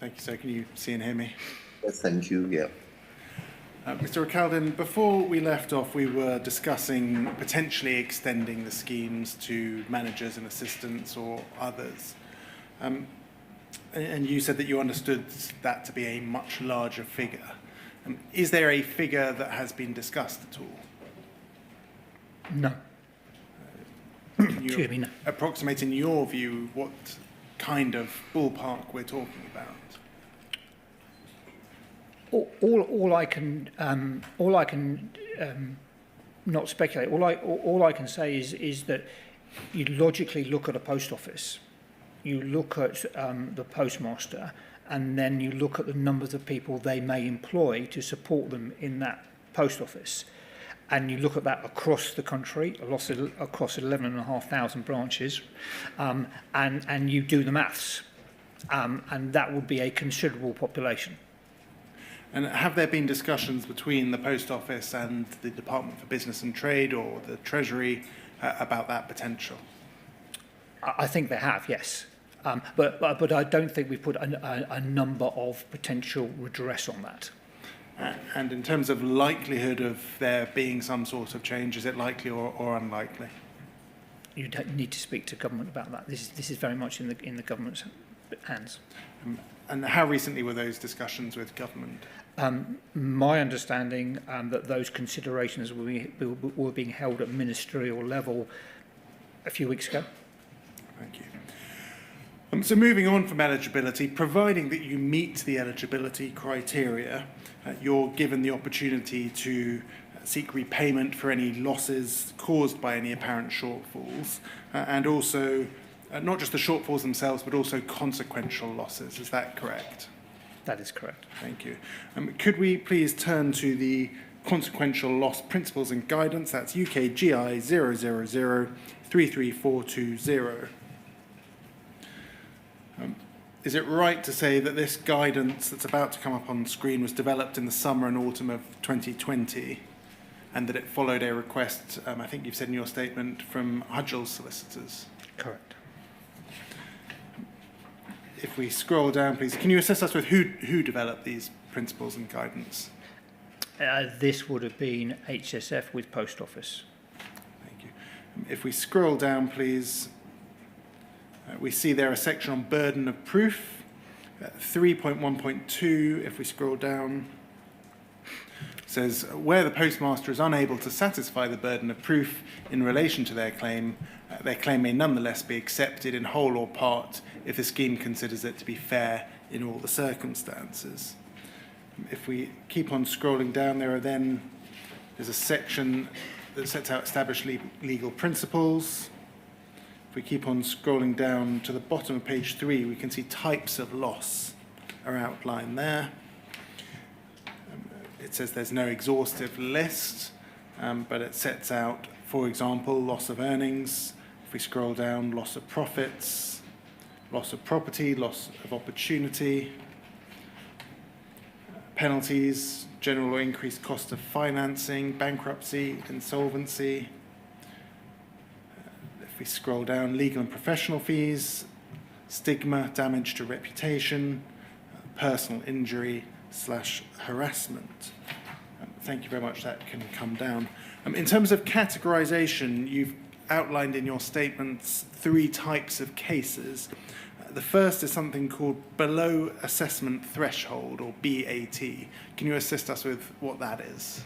Thank you, sir. Can you see and hear me? Yes, thank you, yeah. Mr. Recaldin, before we left off, we were discussing potentially extending the schemes to managers and assistants or others. And you said that you understood that to be a much larger figure. Is there a figure that has been discussed at all? No. Excuse me, no. Approximate, in your view, what kind of ballpark we're talking about? All I can not speculate. All I can say is that you logically look at a post office, you look at the postmaster, and then you look at the numbers of people they may employ to support them in that post office. And you look at that across the country, across 11,500 branches, and you do the maths. And that would be a considerable population. And have there been discussions between the Post Office and the Department for Business and Trade or the Treasury about that potential? I think they have, yes. But I don't think we put a number of potential redress on that. And in terms of likelihood of there being some sort of change, is it likely or unlikely? You don't need to speak to government about that. This is very much in the government's hands. And how recently were those discussions with government? My understanding that those considerations were being held at ministerial level a few weeks ago. Thank you. So moving on from eligibility, providing that you meet the eligibility criteria, you're given the opportunity to seek repayment for any losses caused by any apparent shortfalls, and also not just the shortfalls themselves, but also consequential losses. Is that correct? That is correct. Thank you. Could we please turn to the consequential loss principles and guidance? That's UKGI 000-33420. Is it right to say that this guidance that's about to come up on screen was developed in the summer and autumn of 2020, and that it followed a request, I think you've said in your statement, from Hudgell's solicitors? Correct. If we scroll down, please, can you assist us with who developed these principles and guidance? This would have been HSF with Post Office. Thank you. If we scroll down, please, we see there a section on burden of proof, 3.1.2, if we scroll down, says, where the postmaster is unable to satisfy the burden of proof in relation to their claim may nonetheless be accepted in whole or part if the scheme considers it to be fair in all the circumstances. If we keep on scrolling down, there's a section that sets out established legal principles. If we keep on scrolling down to the bottom of page 3, we can see types of loss are outlined there. It says there's no exhaustive list, but it sets out, for example, loss of earnings. If we scroll down, loss of profits, loss of property, loss of opportunity, penalties, general or increased cost of financing, bankruptcy, insolvency. If we scroll down, legal and professional fees, stigma, damage to reputation, personal injury / harassment. Thank you very much. That can come down. In terms of categorization, you've outlined in your statements 3 types of cases. The first is something called below assessment threshold, or BAT. Can you assist us with what that is?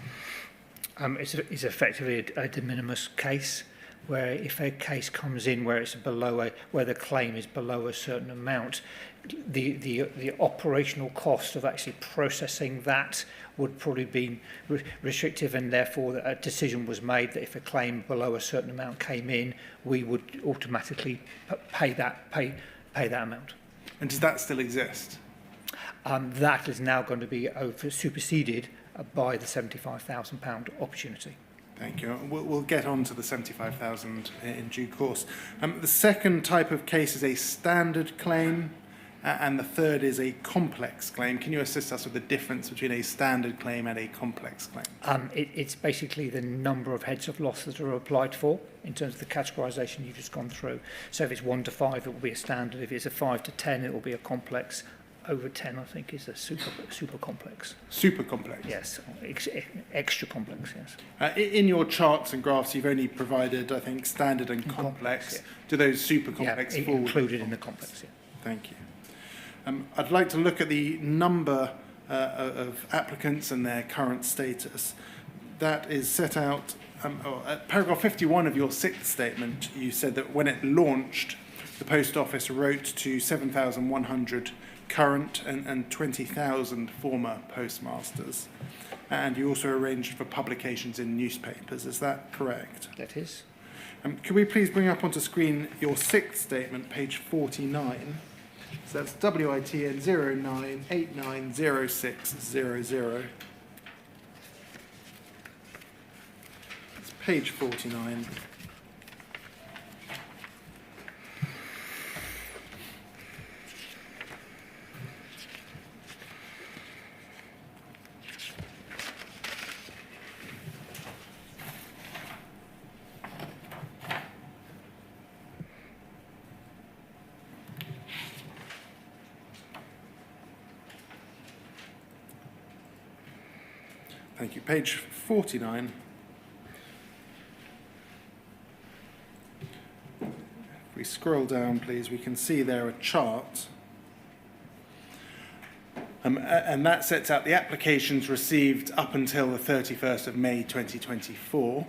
It's effectively a de minimis case, where if a case comes in where it's where the claim is below a certain amount, the operational cost of actually processing that would probably be restrictive, and therefore a decision was made that if a claim below a certain amount came in, we would automatically pay that amount. And does that still exist? That is now going to be superseded by the £75,000 opportunity. Thank you. We'll get on to the 75,000 in due course. The second type of case is a standard claim, and the third is a complex claim. Can you assist us with the difference between a standard claim and a complex claim? It's basically the number of heads of loss that are applied for in terms of the categorisation you've just gone through. So if it's 1 to 5, it will be a standard. If it's a 5 to 10, it will be a complex. over 10, I think, is a super complex. Super complex? Yes, extra complex, yes. In your charts and graphs, you've only provided, I think, standard and complex. Yeah. Do those super complex fall included in the complex, yeah. Thank you. I'd like to look at the number of applicants and their current status. That is set out at paragraph 51 of your sixth statement. You said that when it launched, the Post Office wrote to 7,100 current and 20,000 former postmasters. And you also arranged for publications in newspapers. Is that correct? That is. Could we please bring up onto screen your sixth statement, page 49? So that's WITN 09890600. It's page 49. Thank you. Page 49. If we scroll down, please, we can see there a chart. And that sets out the applications received up until the 31st of May 2024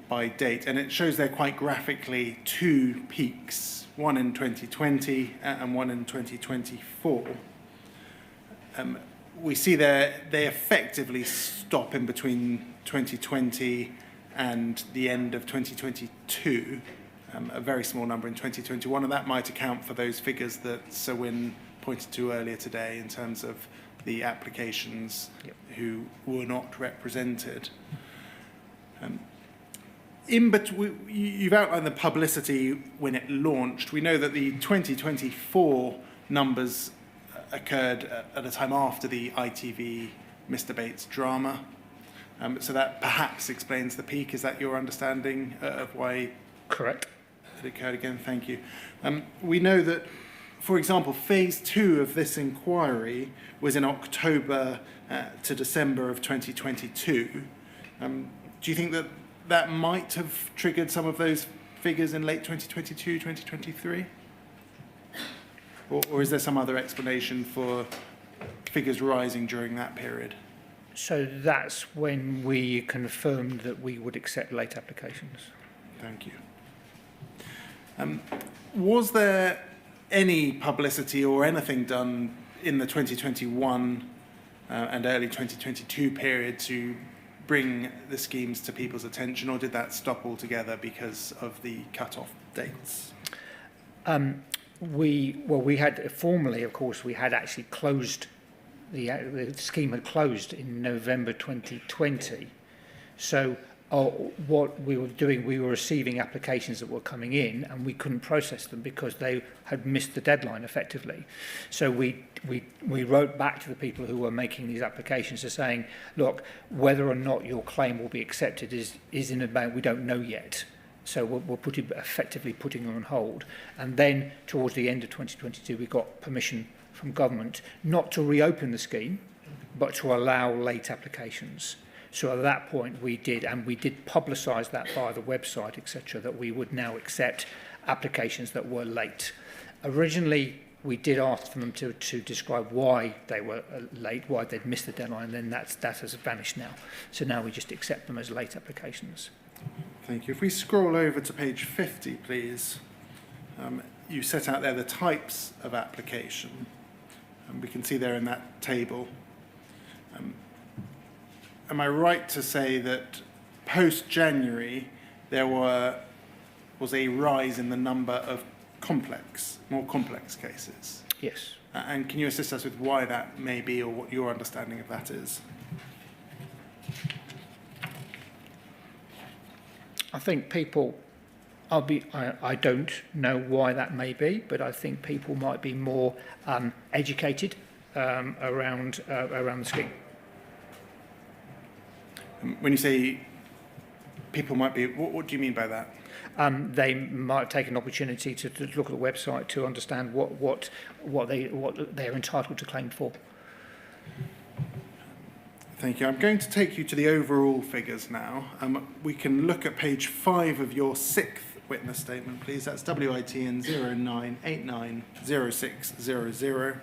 by date. And it shows there quite graphically two peaks, one in 2020 and one in 2024. We see there they effectively stop in between 2020 and the end of 2022, a very small number in 2021, and that might account for those figures that Sir Wynne pointed to earlier today in terms of the applications who were not represented. You've outlined the publicity when it launched. We know that the 2024 numbers occurred at a time after the ITV Mr. Bates drama. So that perhaps explains the peak. Is that your understanding of why Correct. it occurred again? Thank you. We know that, for example, phase 2 of this inquiry was in October to December of 2022. Do you think that that might have triggered some of those figures in late 2022, 2023? Or is there some other explanation for figures rising during that period? So that's when we confirmed that we would accept late applications. Thank you. Was there any publicity or anything done in the 2021 and early 2022 period to bring the schemes to people's attention, or did that stop altogether because of the cut-off dates? We had formally, of course, we had actually closed, the scheme had closed in November 2020. So what we were doing, we were receiving applications that were coming in and we couldn't process them because they had missed the deadline effectively. So we wrote back to the people who were making these applications to saying, look, whether or not your claim will be accepted is in about, we don't know yet. So we're effectively putting them on hold. And then towards the end of 2022, we got permission from government not to reopen the scheme, but to allow late applications. So at that point we did, and we did publicise that via the website, etc., that we would now accept applications that were late. Originally, we did ask for them to describe why they were late, why they'd missed the deadline, and then that has vanished now. So now we just accept them as late applications. Thank you. If we scroll over to page 50, please, you set out there the types of application. And we can see there in that table. Am I right to say that post-January there was a rise in the number of more complex cases? Yes. And can you assist us with why that may be, or what your understanding of that is? I think people, I don't know why that may be, but I think people might be more educated around the scheme. When you say People might be, what do you mean by that? They might take an opportunity to look at the website to understand what they're entitled to claim for. Thank you. I'm going to take you to the overall figures now. We can look at page 5 of your 6th witness statement, please. That's WITN 09890600.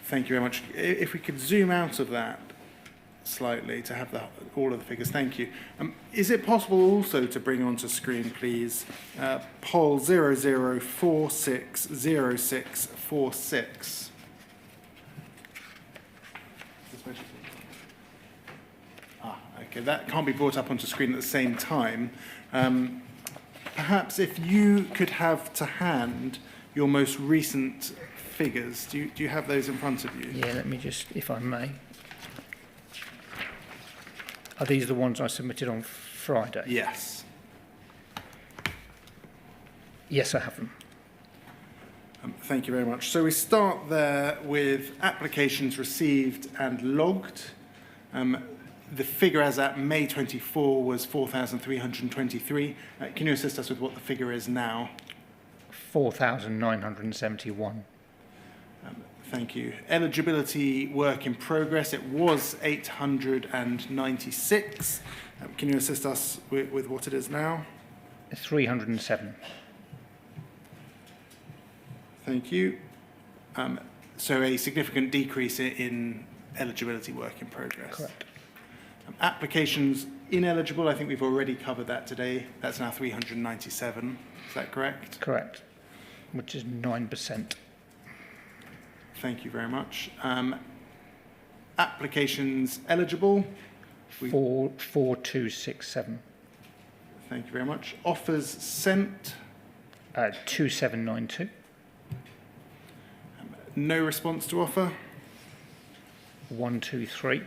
Thank you very much. If we could zoom out of that slightly to have all of the figures. Thank you. Is it possible also to bring onto screen, please, POL 00460646? Okay, that can't be brought up onto screen at the same time. Perhaps if you could have to hand your most recent figures, do you have those in front of you? Yeah, let me just, if I may. Are these the ones I submitted on Friday? Yes. Yes, I have them. Thank you very much. So we start there with applications received and logged. The figure as at May 24 was 4,323. Can you assist us with what the figure is now? 4,971. Thank you. Eligibility work in progress, it was 896. Can you assist us with what it is now? 307. Thank you. So a significant decrease in eligibility work in progress. Correct. Applications ineligible, I think we've already covered that today. That's now 397. Is that correct? Correct. Which is 9%. Thank you very much. Applications eligible? 4267. Thank you very much. Offers sent? 2792. No response to offer? 123.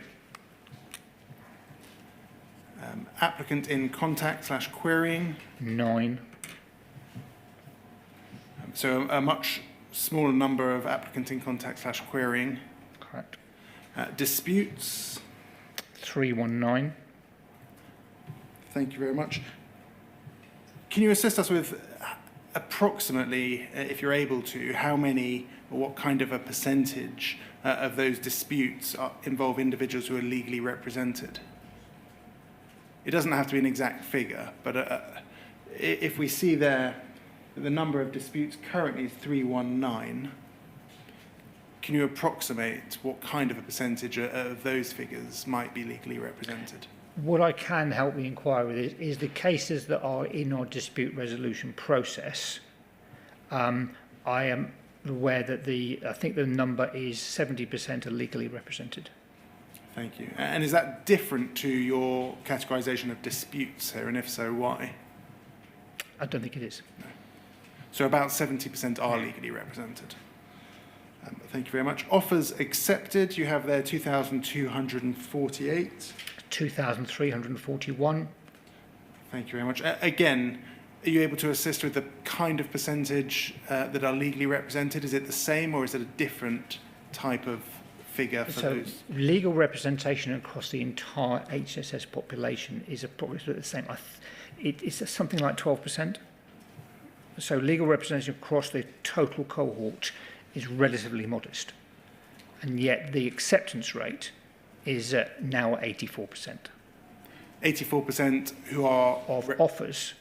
Applicant in contact / querying? 9. So a much smaller number of applicant in contact / querying. Correct. Disputes? 319. Thank you very much. Can you assist us with approximately, if you're able to, how many or what kind of a percentage of those disputes involve individuals who are legally represented? It doesn't have to be an exact figure, but if we see there the number of disputes currently is 319, can you approximate what kind of a percentage of those figures might be legally represented? What I can help the inquiry with is the cases that are in our dispute resolution process. I am aware that I think the number is 70% are legally represented. Thank you. And is that different to your categorisation of disputes here, and if so, why? I don't think it is. No. So about 70% are legally represented. Thank you very much. Offers accepted, you have there 2,248. 2,341. Thank you very much. Again, are you able to assist with the kind of percentage that are legally represented? Is it the same or is it a different type of figure for those? Legal representation across the entire HSS population is approximately the same. It's something like 12%. So legal representation across the total cohort is relatively modest. And yet the acceptance rate is now 84%. 84% who are... Of offers,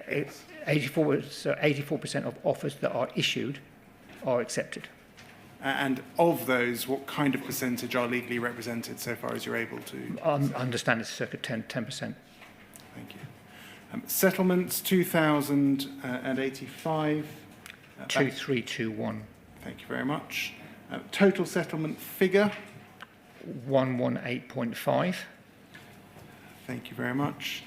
84% of offers that are issued are accepted. And of those, what kind of percentage are legally represented so far as you're able to? I understand it's circa 10%. Thank you. Settlements, 2,085. 2321. Thank you very much. Total settlement figure? 118.5. Thank you very much.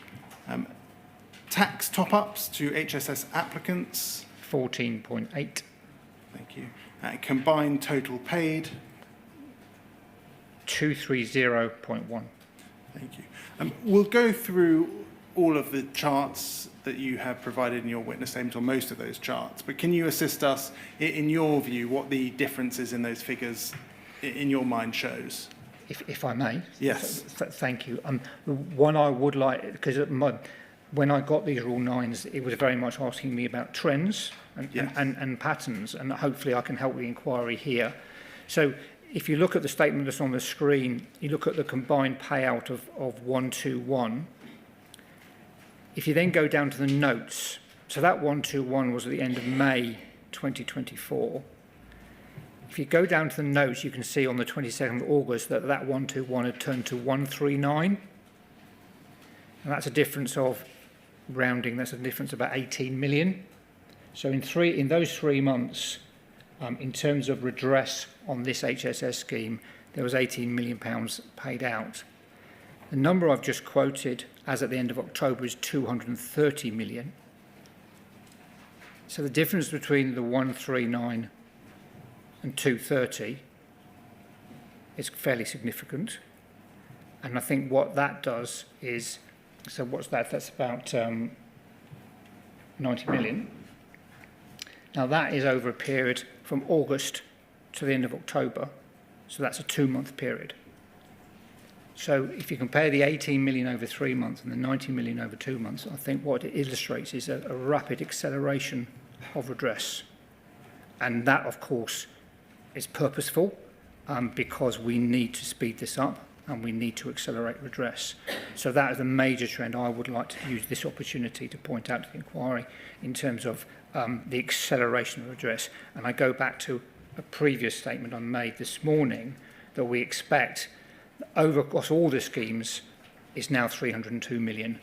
Tax top-ups to HSS applicants? 14.8. Thank you. Combined total paid? 230.1. Thank you. We'll go through all of the charts that you have provided in your witness statement, or most of those charts, but can you assist us, in your view, what the differences in those figures, in your mind, shows? if I may. Yes. Thank you. The one I would like, because when I got these rule 9s, it was very much asking me about trends and patterns, and hopefully I can help the inquiry here. So if you look at the statement that's on the screen, you look at the combined payout of 121. If you then go down to the notes, so that 121 was at the end of May 2024. If you go down to the notes, you can see on the 22nd of August that 121 had turned to 139. And that's a difference of, rounding, that's a difference of about 18 million. So in those 3 months, in terms of redress on this HSS scheme, there was £18 million paid out. The number I've just quoted, as at the end of October, is 230 million. So the difference between the 139 and 230 is fairly significant. And I think what that does is, so what's that? That's about 90 million. Now that is over a period from August to the end of October. So that's a 2-month period. So if you compare the 18 million over 3 months and the 90 million over 2 months, I think what it illustrates is a rapid acceleration of redress. And that, of course, is purposeful because we need to speed this up and we need to accelerate redress. So that is a major trend I would like to use this opportunity to point out to the inquiry in terms of the acceleration of redress. And I go back to a previous statement I made this morning that we expect over across all the schemes is now 302 million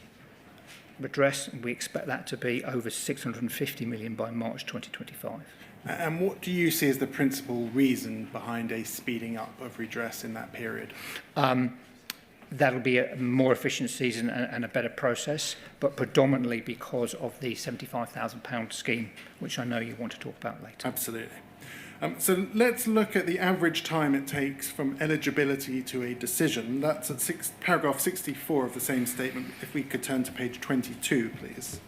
redress, and we expect that to be over 650 million by March 2025. And what do you see as the principal reason behind a speeding up of redress in that period? That'll be a more efficiencies and a better process, but predominantly because of the £75,000 scheme, which I know you want to talk about later. Absolutely. So let's look at the average time it takes from eligibility to a decision. That's at paragraph 64 of the same statement. If we could turn to page 22, please.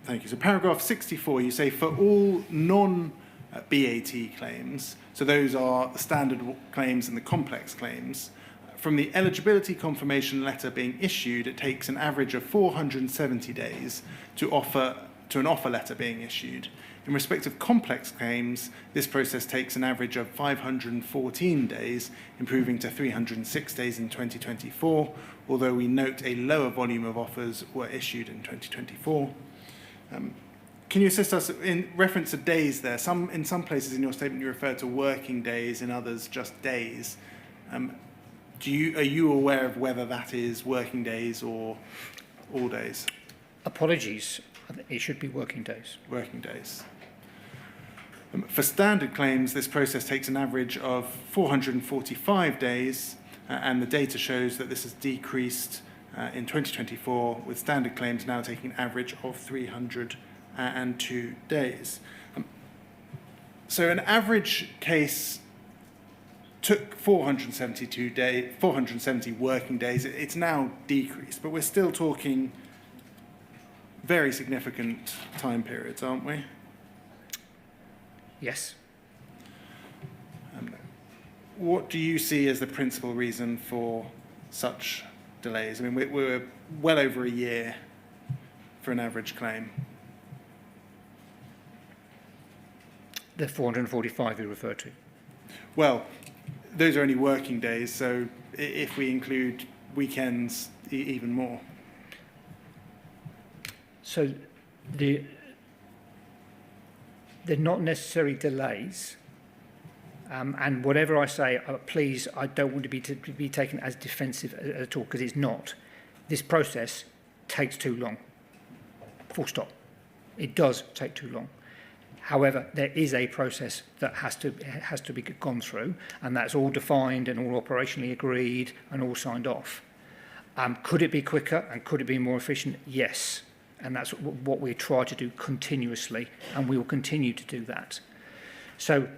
Thank you. So paragraph 64, you say for all non-BAT claims, so those are the standard claims and the complex claims, from the eligibility confirmation letter being issued, it takes an average of 470 days to an offer letter being issued. In respect of complex claims, this process takes an average of 514 days, improving to 306 days in 2024, although we note a lower volume of offers were issued in 2024. Can you assist us in reference to days there? In some places in your statement you refer to working days, in others just days. Are you aware of whether that is working days or all days? Apologies, it should be working days. Working days. For standard claims, this process takes an average of 445 days, and the data shows that this has decreased in 2024, with standard claims now taking an average of 302 days. So an average case took 470 working days. It's now decreased, but we're still talking very significant time periods, aren't we? Yes. What do you see as the principal reason for such delays? I mean, we're well over a year for an average claim. The 445 you refer to? Well, those are only working days, so if we include weekends, even more. So they're not necessarily delays, and whatever I say, please, I don't want to be taken as defensive at all, because it's not. This process takes too long. Full stop. It does take too long. However, there is a process that has to be gone through, and that's all defined and all operationally agreed and all signed off. Could it be quicker and could it be more efficient? Yes, and that's what we try to do continuously, and we will continue to do that. So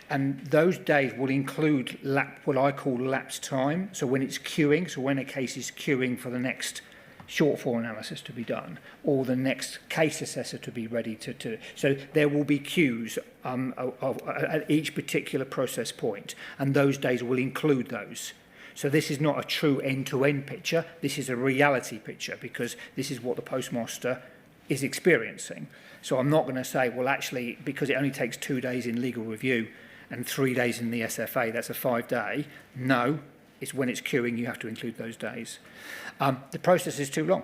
and those days will include what I call lapse time. So when it's queuing, so when a case is queuing for the next shortfall analysis to be done, or the next case assessor to be ready to. So there will be queues at each particular process point, and those days will include those. So this is not a true end-to-end picture, this is a reality picture, because this is what the postmaster is experiencing. So I'm not going to say, well, actually, because it only takes 2 days in legal review and 3 days in the SFA, that's a 5-day. No, it's when it's queuing, you have to include those days. The process is too long.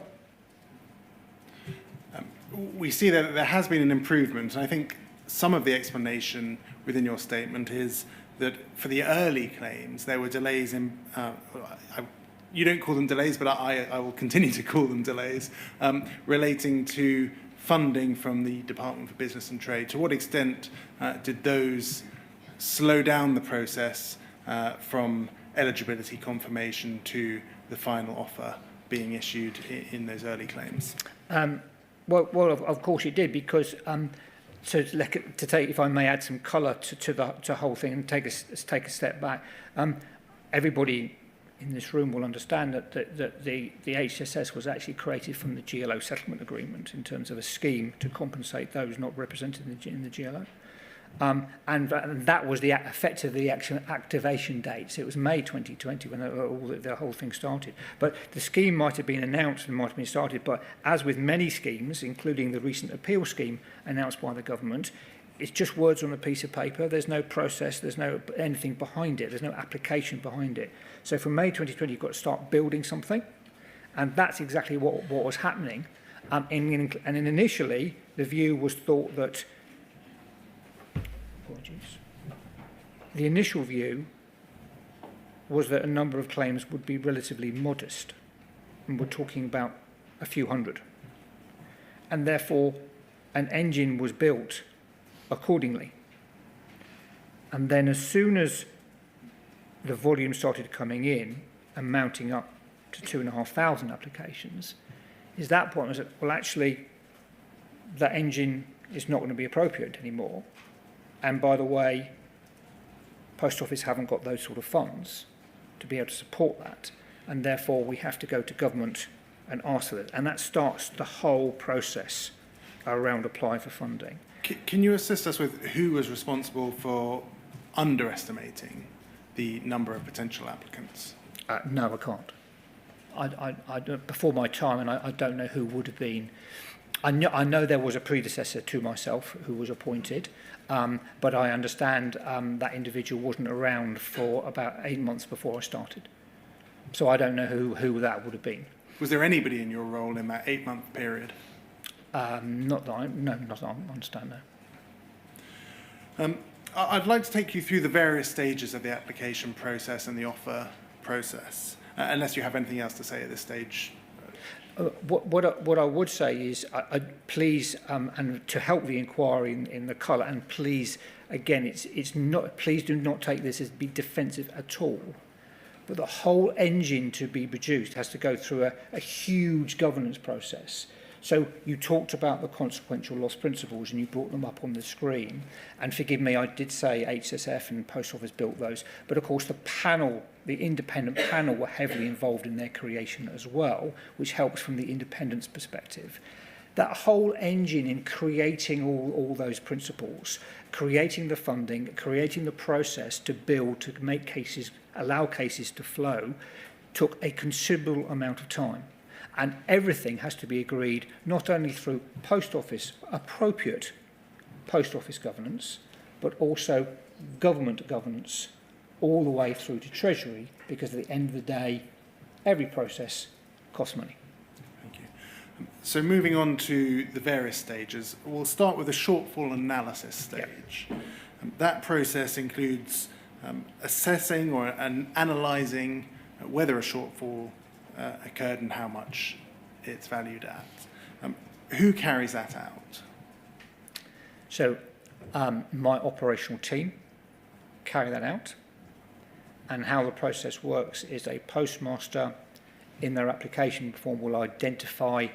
We see that there has been an improvement, and I think some of the explanation within your statement is that for the early claims, there were delays in, you don't call them delays, but I will continue to call them delays, relating to funding from the Department for Business and Trade. To what extent did those slow down the process from eligibility confirmation to the final offer being issued in those early claims? Well, of course it did, because to take, if I may add some colour to the whole thing and take a step back, everybody in this room will understand that the HSS was actually created from the GLO settlement agreement in terms of a scheme to compensate those not represented in the GLO. And that was the effectively activation date. So it was May 2020 when the whole thing started. But the scheme might have been announced and might have been started, but as with many schemes, including the recent appeal scheme announced by the government, it's just words on a piece of paper. There's no process, there's no anything behind it, there's no application behind it. So from May 2020, you've got to start building something, and that's exactly what was happening. And initially, the view was thought that the initial view was that a number of claims would be relatively modest, and we're talking about a few hundred. And therefore, an engine was built accordingly. And then as soon as the volume started coming in and mounting up to 2,500 applications, is that point was that, well, actually, that engine is not going to be appropriate anymore. And by the way, Post Office haven't got those sort of funds to be able to support that, and therefore we have to go to government and ask for it. And that starts the whole process around applying for funding. Can you assist us with who was responsible for underestimating the number of potential applicants? No, I can't. I before my time, and I don't know who would have been. I know there was a predecessor to myself who was appointed, but I understand that individual wasn't around for about 8 months before I started. So I don't know who that would have been. Was there anybody in your role in that 8-month period? Not that I understand, no. I'd like to take you through the various stages of the application process and the offer process, unless you have anything else to say at this stage. What I would say is, please, and to help the inquiry in the colour, and please, again, it's not. Please do not take this as be defensive at all. But the whole engine to be produced has to go through a huge governance process. So you talked about the consequential loss principles and you brought them up on the screen. And forgive me, I did say HSF and Post Office built those. But of course the panel, the independent panel, were heavily involved in their creation as well, which helps from the independence perspective. That whole engine in creating all those principles, creating the funding, creating the process to build, to make cases, allow cases to flow, took a considerable amount of time. And everything has to be agreed not only through Post Office, appropriate Post Office governance, but also government governance all the way through to Treasury, because at the end of the day, every process costs money. Thank you. So moving on to the various stages, we'll start with the shortfall analysis stage. Yep. That process includes assessing or analysing whether a shortfall occurred and how much it's valued at. Who carries that out? So my operational team carry that out, and how the process works is a postmaster in their application form will identify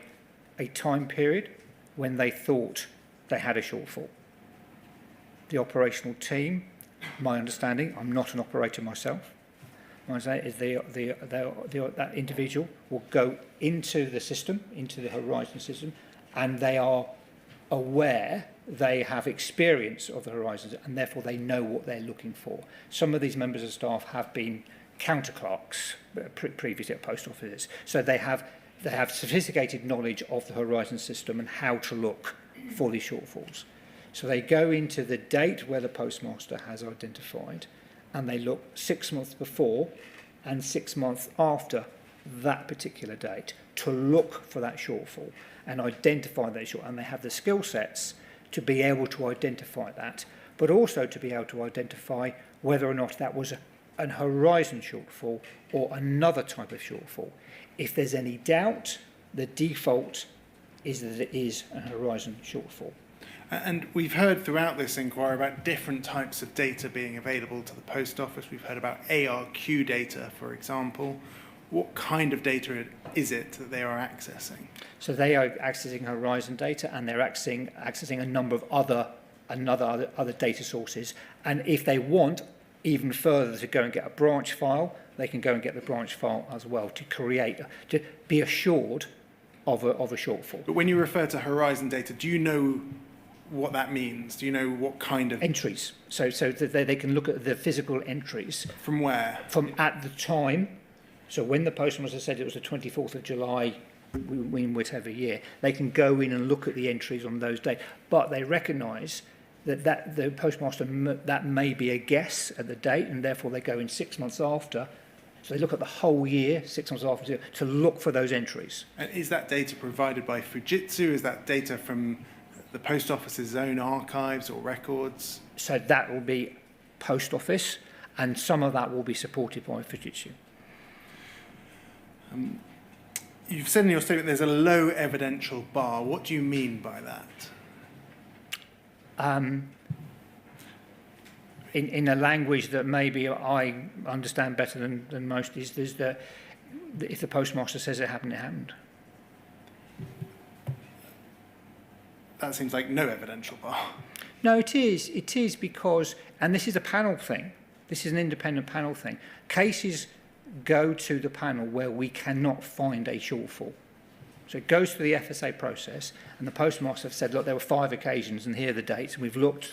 a time period when they thought they had a shortfall. The operational team, my understanding, I'm not an operator myself, What I say is that individual will go into the system, into the Horizon system, and they are aware, they have experience of the horizons, and therefore they know what they're looking for. Some of these members of staff have been counter clerks previously at post offices, so they have sophisticated knowledge of the Horizon system and how to look for these shortfalls. So they go into the date where the postmaster has identified, and they look 6 months before and 6 months after that particular date to look for that shortfall and identify that shortfall. And they have the skill sets to be able to identify that, but also to be able to identify whether or not that was an Horizon shortfall or another type of shortfall. If there's any doubt, the default is that it is a Horizon shortfall. And we've heard throughout this inquiry about different types of data being available to the post office. We've heard about ARQ data, for example. What kind of data is it that they are accessing? So they are accessing Horizon data, and they're accessing a number of other data sources. And if they want even further to go and get a branch file, they can go and get the branch file as well to be assured of a shortfall. But when you refer to Horizon data, do you know what that means? Do you know what kind of entries? So that they can look at the physical entries. From where? From at the time. So when the postmaster said it was the 24th of July, in whatever year, they can go in and look at the entries on those dates. But they recognise that the postmaster, that may be a guess at the date, and therefore they go in 6 months after. So they look at the whole year, 6 months after, to look for those entries. And is that data provided by Fujitsu? Is that data from the post office's own archives or records? So that will be post office, and some of that will be supported by Fujitsu. You've said in your statement there's a low evidential bar. What do you mean by that? In a language that maybe I understand better than most, is that if the postmaster says it happened, it happened. That seems like no evidential bar. No, it is. It is because, and this is a panel thing. This is an independent panel thing. Cases go to the panel where we cannot find a shortfall. So it goes through the FSA process, and the postmaster have said, look, there were 5 occasions, and here are the dates. And we've looked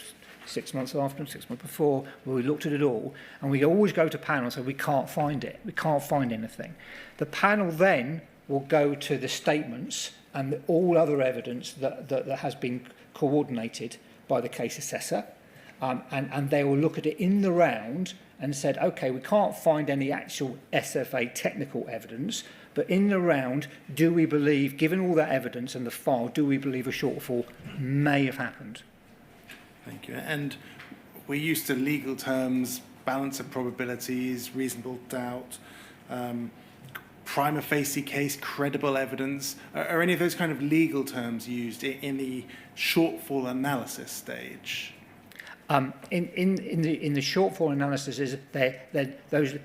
6 months after, 6 months before, where we looked at it all, and we always go to panel and say, we can't find it. We can't find anything. The panel then will go to the statements and all other evidence that has been coordinated by the case assessor, and they will look at it in the round and said, okay, we can't find any actual SFA technical evidence, but in the round, do we believe, given all that evidence and the file, do we believe a shortfall may have happened? Thank you. And we're used to legal terms, balance of probabilities, reasonable doubt, prima facie case, credible evidence. Are any of those kind of legal terms used in the shortfall analysis stage? In the shortfall analysis, is those,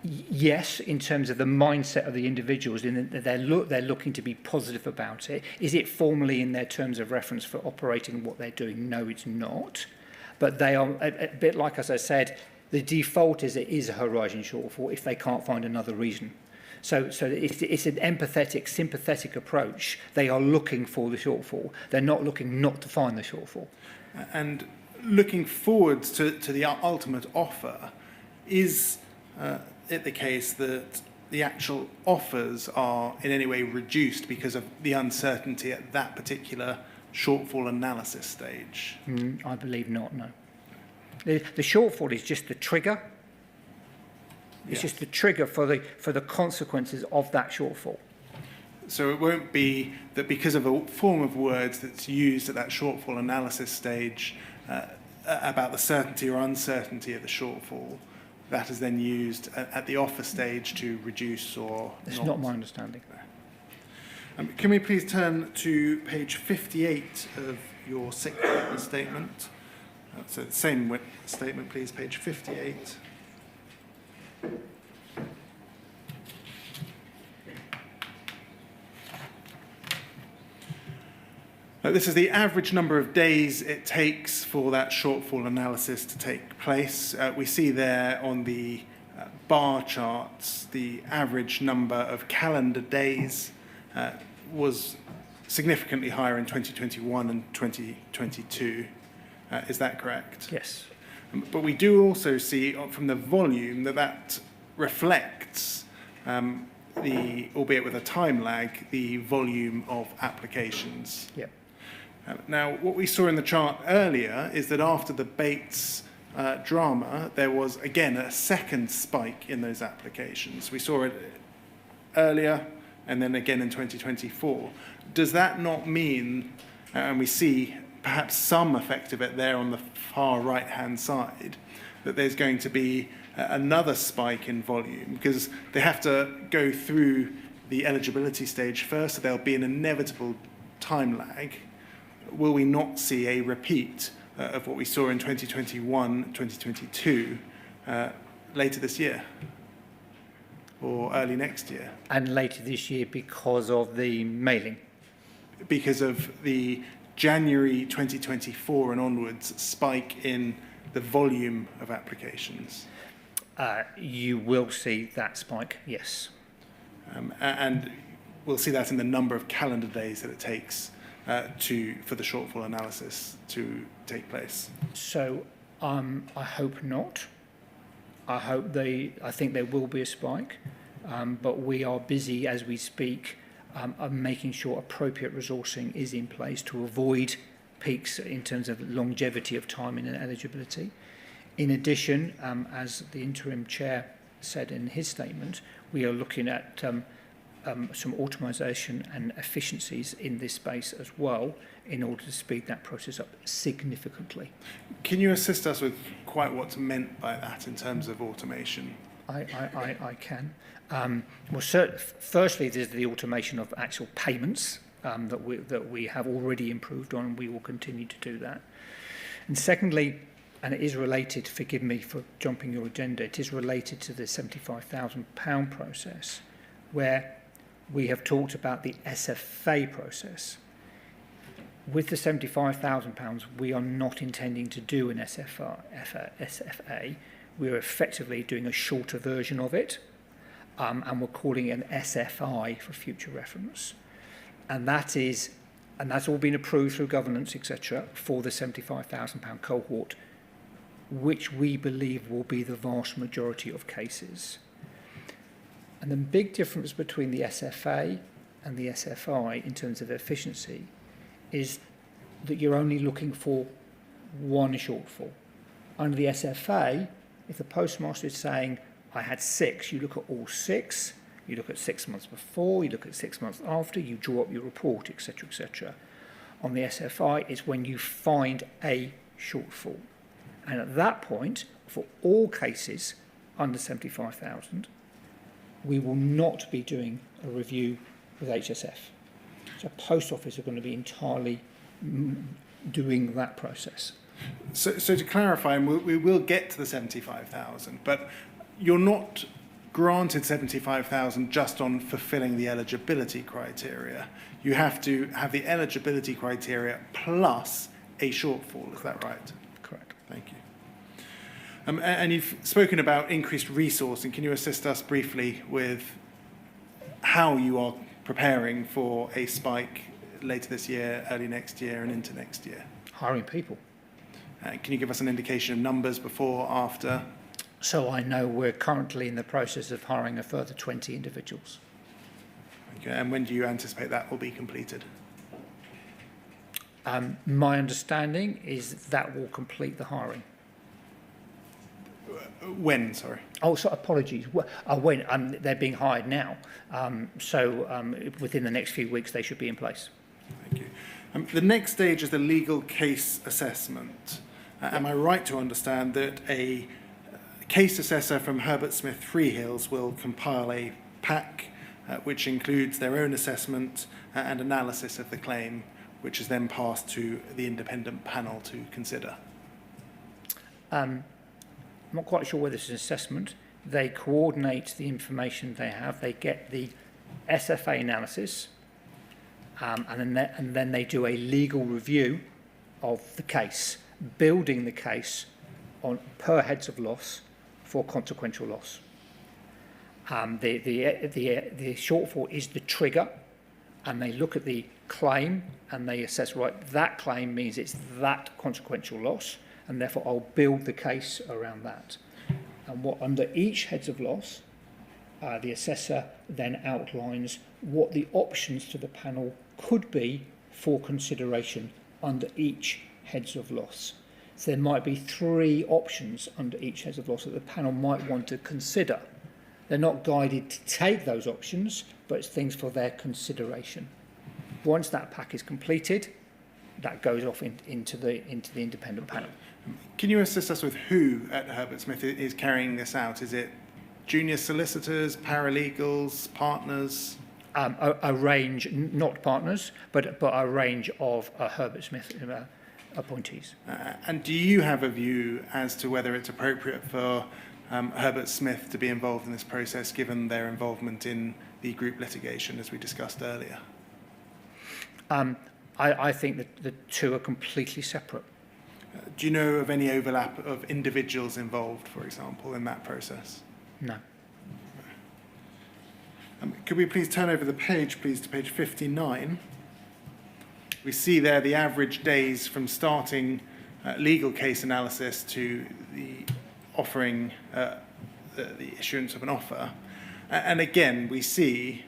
yes, in terms of the mindset of the individuals, they're looking to be positive about it. Is it formally in their terms of reference for operating what they're doing? No, it's not. But they are a bit like, as I said, the default is it is a Horizon shortfall if they can't find another reason. So it's an empathetic, sympathetic approach. They are looking for the shortfall. They're not looking not to find the shortfall. And looking forwards to the ultimate offer, is it the case that the actual offers are in any way reduced because of the uncertainty at that particular shortfall analysis stage? I believe not, no. The shortfall is just the trigger. It's just the trigger for the consequences of that shortfall. So it won't be that because of a form of words that's used at that shortfall analysis stage about the certainty or uncertainty of the shortfall, that is then used at the offer stage to reduce or That's not my understanding. Can we please turn to page 58 of your sixth witness statement? So the same witness statement, please, page 58. This is the average number of days it takes for that shortfall analysis to take place. We see there on the bar charts, the average number of calendar days was significantly higher in 2021 and 2022. Is that correct? Yes. But we do also see from the volume that reflects albeit with a time lag, the volume of applications. Yep. Now, what we saw in the chart earlier is that after the Bates drama, there was, again, a second spike in those applications. We saw it earlier and then again in 2024. Does that not mean, and we see perhaps some effect of it there on the far right-hand side, that there's going to be another spike in volume because they have to go through the eligibility stage first, so there'll be an inevitable time lag. Will we not see a repeat of what we saw in 2021, 2022 later this year or early next year? And later this year because of the mailing? Because of the January 2024 and onwards spike in the volume of applications. You will see that spike, yes. And we'll see that in the number of calendar days that it takes for the shortfall analysis to take place. So I hope not. I think there will be a spike, but we are busy as we speak of making sure appropriate resourcing is in place to avoid peaks in terms of longevity of timing and eligibility. In addition, as the interim chair said in his statement, we are looking at some automisation and efficiencies in this space as well in order to speed that process up significantly. Can you assist us with quite what's meant by that in terms of automation? I can. Firstly, there's the automation of actual payments that we have already improved on, and we will continue to do that. And secondly, and it is related, forgive me for jumping your agenda, it is related to the £75,000 process, where we have talked about the SFA process. With the £75,000, we are not intending to do an SFA. We're effectively doing a shorter version of it, and we're calling it an SFI for future reference. And that's all been approved through governance, etc., for the £75,000 cohort, which we believe will be the vast majority of cases. And the big difference between the SFA and the SFI in terms of efficiency is that you're only looking for one shortfall. Under the SFA, if the postmaster is saying, I had 6, you look at all 6, you look at 6 months before, you look at 6 months after, you draw up your report, etc., etc. On the SFI, it's when you find a shortfall. And at that point, for all cases under 75,000, we will not be doing a review with HSF. So Post Office are going to be entirely doing that process. So to clarify, and we will get to the 75,000, but you're not granted 75,000 just on fulfilling the eligibility criteria. You have to have the eligibility criteria plus a shortfall, is that right? Correct. Thank you. And you've spoken about increased resourcing. Can you assist us briefly with how you are preparing for a spike later this year, early next year, and into next year? Hiring people. Can you give us an indication of numbers before, after? So I know we're currently in the process of hiring a further 20 individuals. Okay, and when do you anticipate that will be completed? My understanding is that will complete the hiring. When, sorry? Oh, so apologies. When? They're being hired now. So within the next few weeks, they should be in place. Thank you. The next stage is the legal case assessment. Am I right to understand that a case assessor from Herbert Smith Freehills will compile a pack which includes their own assessment and analysis of the claim, which is then passed to the independent panel to consider? I'm not quite sure whether it's an assessment. They coordinate the information they have. They get the SFA analysis, and then they do a legal review of the case, building the case on per heads of loss for consequential loss. The shortfall is the trigger, and they look at the claim and they assess, right, that claim means it's that consequential loss, and therefore I'll build the case around that. And what under each heads of loss, the assessor then outlines what the options to the panel could be for consideration under each heads of loss. So there might be 3 options under each heads of loss that the panel might want to consider. They're not guided to take those options, but it's things for their consideration. Once that pack is completed, that goes off into the independent panel. Can you assist us with who at Herbert Smith is carrying this out? Is it junior solicitors, paralegals, partners? A range, not partners, but a range of Herbert Smith appointees. And do you have a view as to whether it's appropriate for Herbert Smith to be involved in this process, given their involvement in the group litigation, as we discussed earlier? I think that the two are completely separate. Do you know of any overlap of individuals involved, for example, in that process? No. Could we please turn over the page, please, to page 59? We see there the average days from starting legal case analysis to the offering, the issuance of an offer. And again, we see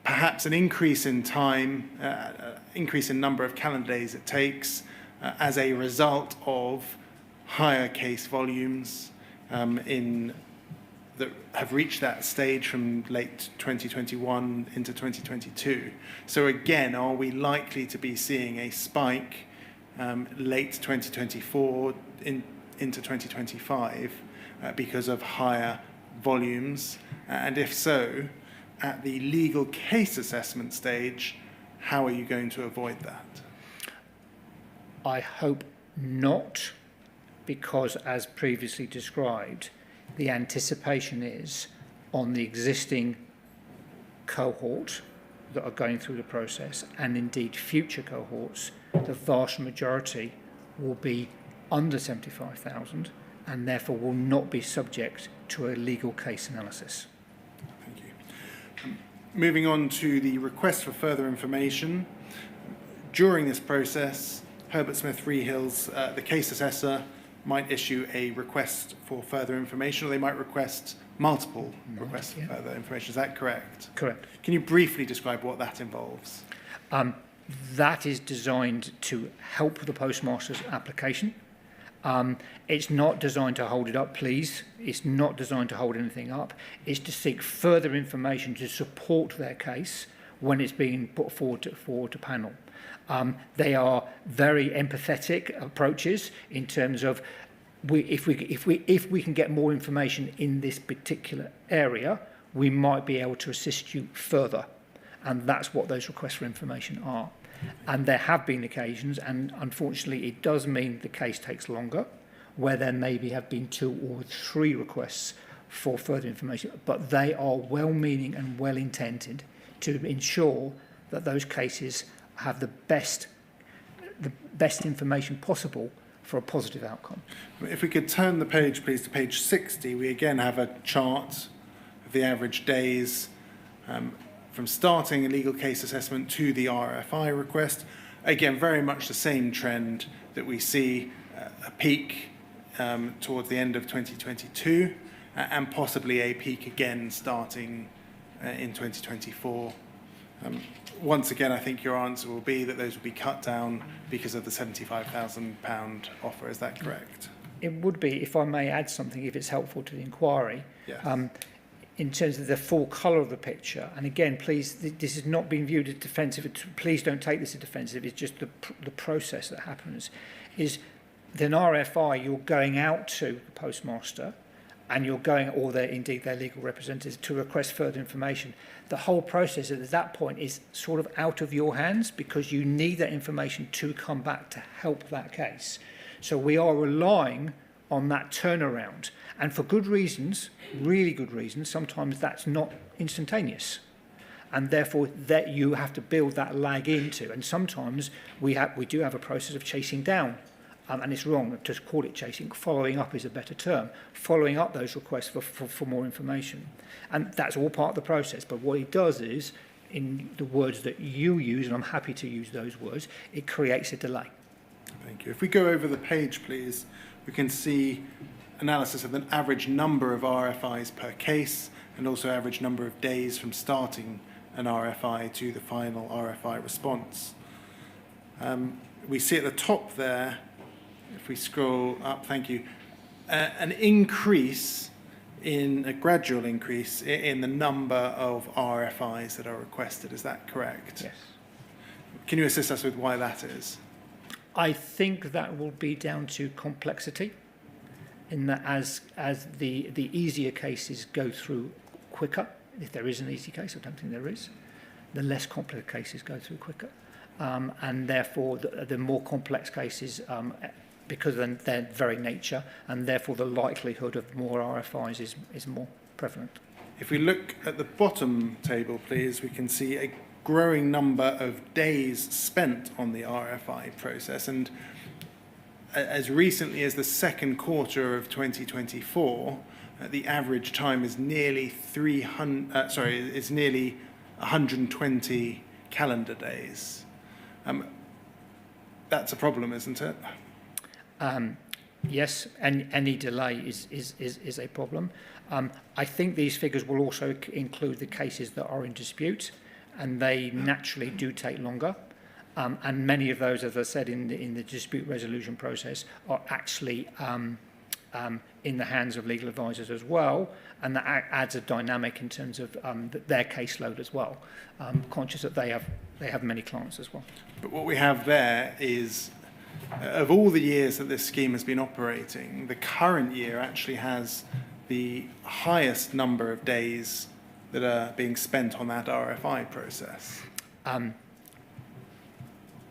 perhaps an increase in time, increase in number of calendar days it takes as a result of higher case volumes that have reached that stage from late 2021 into 2022. So again, are we likely to be seeing a spike late 2024 into 2025 because of higher volumes? And if so, at the legal case assessment stage, how are you going to avoid that? I hope not, because as previously described, the anticipation is on the existing cohort that are going through the process, and indeed future cohorts, the vast majority will be under 75,000 and therefore will not be subject to a legal case analysis. Thank you. Moving on to the request for further information. During this process, Herbert Smith Freehills, the case assessor, might issue a request for further information, or they might request multiple requests for further information. Is that correct? Correct. Can you briefly describe what that involves? That is designed to help the postmaster's application. It's not designed to hold it up, please. It's not designed to hold anything up. It's to seek further information to support their case when it's being put forward to panel. They are very empathetic approaches in terms of if we can get more information in this particular area, we might be able to assist you further. And that's what those requests for information are. And there have been occasions, and unfortunately it does mean the case takes longer, where there maybe have been 2 or 3 requests for further information, but they are well-meaning and well-intended to ensure that those cases have the best information possible for a positive outcome. If we could turn the page, please, to page 60, we again have a chart of the average days from starting a legal case assessment to the RFI request. Again, very much the same trend that we see, a peak towards the end of 2022 and possibly a peak again starting in 2024. Once again, I think your answer will be that those will be cut down because of the £75,000 offer. Is that correct? It would be, if I may add something, if it's helpful to the inquiry. Yes. In terms of the full colour of the picture, and again, please, this is not being viewed as defensive. Please don't take this as defensive. It's just the process that happens. Is then RFI, you're going out to the postmaster, and you're going, or indeed their legal representatives, to request further information. The whole process at that point is sort of out of your hands because you need that information to come back to help that case. So we are relying on that turnaround. And for good reasons, really good reasons, sometimes that's not instantaneous. And therefore that you have to build that lag into. And sometimes we do have a process of chasing down and it's wrong to call it chasing. Following up is a better term. Following up those requests for more information. And that's all part of the process. But what it does is, in the words that you use, and I'm happy to use those words, it creates a delay. Thank you. If we go over the page, please, we can see analysis of the average number of RFIs per case and also average number of days from starting an RFI to the final RFI response. We see at the top there, if we scroll up, thank you, an increase a gradual increase in the number of RFIs that are requested. Is that correct? Yes. Can you assist us with why that is? I think that will be down to complexity, in that as the easier cases go through quicker, if there is an easy case, I don't think there is, the less complex cases go through quicker. And therefore, the more complex cases, because of their very nature, and therefore the likelihood of more RFIs is more prevalent. If we look at the bottom table, please, we can see a growing number of days spent on the RFI process. And as recently as the second quarter of 2024, the average time is nearly 120 calendar days. That's a problem, isn't it? Yes, and any delay is a problem. I think these figures will also include the cases that are in dispute, and they naturally do take longer. And many of those, as I said, in the dispute resolution process, are actually in the hands of legal advisors as well, and that adds a dynamic in terms of their caseload as well. Conscious that they have many clients as well. But what we have there is, of all the years that this scheme has been operating, the current year actually has the highest number of days that are being spent on that RFI process.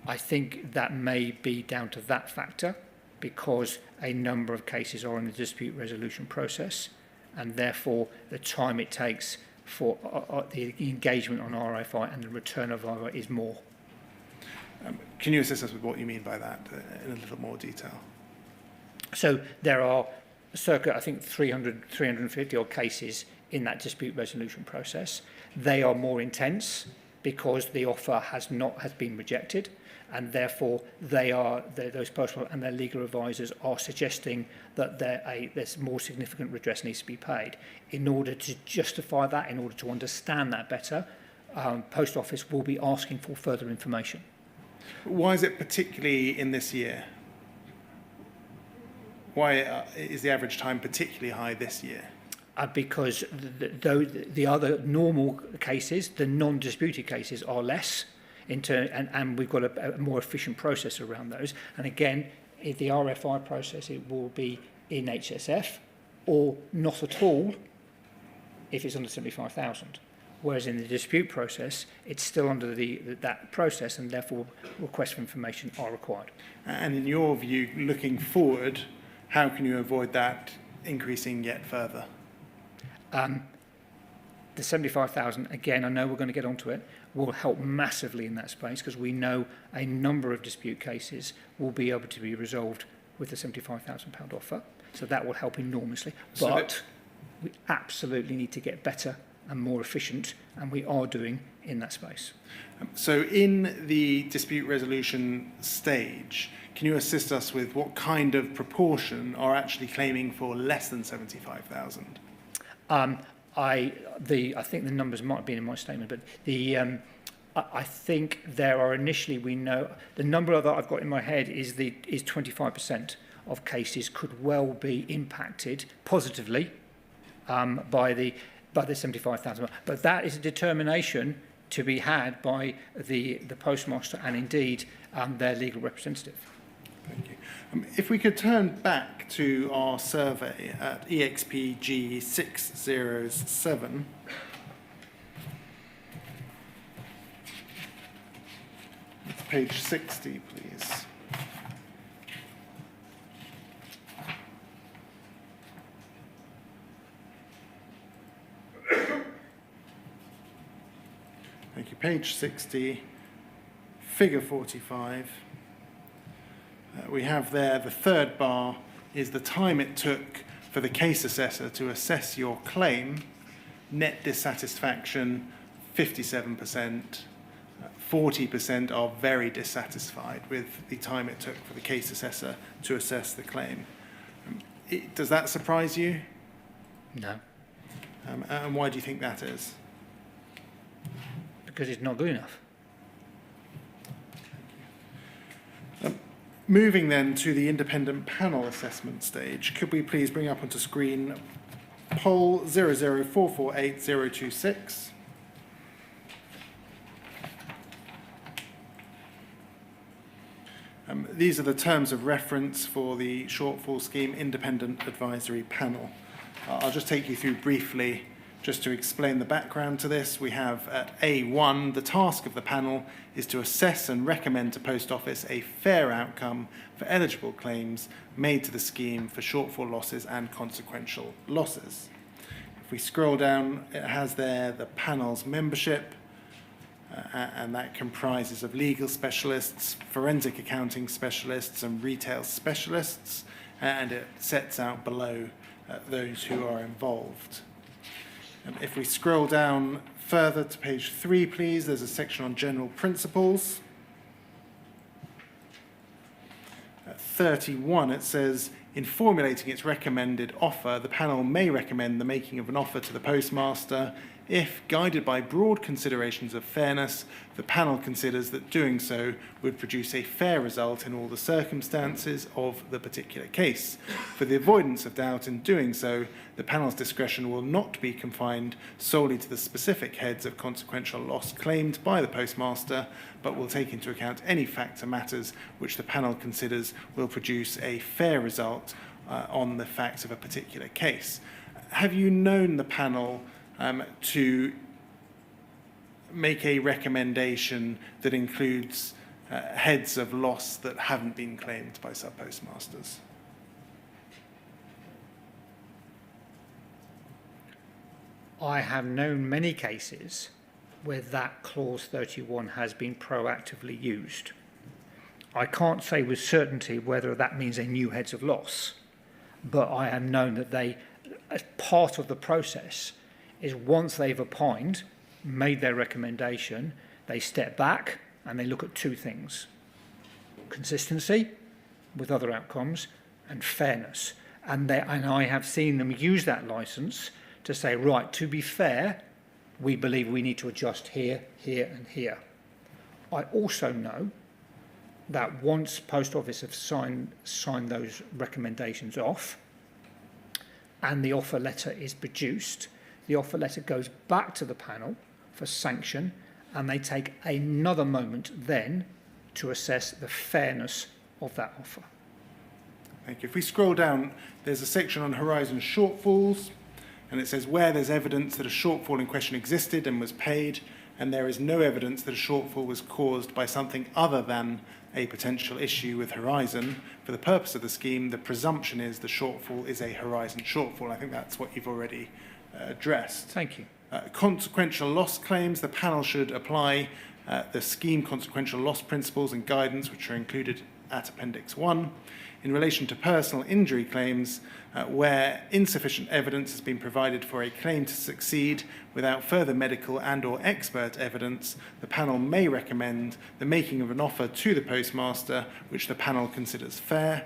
I think that may be down to that factor, because a number of cases are in the dispute resolution process, and therefore the time it takes for the engagement on RFI and the return of RFI is more. Can you assist us with what you mean by that in a little more detail? So there are circa, I think, 350 odd cases in that dispute resolution process. They are more intense because the offer has been rejected, and therefore those postal and their legal advisors are suggesting that there's more significant redress needs to be paid. In order to justify that, in order to understand that better, Post Office will be asking for further information. Why is it particularly in this year? Why is the average time particularly high this year? Because the other normal cases, the non-disputed cases, are less, and we've got a more efficient process around those. And again, in the RFI process, it will be in HSF, or not at all if it's under 75,000. Whereas in the dispute process, it's still under that process, and therefore requests for information are required. And in your view, looking forward, how can you avoid that increasing yet further? The 75,000, again, I know we're going to get onto it, will help massively in that space, because we know a number of dispute cases will be able to be resolved with the £75,000 offer. So that will help enormously. But we absolutely need to get better and more efficient, and we are doing in that space. So in the dispute resolution stage, can you assist us with what kind of proportion are actually claiming for less than 75,000? I think the numbers might have been in my statement, but I think there are initially, we know the number that I've got in my head is 25% of cases could well be impacted positively by the 75,000. But that is a determination to be had by the postmaster and indeed their legal representative. Thank you. If we could turn back to our survey at EXPG 607. It's page 60, please. Thank you. Page 60, figure 45. we have there the third bar is the time it took for the case assessor to assess your claim. Net dissatisfaction, 57%. 40% are very dissatisfied with the time it took for the case assessor to assess the claim. Does that surprise you? No, And why do you think that is? because it's not good enough. Moving then to the independent panel assessment stage, could we please bring up onto screen poll 00448-026? These are the terms of reference for the shortfall scheme independent advisory panel. I'll just take you through briefly just to explain the background to this. We have at A1, the task of the panel is to assess and recommend to Post Office a fair outcome for eligible claims made to the scheme for shortfall losses and consequential losses. If we scroll down, it has there the panel's membership, and that comprises of legal specialists, forensic accounting specialists, and retail specialists, and it sets out below those who are involved. If we scroll down further to page 3, please, there's a section on general principles. At 31, it says, in formulating its recommended offer, the panel may recommend the making of an offer to the postmaster if, guided by broad considerations of fairness, the panel considers that doing so would produce a fair result in all the circumstances of the particular case. For the avoidance of doubt in doing so, the panel's discretion will not be confined solely to the specific heads of consequential loss claimed by the postmaster, but will take into account any facts or matters which the panel considers will produce a fair result on the facts of a particular case. Have you known the panel to make a recommendation that includes heads of loss that haven't been claimed by sub-postmasters? I have known many cases where that clause 31 has been proactively used. I can't say with certainty whether that means they knew heads of loss, but I have known that they, as part of the process, is once they've opined, made their recommendation, they step back and they look at two things: consistency with other outcomes and fairness. And I have seen them use that license to say, right, to be fair, we believe we need to adjust here, here, and here. I also know that once Post Office have signed those recommendations off and the offer letter is produced, the offer letter goes back to the panel for sanction, and they take another moment then to assess the fairness of that offer. Thank you. If we scroll down, there's a section on horizon shortfalls, and it says where there's evidence that a shortfall in question existed and was paid, and there is no evidence that a shortfall was caused by something other than a potential issue with horizon, for the purpose of the scheme, the presumption is the shortfall is a horizon shortfall. I think that's what you've already addressed. Thank you. Consequential loss claims, the panel should apply the scheme consequential loss principles and guidance which are included at Appendix 1. In relation to personal injury claims, where insufficient evidence has been provided for a claim to succeed without further medical and or expert evidence, the panel may recommend the making of an offer to the postmaster which the panel considers fair.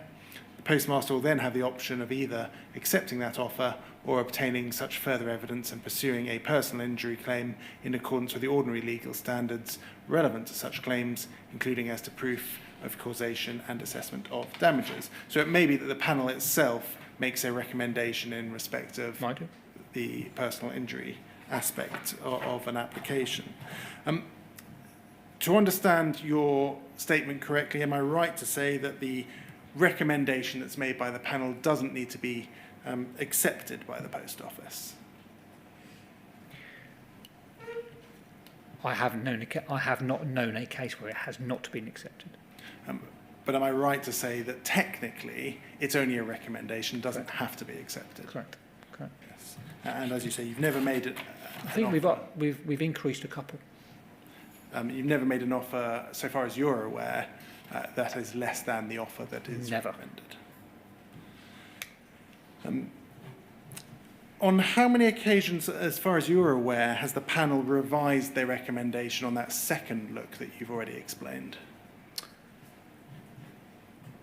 The postmaster will then have the option of either accepting that offer or obtaining such further evidence and pursuing a personal injury claim in accordance with the ordinary legal standards relevant to such claims, including as to proof of causation and assessment of damages. So it may be that the panel itself makes a recommendation in respect of the personal injury aspect of an application. To understand your statement correctly, am I right to say that the recommendation that's made by the panel doesn't need to be accepted by the Post Office? I have not known a case where it has not been accepted. But am I right to say that technically it's only a recommendation, doesn't have to be accepted? Correct. Yes. And as you say, you've never made it. I think we've increased a couple. You've never made an offer, so far as you're aware, that is less than the offer that is Never. recommended. On how many occasions, as far as you're aware, has the panel revised their recommendation on that second look that you've already explained?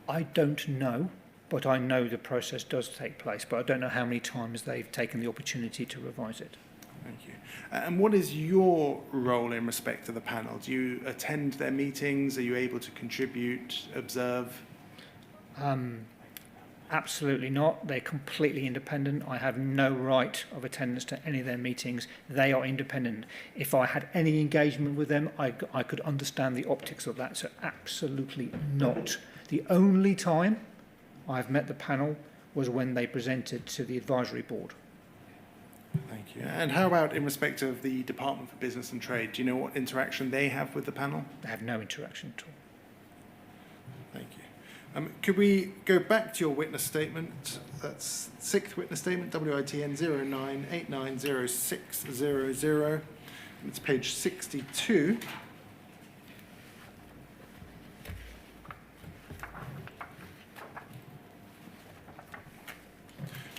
I don't know, but I know the process does take place, but I don't know how many times they've taken the opportunity to revise it. Thank you. And what is your role in respect to the panel? Do you attend their meetings? Are you able to contribute, observe? Absolutely not. They're completely independent. I have no right of attendance to any of their meetings. They are independent. If I had any engagement with them, I could understand the optics of that. So absolutely not. The only time I've met the panel was when they presented to the advisory board. Thank you. And how about in respect of the Department for Business and Trade? Do you know what interaction they have with the panel? They have no interaction at all. Thank you. Could we go back to your witness statement? That's sixth witness statement, WITN 09890600. It's page 62.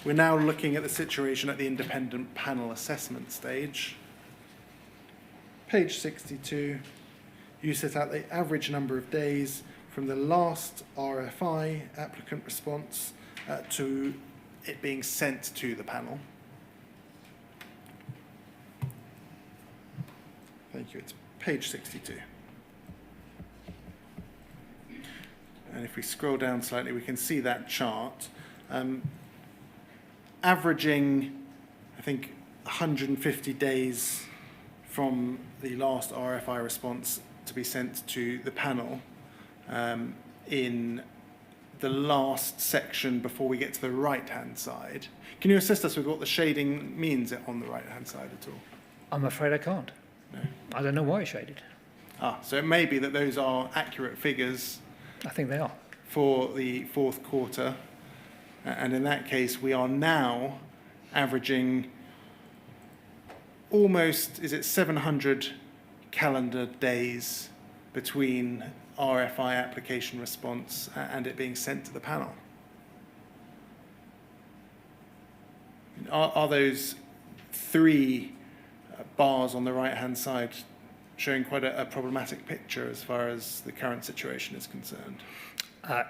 We're now looking at the situation at the independent panel assessment stage. Page 62, you set out the average number of days from the last RFI applicant response to it being sent to the panel. Thank you. It's page 62. And if we scroll down slightly, we can see that chart. Averaging, I think, 150 days from the last RFI response to be sent to the panel in the last section before we get to the right-hand side. Can you assist us with what the shading means on the right-hand side at all? I'm afraid I can't. No. I don't know why it's shaded. So it may be that those are accurate figures I think they are. for the fourth quarter. And in that case, we are now averaging almost, 700 calendar days between RFI application response and it being sent to the panel. Are those three bars on the right-hand side showing quite a problematic picture as far as the current situation is concerned?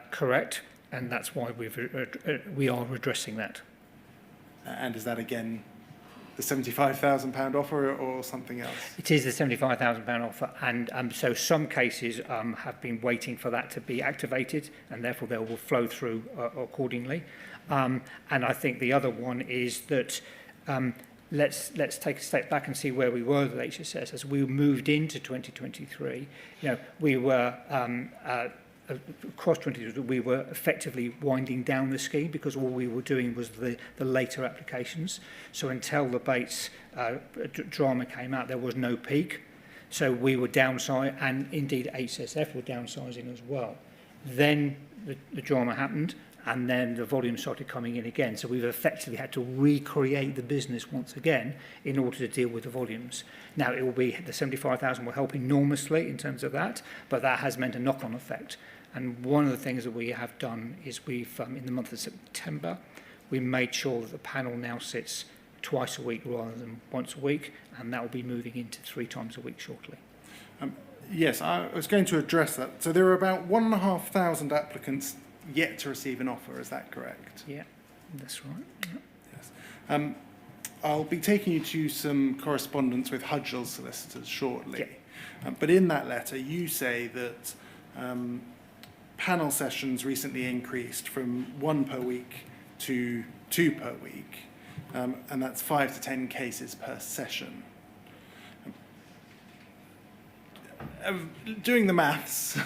Correct. And that's why we are redressing that. And is that again the £75,000 offer or something else? It is the £75,000 offer, and so some cases have been waiting for that to be activated, and therefore they will flow through accordingly. And I think the other one is that let's take a step back and see where we were with HSS as we moved into 2023. We were across 2023, we were effectively winding down the scheme because all we were doing was the later applications. So until the Bates drama came out, there was no peak. So we were downsizing, and indeed HSF were downsizing as well. Then the drama happened, and then the volume started coming in again. So we've effectively had to recreate the business once again in order to deal with the volumes. Now, it will be the 75,000 will help enormously in terms of that, but that has meant a knock-on effect. And one of the things that we have done is we've, in the month of September, we made sure that the panel now sits twice a week rather than once a week, and that will be moving into 3 times a week shortly. Yes, I was going to address that. So there are about 1,500 applicants yet to receive an offer, is that correct? Yeah, that's right. Yeah. Yes. I'll be taking you to some correspondence with Hudgell's solicitors shortly. Yeah. But in that letter, you say that panel sessions recently increased from 1 per week to 2 per week, and that's 5 to 10 cases per session. Doing the maths,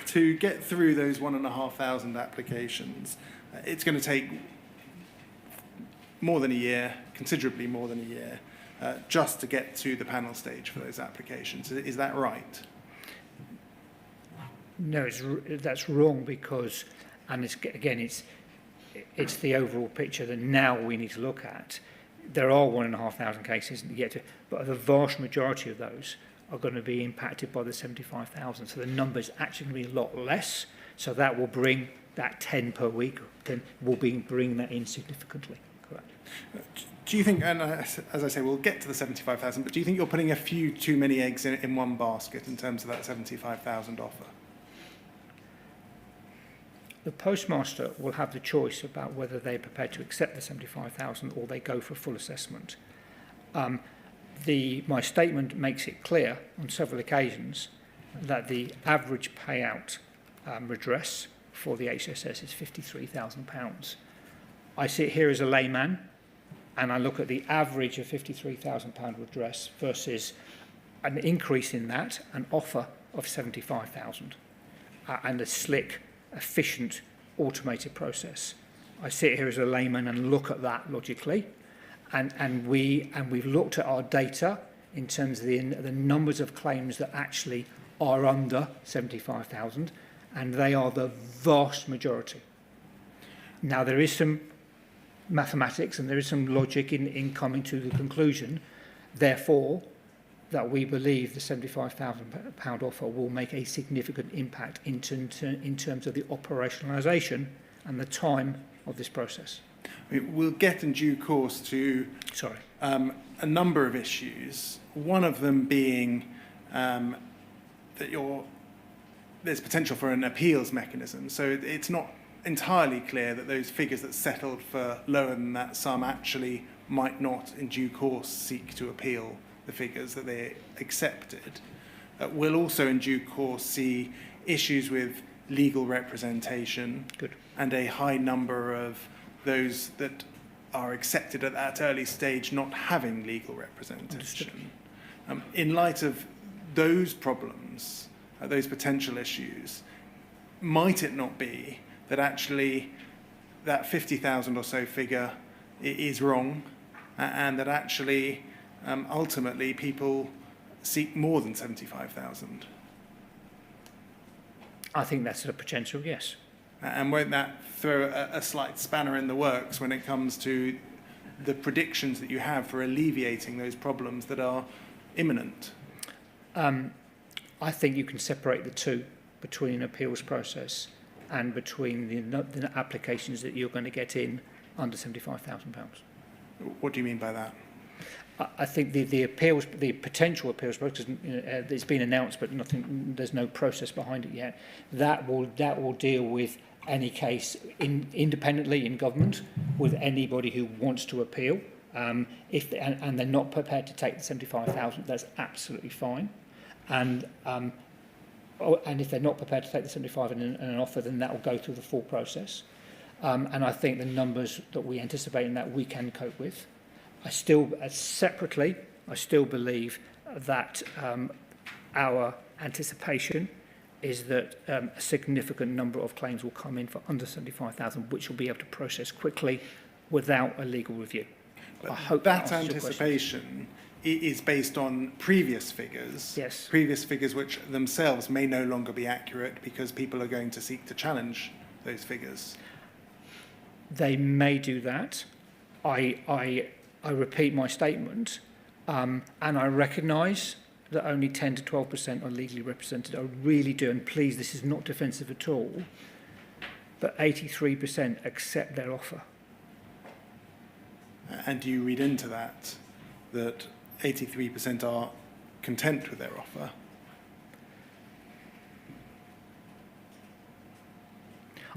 to get through those 1,500 applications, it's going to take more than a year, considerably more than a year, just to get to the panel stage for those applications. Is that right? No, that's wrong because, and it's the overall picture that now we need to look at. There are 1,500 cases yet to, but the vast majority of those are going to be impacted by the 75,000. So the number is actually going to be a lot less. So that will bring that 10 per week, bring that in significantly. Correct. Do you think, and as I say, we'll get to the 75,000, but do you think you're putting a few too many eggs in one basket in terms of that 75,000 offer? The postmaster will have the choice about whether they're prepared to accept the 75,000 or they go for a full assessment. My statement makes it clear on several occasions that the average payout redress for the HSS is £53,000. I sit here as a layman and I look at the average of £53,000 redress versus an increase in that, an offer of 75,000, and a slick, efficient, automated process. I sit here as a layman and look at that logically, and we've looked at our data in terms of the numbers of claims that actually are under 75,000, and they are the vast majority. Now, there is some mathematics and there is some logic in coming to the conclusion, therefore, that we believe the £75,000 offer will make a significant impact in terms of the operationalisation and the time of this process. We'll get in due course to a number of issues, one of them being that there's potential for an appeals mechanism. So it's not entirely clear that those figures that settled for lower than that sum actually might not in due course seek to appeal the figures that they accepted. We'll also in due course see issues with legal representation. Good. And a high number of those that are accepted at that early stage not having legal representation. In light of those problems, those potential issues, might it not be that actually that 50,000 or so figure is wrong, and that actually ultimately people seek more than 75,000? I think that's a potential, yes. And won't that throw a slight spanner in the works when it comes to the predictions that you have for alleviating those problems that are imminent? I think you can separate the two between an appeals process and between the applications that you're going to get in under £75,000. What do you mean by that? I think the potential appeals process, it's been announced, but there's no process behind it yet. That will deal with any case independently in government with anybody who wants to appeal. And they're not prepared to take the 75,000, that's absolutely fine. And if they're not prepared to take the 75 and an offer, then that will go through the full process. And I think the numbers that we anticipate in that we can cope with. Separately, I still believe that our anticipation is that a significant number of claims will come in for under 75,000, which will be able to process quickly without a legal review. But I hope that anticipation is based on previous figures. Yes. Previous figures which themselves may no longer be accurate because people are going to seek to challenge those figures. They may do that. I repeat my statement, and I recognise that only 10 to 12% are legally represented. I really do, and please, this is not defensive at all, but 83% accept their offer. And do you read into that 83% are content with their offer?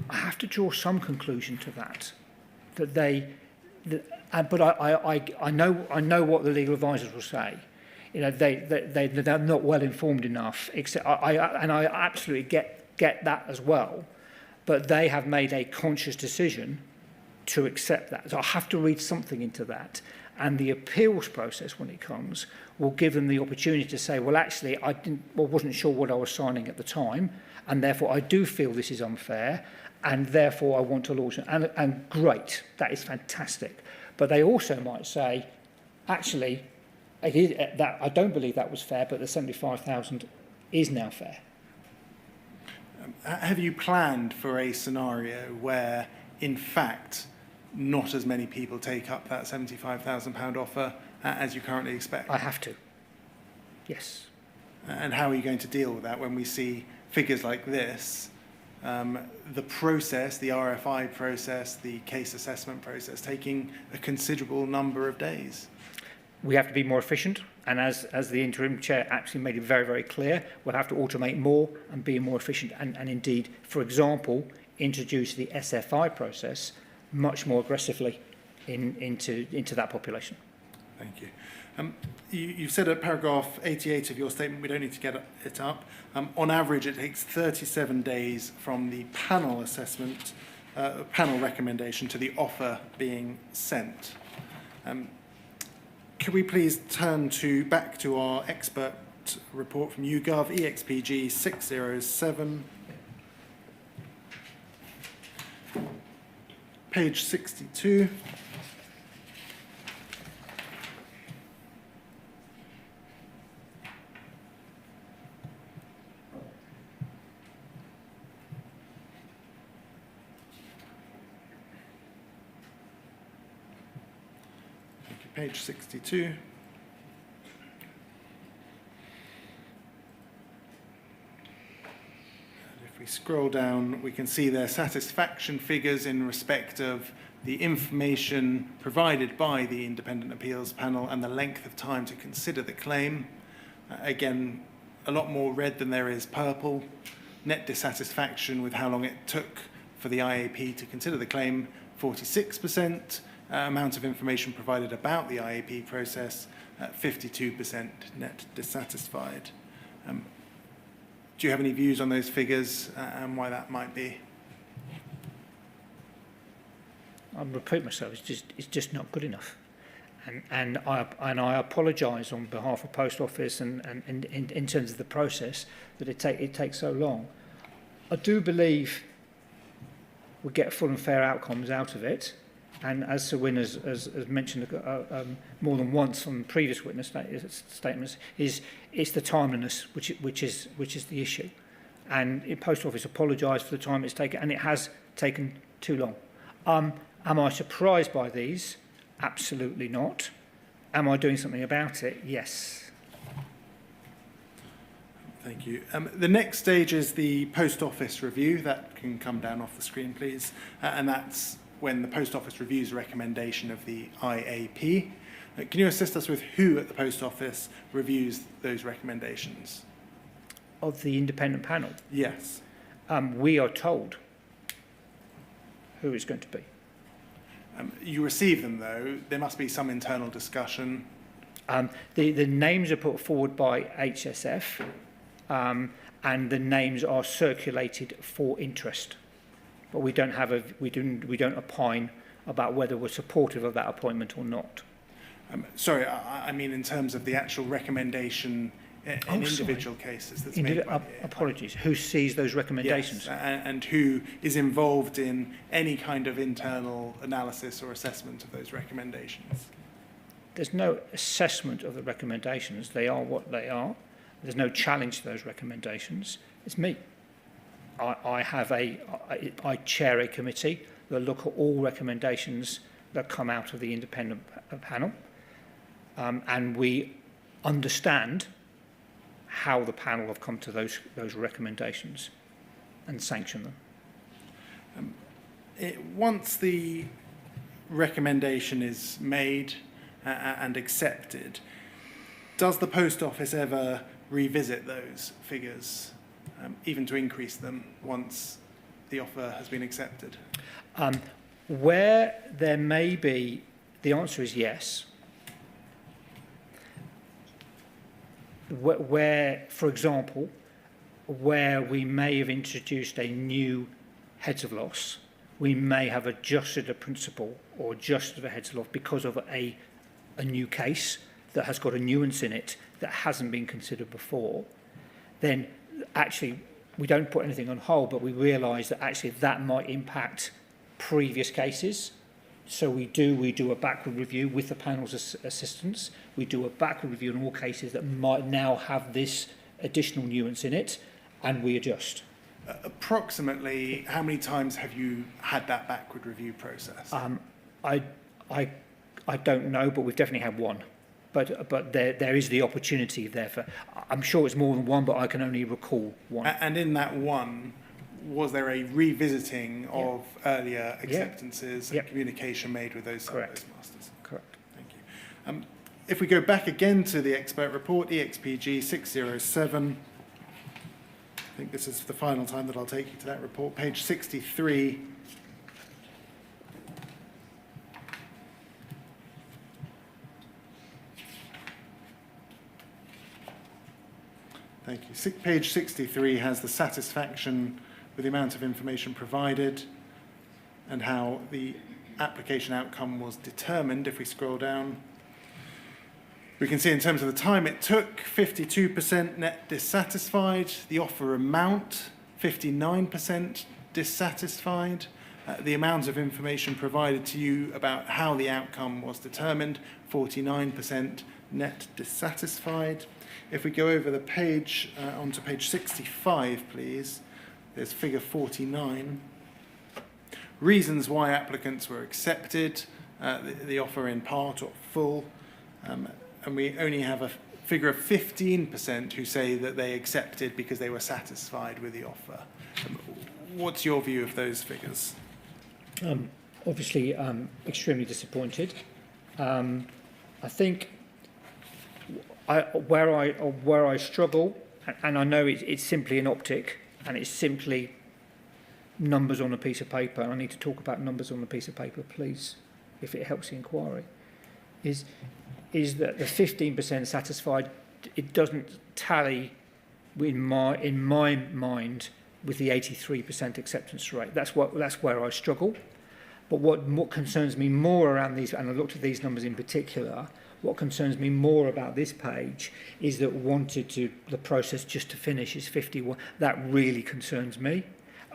I have to draw some conclusion to that. But I know what the legal advisors will say. You know, they're not well informed enough. Except I absolutely get that as well. But they have made a conscious decision to accept that. So I have to read something into that. And the appeals process, when it comes, will give them the opportunity to say, well, actually, I wasn't sure what I was signing at the time, and therefore I do feel this is unfair, and therefore I want to launch it. And great, that is fantastic. But they also might say, actually, I don't believe that was fair, but the 75,000 is now fair. Have you planned for a scenario where, in fact, not as many people take up that £75,000 offer as you currently expect? I have to. Yes. And how are you going to deal with that when we see figures like this? The process, the RFI process, the case assessment process, taking a considerable number of days. We have to be more efficient, and as the interim chair actually made it very, very clear, we'll have to automate more and be more efficient, and indeed, for example, introduce the SFI process much more aggressively into that population. Thank you. You've said at paragraph 88 of your statement, we don't need to get it up, on average it takes 37 days from the panel assessment, panel recommendation to the offer being sent. Could we please turn back to our expert report from YouGov, EXPG 607, page 62. Page 62. If we scroll down, we can see their satisfaction figures in respect of the information provided by the Independent Appeals Panel and the length of time to consider the claim. Again, a lot more red than there is purple. Net dissatisfaction with how long it took for the IAP to consider the claim, 46%. Amount of information provided about the IAP process, 52% net dissatisfied. Do you have any views on those figures and why that might be? I'll repeat myself, it's just not good enough. And I apologise on behalf of Post Office and in terms of the process that it takes so long. I do believe we get full and fair outcomes out of it. And as Sir Wynne has mentioned more than once on previous witness statements, it's the timeliness which is the issue. And the Post Office apologised for the time it's taken, and it has taken too long. Am I surprised by these? Absolutely not. Am I doing something about it? Yes. Thank you. The next stage is the Post Office review. That can come down off the screen, please. And that's when the Post Office reviews a recommendation of the IAP. Can you assist us with who at the Post Office reviews those recommendations? Of the independent panel? Yes. We are told who it's going to be. You receive them, though. There must be some internal discussion. The names are put forward by HSF, and the names are circulated for interest. But we don't opine about whether we're supportive of that appointment or not. Sorry, I mean in terms of the actual recommendation in individual cases that's made by the apologies. Who sees those recommendations? Yes, and who is involved in any kind of internal analysis or assessment of those recommendations? There's no assessment of the recommendations. They are what they are. There's no challenge to those recommendations. It's me. I chair a committee that look at all recommendations that come out of the independent panel, and we understand how the panel have come to those recommendations and sanction them. Once the recommendation is made and accepted, does the Post Office ever revisit those figures? Even to increase them once the offer has been accepted? Where there may be, the answer is yes. Where, for example, where we may have introduced a new heads of loss, we may have adjusted a principle or adjusted a heads of loss because of a new case that has got a nuance in it that hasn't been considered before, then actually we don't put anything on hold, but we realise that actually that might impact previous cases. So we do a backward review with the panel's assistance. We do a backward review on all cases that might now have this additional nuance in it, and we adjust. Approximately how many times have you had that backward review process? I don't know, but we've definitely had one. but there is the opportunity there for. I'm sure it's more than one, but I can only recall one. And in that one, was there a revisiting of earlier acceptances and communication made with those postmasters? Correct. Thank you. If we go back again to the expert report, EXPG 607, I think this is the final time that I'll take you to that report, page 63. Thank you. Page 63 has the satisfaction with the amount of information provided and how the application outcome was determined. If we scroll down, we can see in terms of the time it took, 52% net dissatisfied, the offer amount, 59% dissatisfied, the amount of information provided to you about how the outcome was determined, 49% net dissatisfied. If we go over the page, onto page 65, please, there's figure 49. Reasons why applicants were accepted, the offer in part or full, and we only have a figure of 15% who say that they accepted because they were satisfied with the offer. What's your view of those figures? Obviously, extremely disappointed. I think where I struggle, and I know it's simply an optic, and it's simply numbers on a piece of paper, and I need to talk about numbers on a piece of paper, please, if it helps the inquiry, is that the 15% satisfied, it doesn't tally in my mind with the 83% acceptance rate. That's where I struggle. But what concerns me more around these, and I looked at these numbers in particular, what concerns me more about this page is that the process just to finish is 51. That really concerns me.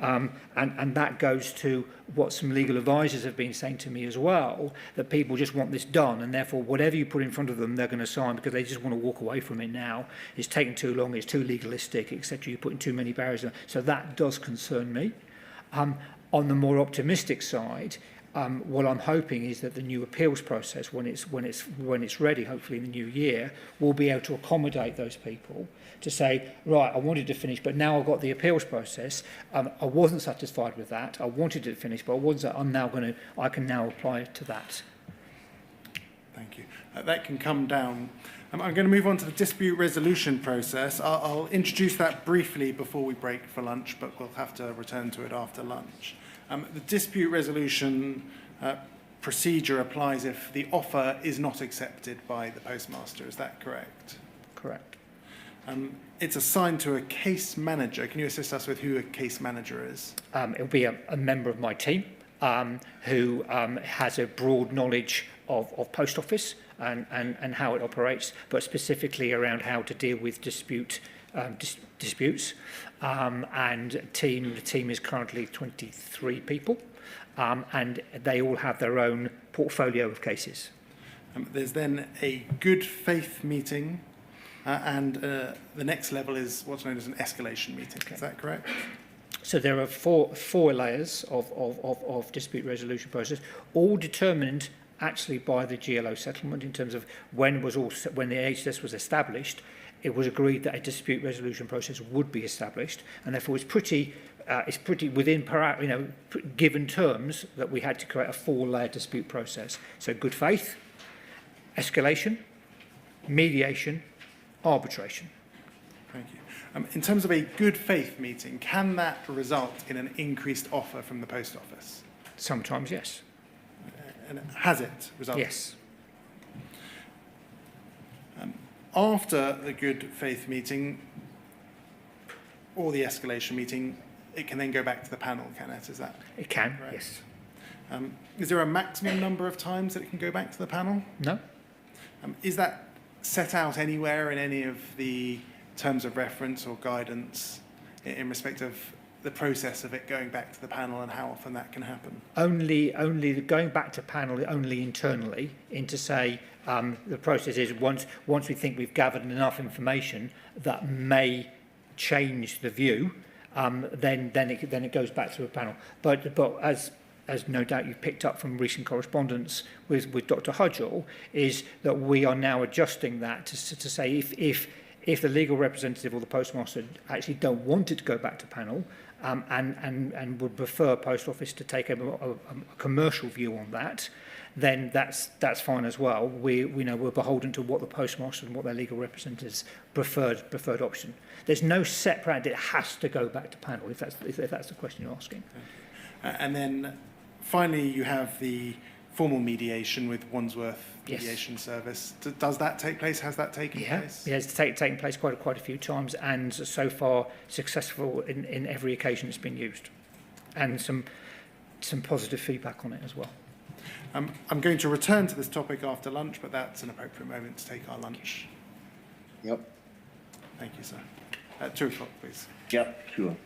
And that goes to what some legal advisors have been saying to me as well, that people just want this done, and therefore whatever you put in front of them, they're going to sign because they just want to walk away from it now. It's taking too long, it's too legalistic, etc. You're putting too many barriers in. So that does concern me. On the more optimistic side, what I'm hoping is that the new appeals process, when it's ready, hopefully in the new year, will be able to accommodate those people to say, right, I wanted to finish, but now I've got the appeals process. I wasn't satisfied with that. I wanted it to finish, but I wasn't. I can now apply to that. Thank you. That can come down. I'm going to move on to the dispute resolution process. I'll introduce that briefly before we break for lunch, but we'll have to return to it after lunch. The dispute resolution procedure applies if the offer is not accepted by the postmaster. Is that correct? Correct. It's assigned to a case manager. Can you assist us with who a case manager is? It'll be a member of my team who has a broad knowledge of post office and how it operates, but specifically around how to deal with disputes. And the team is currently 23 people, and they all have their own portfolio of cases. There's then a good faith meeting, and the next level is what's known as an escalation meeting. Okay. Is that correct? So there are four layers of dispute resolution process, all determined actually by the GLO settlement in terms of when the HSS was established. It was agreed that a dispute resolution process would be established, and therefore it's pretty within given terms that we had to create a 4-layer dispute process. So good faith, escalation, mediation, arbitration. Thank you. In terms of a good faith meeting, can that result in an increased offer from the post office? Sometimes, yes. And has it resulted? Yes. After the good faith meeting or the escalation meeting, it can then go back to the panel, can it? Is that it can, correct? Yes. Is there a maximum number of times that it can go back to the panel? No. Is that set out anywhere in any of the terms of reference or guidance in respect of the process of it going back to the panel and how often that can happen? Only going back to panel only internally, into say the process is once we think we've gathered enough information that may change the view, then it goes back to a panel. But as as no doubt you've picked up from recent correspondence with Dr. Hudgell, is that we are now adjusting that to say if the legal representative or the postmaster actually don't want it to go back to panel, and would prefer Post Office to take a commercial view on that, then that's fine as well. We know we're beholden to what the postmaster and what their legal representatives preferred option. There's no separate, it has to go back to panel, if that's the question you're asking. And then finally you have the formal mediation with Wandsworth Mediation Service. Does that take place? Has that taken place? Yeah, it's taken place quite a few times, and so far successful in every occasion it's been used, and some positive feedback on it as well. I'm going to return to this topic after lunch, but that's an appropriate moment to take our lunch. Yep. Thank you, sir. At 2 o'clock, please. Yep, sure.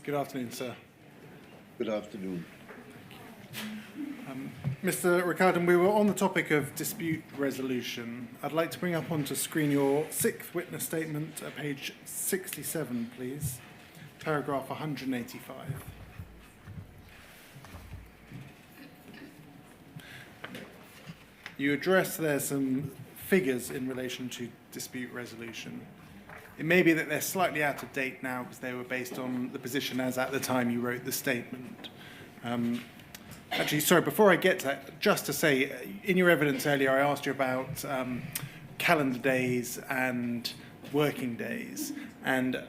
Good afternoon, sir. Good afternoon. Mr. Recaldin, we were on the topic of dispute resolution. I'd like to bring up onto screen your sixth witness statement at page 67, please. Paragraph 185. You address there some figures in relation to dispute resolution. It may be that they're slightly out of date now because they were based on the position as at the time you wrote the statement. Actually, sorry, before I get to that, just to say, in your evidence earlier, I asked you about calendar days and working days. And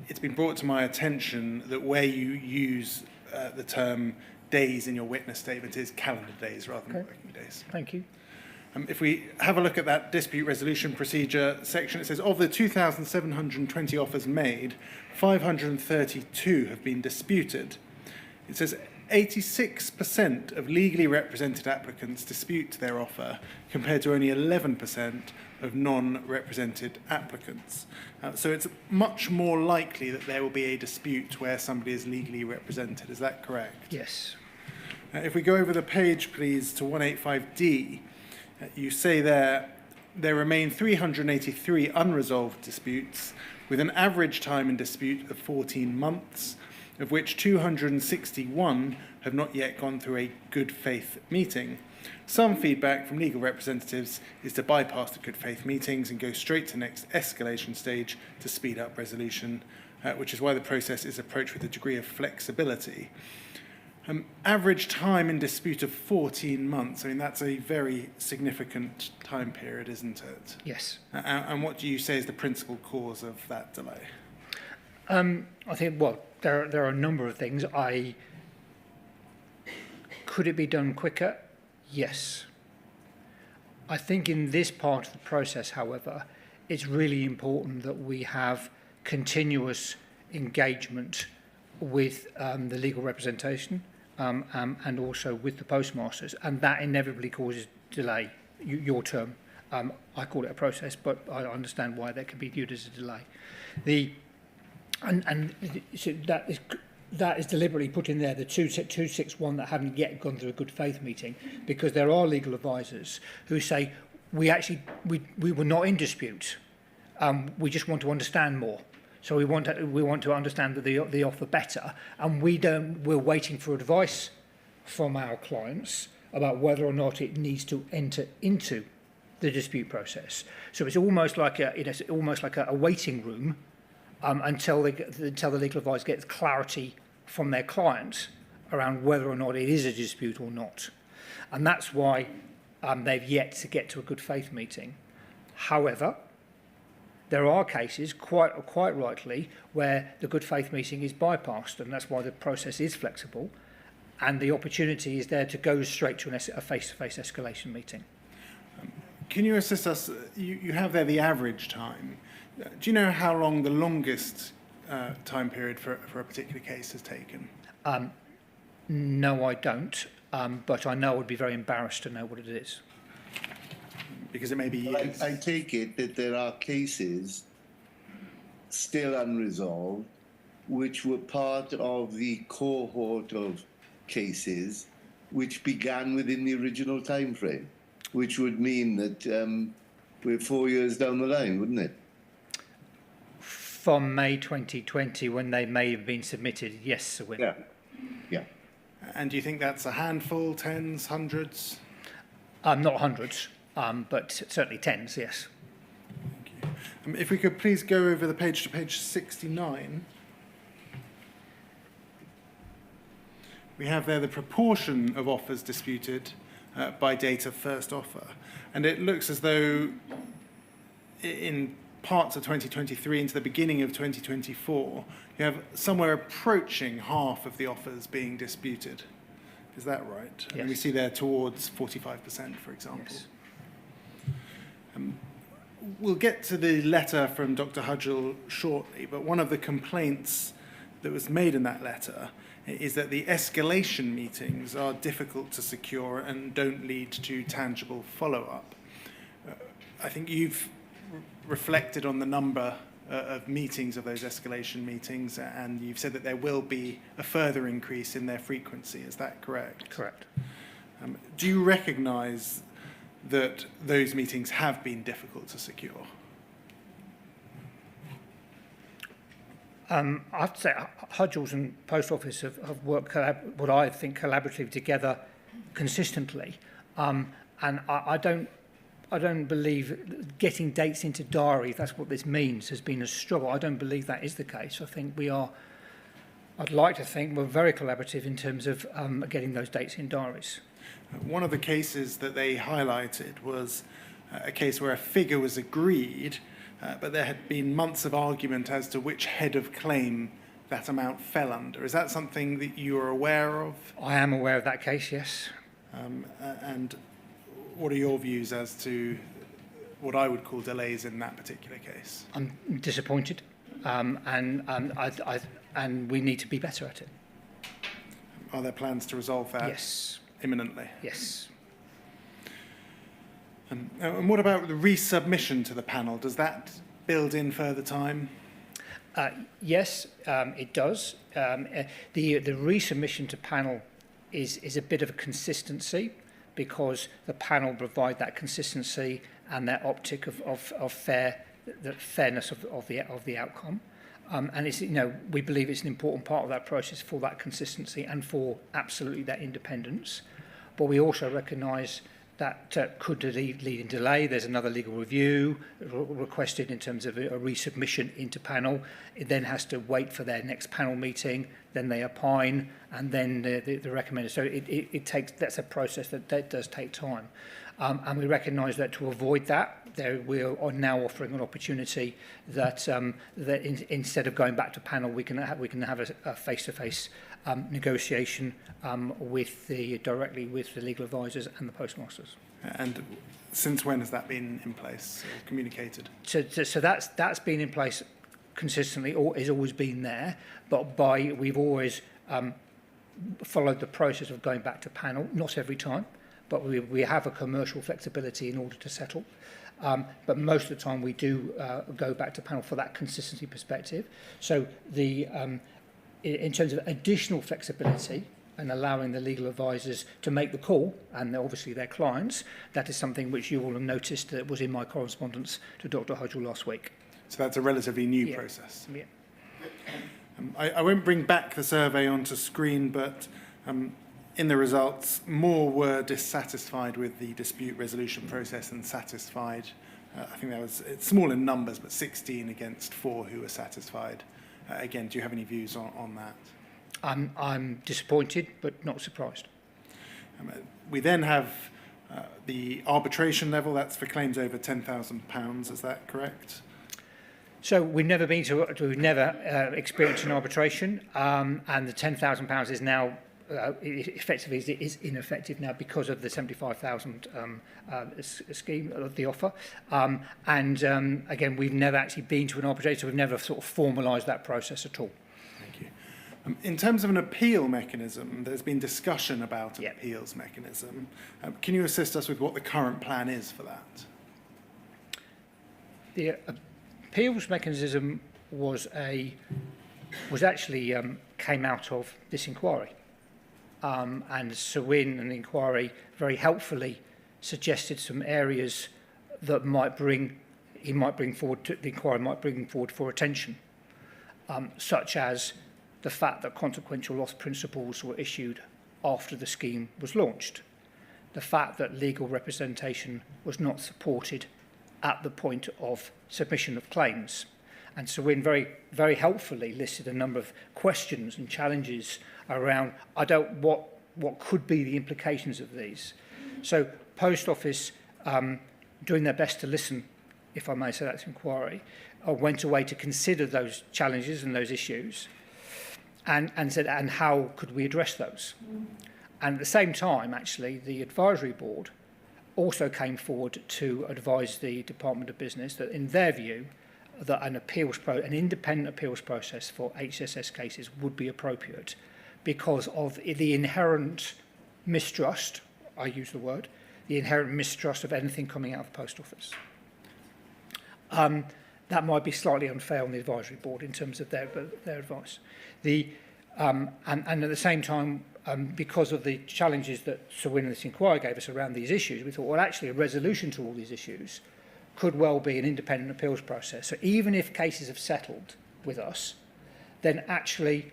it's been brought to my attention that where you use the term days in your witness statement is calendar days rather than working days. Thank you. If we have a look at that dispute resolution procedure section, it says, of the 2,720 offers made, 532 have been disputed. It says 86% of legally represented applicants dispute their offer, compared to only 11% of non-represented applicants. So it's much more likely that there will be a dispute where somebody is legally represented. Is that correct? Yes. If we go over the page, please, to 185D, you say there remain 383 unresolved disputes with an average time in dispute of 14 months, of which 261 have not yet gone through a good faith meeting. Some feedback from legal representatives is to bypass the good faith meetings and go straight to the next escalation stage to speed up resolution, which is why the process is approached with a degree of flexibility. Average time in dispute of 14 months, I mean, that's a very significant time period, isn't it? Yes. And what do you say is the principal cause of that delay? I think, well, there are a number of things. Could it be done quicker? Yes. I think in this part of the process, however, it's really important that we have continuous engagement with the legal representation and also with the postmasters, and that inevitably causes delay. Your term, I call it a process, but I understand why that can be viewed as a delay. So that is deliberately put in there, the 261 that haven't yet gone through a good faith meeting, because there are legal advisors who say we were not in dispute, we just want to understand more. So we want to understand the offer better, and we're waiting for advice from our clients about whether or not it needs to enter into the dispute process. So it's almost like a waiting room until the legal advisor gets clarity from their client around whether or not it is a dispute or not, and that's why they've yet to get to a good faith meeting. However, there are cases, quite rightly, where the good faith meeting is bypassed, and that's why the process is flexible, and the opportunity is there to go straight to a face-to-face escalation meeting. Can you assist us? You have there the average time. Do you know how long the longest time period for a particular case has taken? No, I don't, but I know I would be very embarrassed to know what it is. Because it may be years. I take it that there are cases still unresolved which were part of the cohort of cases which began within the original time frame, which would mean that we're 4 years down the line, wouldn't it? From May 2020, when they may have been submitted, yes, Sir Wynne. Yeah. And do you think that's a handful, tens, hundreds? Not hundreds, but certainly tens, yes. Thank you. If we could please go over the page to page 69. We have there the proportion of offers disputed by date of first offer. And it looks as though in parts of 2023 into the beginning of 2024, you have somewhere approaching half of the offers being disputed. Is that right? Yes. And we see there towards 45%, for example. Yes. We'll get to the letter from Dr. Hudgell shortly, but one of the complaints that was made in that letter is that the escalation meetings are difficult to secure and don't lead to tangible follow-up. I think you've reflected on the number of meetings, of those escalation meetings, and you've said that there will be a further increase in their frequency. Is that correct? Correct. Do you recognise that those meetings have been difficult to secure? I have to say, Hudgels and Post Office have worked, what I think, collaboratively together consistently. And I don't believe getting dates into diary, if that's what this means, has been a struggle. I don't believe that is the case. I think I'd like to think we're very collaborative in terms of getting those dates in diaries. One of the cases that they highlighted was a case where a figure was agreed, but there had been months of argument as to which head of claim that amount fell under. Is that something that you are aware of? I am aware of that case, yes. And what are your views as to what I would call delays in that particular case? I'm disappointed, and we need to be better at it. Are there plans to resolve that? Yes. Imminently? Yes. And what about the resubmission to the panel? Does that build in further time? Yes, it does. The resubmission to panel is a bit of a consistency, because the panel provide that consistency and that optic of fairness of the outcome. And it's, we believe it's an important part of that process for that consistency and for absolutely that independence. But we also recognise that could lead in delay. There's another legal review requested in terms of a resubmission into panel. It then has to wait for their next panel meeting, then they opine, and then the recommended. So that's a process that does take time. And we recognise that to avoid that, we are now offering an opportunity that instead of going back to panel, we can have a face-to-face negotiation directly with the legal advisors and the postmasters. And since when has that been in place or communicated? So that's been in place consistently, or has always been there, but we've always followed the process of going back to panel, not every time, but we have a commercial flexibility in order to settle. But most of the time we do go back to panel for that consistency perspective. So in terms of additional flexibility and allowing the legal advisors to make the call, and obviously their clients, that is something which you will have noticed that was in my correspondence to Dr. Hudgel last week. So that's a relatively new process. Yeah. I won't bring back the survey onto screen, but in the results, more were dissatisfied with the dispute resolution process than satisfied. I think it's small in numbers, but 16 against 4 who were satisfied. Again, do you have any views on that? I'm disappointed, but not surprised. We then have the arbitration level. That's for claims over £10,000. Is that correct? So we've never experienced an arbitration, and the £10,000 is now effectively is ineffective now because of the 75,000 scheme of the offer. Again, we've never actually been to an arbitration, so we've never sort of formalised that process at all. Thank you. In terms of an appeal mechanism, there's been discussion about an appeals mechanism. Can you assist us with what the current plan is for that? The appeals mechanism actually came out of this inquiry. And Sewin and the inquiry very helpfully suggested some areas that the inquiry might bring forward for attention, such as the fact that consequential loss principles were issued after the scheme was launched, the fact that legal representation was not supported at the point of submission of claims. And Sewin very, very helpfully listed a number of questions and challenges around what could be the implications of these. So Post Office, doing their best to listen, if I may say that's inquiry, went away to consider those challenges and those issues and said, and how could we address those? And at the same time, actually, the advisory board also came forward to advise the Department of Business that, in their view, that an independent appeals process for HSS cases would be appropriate because of the inherent mistrust, I use the word, the inherent mistrust of anything coming out of the Post Office. that might be slightly unfair on the advisory board in terms of their advice. And at the same time, because of the challenges that Sir Win and this inquiry gave us around these issues, we thought, well, actually, a resolution to all these issues could well be an independent appeals process. So even if cases have settled with us, then actually,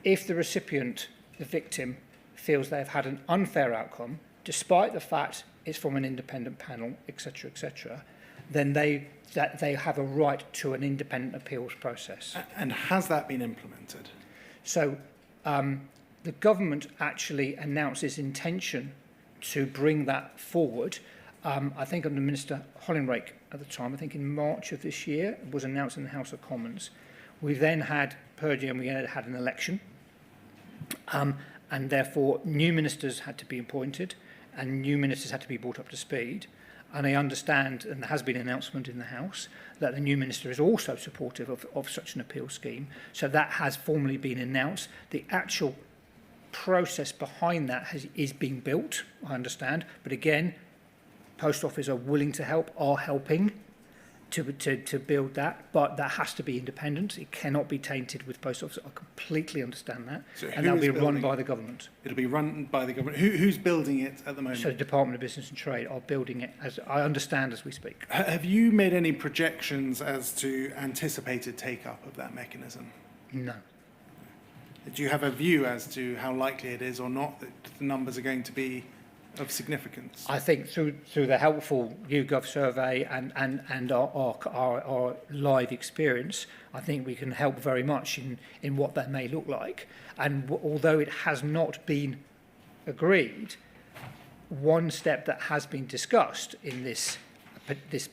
if the recipient, the victim, feels they've had an unfair outcome, despite the fact it's from an independent panel, etc., then they have a right to an independent appeals process. And has that been implemented? So the government actually announced its intention to bring that forward. I think under Minister Hollingbrake at the time, I think in March of this year, it was announced in the House of Commons. We then had purging and we had an election. And therefore, new ministers had to be appointed and new ministers had to be brought up to speed. And I understand, and there has been an announcement in the House, that the new minister is also supportive of such an appeal scheme. So that has formally been announced. The actual process behind that is being built, I understand. But again, Post Office are willing to help, are helping to build that, but that has to be independent. It cannot be tainted with Post Office. I completely understand that. So and that'll be run by the government. It'll be run by the government. Who's building it at the moment? So the Department of Business and Trade are building it, as I understand, as we speak. Have you made any projections as to anticipated take-up of that mechanism? No. Do you have a view as to how likely it is or not that the numbers are going to be of significance? I think through the helpful YouGov survey and our live experience, I think we can help very much in what that may look like. And although it has not been agreed, one step that has been discussed in this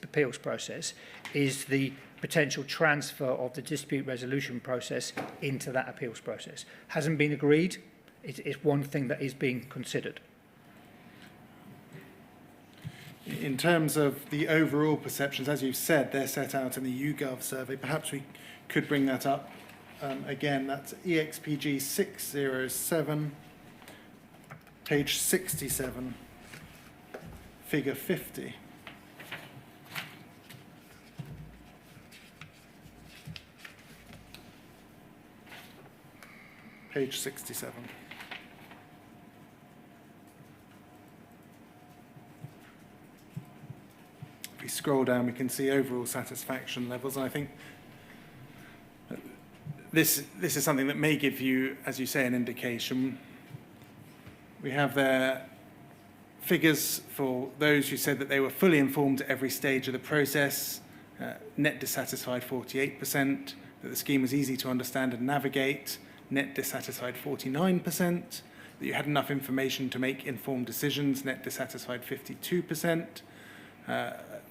appeals process is the potential transfer of the dispute resolution process into that appeals process. Hasn't been agreed. It's one thing that is being considered. In terms of the overall perceptions, as you've said, they're set out in the YouGov survey. Perhaps we could bring that up again. That's EXPG 607, page 67, figure 50. Page 67. If we scroll down, we can see overall satisfaction levels. And I think this is something that may give you, as you say, an indication. We have there figures for those who said that they were fully informed at every stage of the process, net dissatisfied 48%, that the scheme was easy to understand and navigate, net dissatisfied 49%, that you had enough information to make informed decisions, net dissatisfied 52%,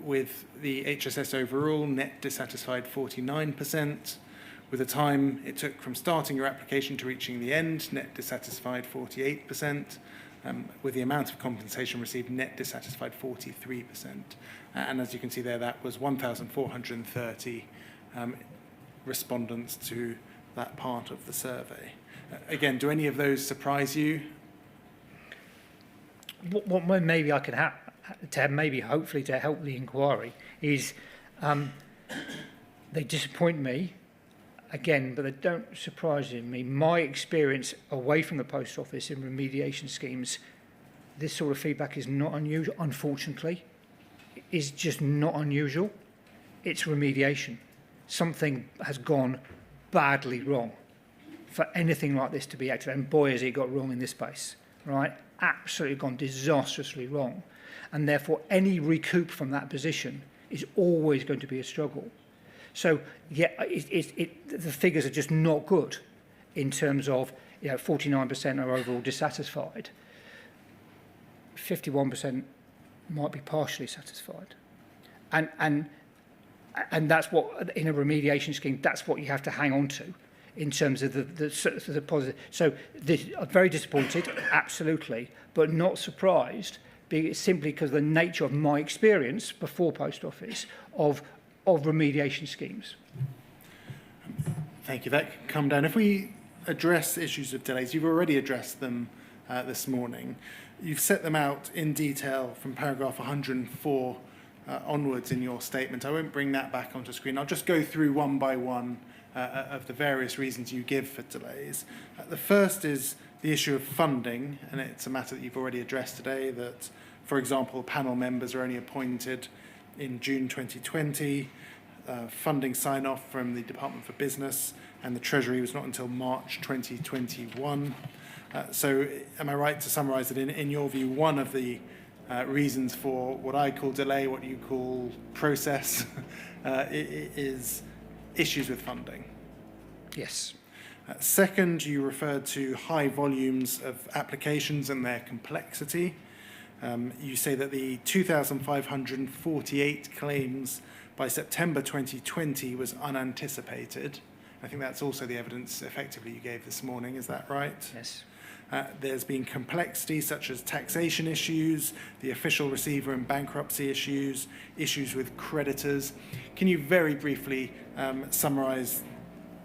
with the HSS overall, net dissatisfied 49%, with the time it took from starting your application to reaching the end, net dissatisfied 48%, with the amount of compensation received, net dissatisfied 43%. And as you can see there, that was 1,430 respondents to that part of the survey. Again, do any of those surprise you? What maybe I can hopefully to help the inquiry is they disappoint me, again, but they don't surprise me. My experience away from the Post Office in remediation schemes, this sort of feedback is not unusual, unfortunately. It's just not unusual. It's remediation. Something has gone badly wrong for anything like this to be active, and boy has it got wrong in this space, right? Absolutely gone disastrously wrong, and therefore any recoup from that position is always going to be a struggle. So yeah, the figures are just not good in terms of 49% are overall dissatisfied, 51% might be partially satisfied, and that's what, in a remediation scheme, that's what you have to hang on to in terms of the positive. So I'm very disappointed, absolutely, but not surprised, simply because of the nature of my experience before Post Office of remediation schemes. Thank you. That can come down. If we address issues of delays, you've already addressed them this morning. You've set them out in detail from paragraph 104 onwards in your statement. I won't bring that back onto screen. I'll just go through one by one of the various reasons you give for delays. The first is the issue of funding, and it's a matter that you've already addressed today, that, for example, panel members are only appointed in June 2020, funding sign-off from the Department for Business and the Treasury was not until March 2021. So am I right to summarise that in your view, one of the reasons for what I call delay, what you call process, is issues with funding? Yes. Second, you referred to high volumes of applications and their complexity. You say that the 2,548 claims by September 2020 was unanticipated. I think that's also the evidence effectively you gave this morning. Is that right? Yes. There's been complexity such as taxation issues, the official receiver and bankruptcy issues, issues with creditors. Can you very briefly summarise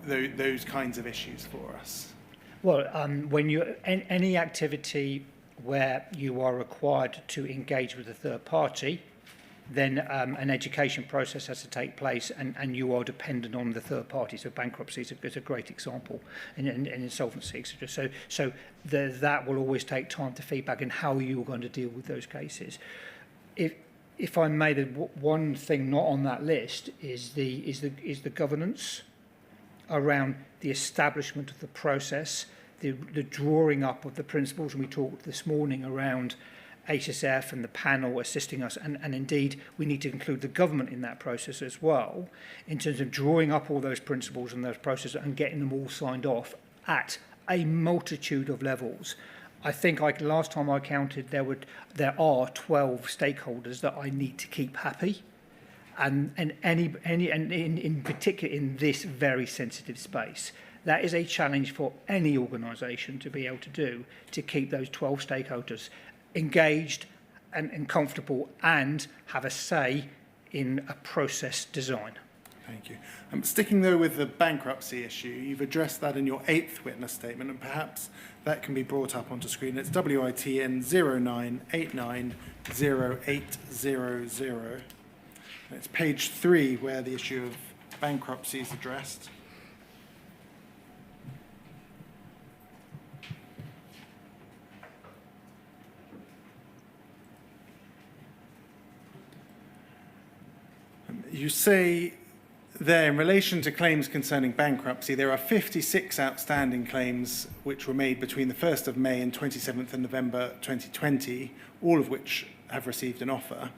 those kinds of issues for us? Well, when you any activity where you are required to engage with a third party, then an education process has to take place, and you are dependent on the third party. So bankruptcy is a great example, and insolvency, etc. So that will always take time to feedback in how you're going to deal with those cases. If I may, the one thing not on that list is the governance around the establishment of the process, the drawing up of the principles, and we talked this morning around HSF and the panel assisting us, and indeed we need to include the government in that process as well, in terms of drawing up all those principles and those processes and getting them all signed off at a multitude of levels. I think last time I counted there are 12 stakeholders that I need to keep happy, and in particular in this very sensitive space. That is a challenge for any organisation to be able to do, to keep those 12 stakeholders engaged and comfortable and have a say in a process design. Thank you. Sticking though with the bankruptcy issue, you've addressed that in your 8th witness statement, and perhaps that can be brought up onto screen. It's WITN 09890800. It's page 3 where the issue of bankruptcy is addressed. You say there, in relation to claims concerning bankruptcy, there are 56 outstanding claims which were made between the 1st of May and 27th of November 2020, all of which have received an offer.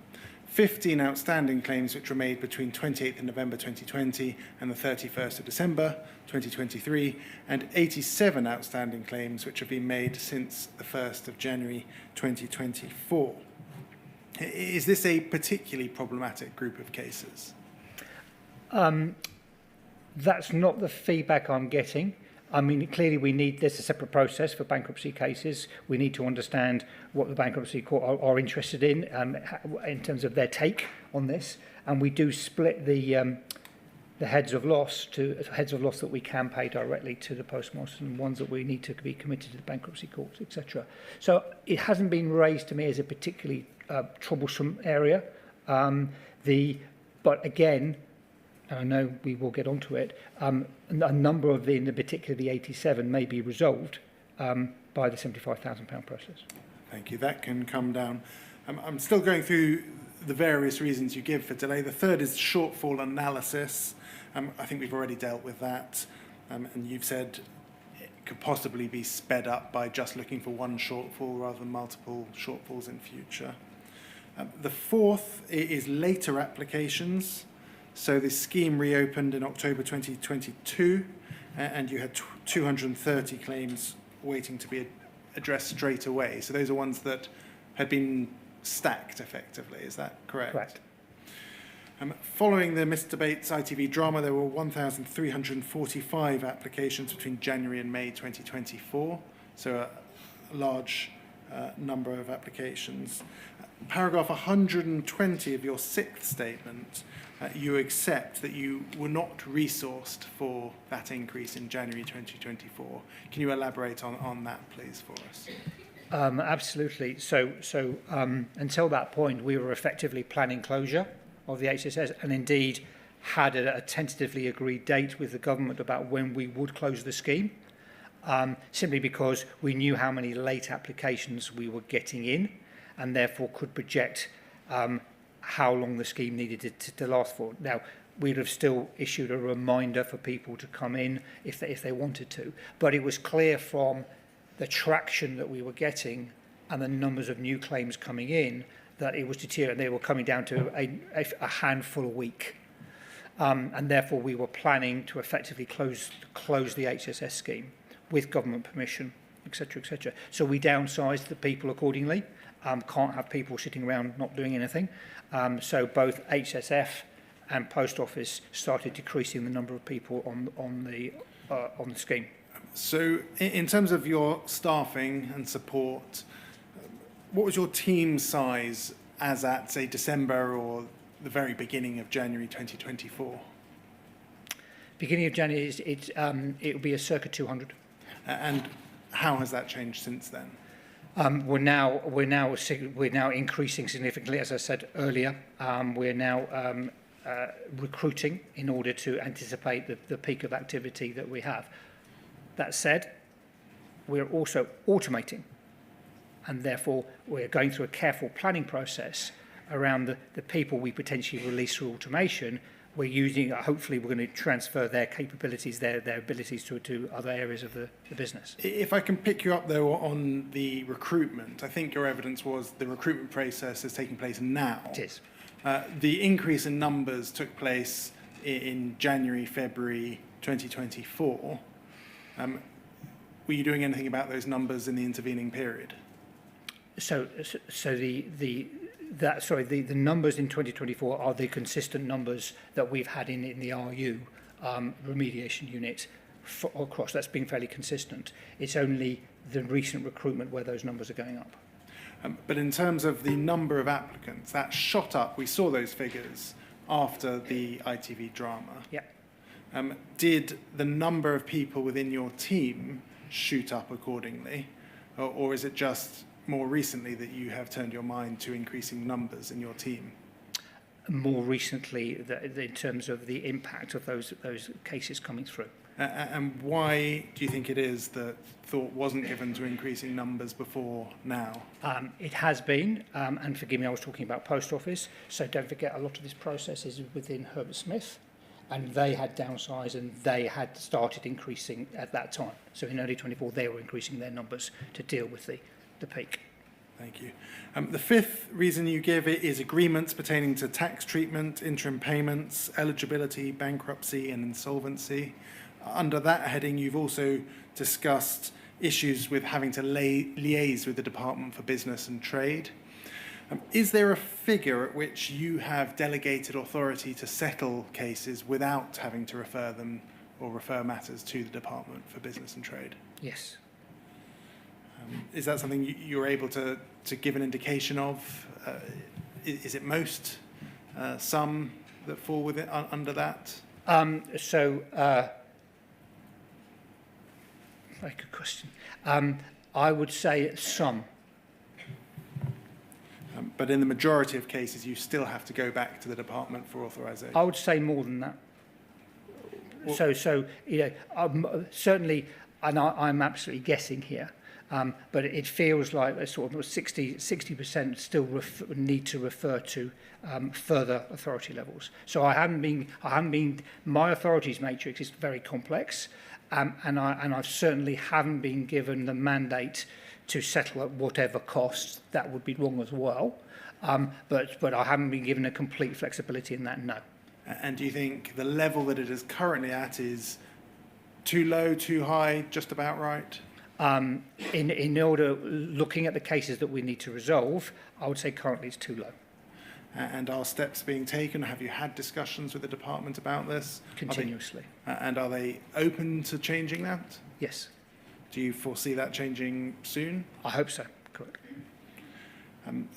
15 outstanding claims which were made between 28th of November 2020 and the 31st of December 2023, and 87 outstanding claims which have been made since the 1st of January 2024. Is this a particularly problematic group of cases? That's not the feedback I'm getting. I mean, clearly there's a separate process for bankruptcy cases. We need to understand what the bankruptcy court are interested in terms of their take on this. And we do split the heads of loss that we can pay directly to the postmaster, and ones that we need to be committed to the bankruptcy courts, etc. So it hasn't been raised to me as a particularly troublesome area. But again, and I know we will get onto it, a number of in particular the 87 may be resolved by the £75,000 process. Thank you. That can come down. I'm still going through the various reasons you give for delay. The third is shortfall analysis. I think we've already dealt with that, and you've said it could possibly be sped up by just looking for one shortfall rather than multiple shortfalls in future. The fourth is later applications. So the scheme reopened in October 2022, and you had 230 claims waiting to be addressed straight away. So those are ones that had been stacked effectively. Is that correct? Correct. Following the Mr. Bates ITV drama, there were 1,345 applications between January and May 2024. So a large number of applications. Paragraph 120 of your 6th statement, you accept that you were not resourced for that increase in January 2024. Can you elaborate on that, please, for us? Absolutely. So until that point, we were effectively planning closure of the HSS, and indeed had a tentatively agreed date with the government about when we would close the scheme, simply because we knew how many late applications we were getting in, and therefore could project how long the scheme needed to last for. Now, we'd have still issued a reminder for people to come in if they wanted to, but it was clear from the traction that we were getting and the numbers of new claims coming in that it was deteriorating. They were coming down to a handful a week. And therefore we were planning to effectively close the HSS scheme with government permission, etc., etc. So we downsized the people accordingly. Can't have people sitting around not doing anything. So both HSF and Post Office started decreasing the number of people on the scheme. So in terms of your staffing and support, what was your team size as at, say, December or the very beginning of January 2024? Beginning of January, it will be a circa 200. And how has that changed since then? We're now increasing significantly, as I said earlier. We're now recruiting in order to anticipate the peak of activity that we have. That said, we're also automating, and therefore we're going through a careful planning process around the people we potentially release through automation. We're using, hopefully we're going to transfer their capabilities, their abilities to other areas of the business. If I can pick you up though on the recruitment, I think your evidence was the recruitment process is taking place now. It is. The increase in numbers took place in January, February 2024. Were you doing anything about those numbers in the intervening period? So the numbers in 2024 are the consistent numbers that we've had in the RU remediation unit across. That's been fairly consistent. It's only the recent recruitment where those numbers are going up. But in terms of the number of applicants, that shot up. We saw those figures after the ITV drama. Yeah. Did the number of people within your team shoot up accordingly, or is it just more recently that you have turned your mind to increasing numbers in your team? More recently, in terms of the impact of those cases coming through. And why do you think it is that thought wasn't given to increasing numbers before now? It has been, and forgive me, I was talking about Post Office, so don't forget a lot of this process is within Herbert Smith, and they had downsized and they had started increasing at that time. So in early 24, they were increasing their numbers to deal with the peak. Thank you. The fifth reason you give it is agreements pertaining to tax treatment, interim payments, eligibility, bankruptcy and insolvency. Under that heading, you've also discussed issues with having to liaise with the Department for Business and Trade. Is there a figure at which you have delegated authority to settle cases without having to refer them or refer matters to the Department for Business and Trade? Yes. Is that something you're able to give an indication of? Is it most, some that fall within under that? Very good question. I would say some. But in the majority of cases, you still have to go back to the department for authorisation. I would say more than that. Well, so you know, certainly, and I'm absolutely guessing here, but it feels like a sort of 60% still need to refer to further authority levels. So I haven't been. My authorities matrix is very complex, and I certainly haven't been given the mandate to settle at whatever cost. That would be wrong as well. But I haven't been given a complete flexibility in that. No. And do you think the level that it is currently at is too low, too high, just about right? In order, looking at the cases that we need to resolve, I would say currently it's too low. And are steps being taken? Have you had discussions with the department about this? Continuously. And are they open to changing that? Yes. Do you foresee that changing soon? I hope so. Correct.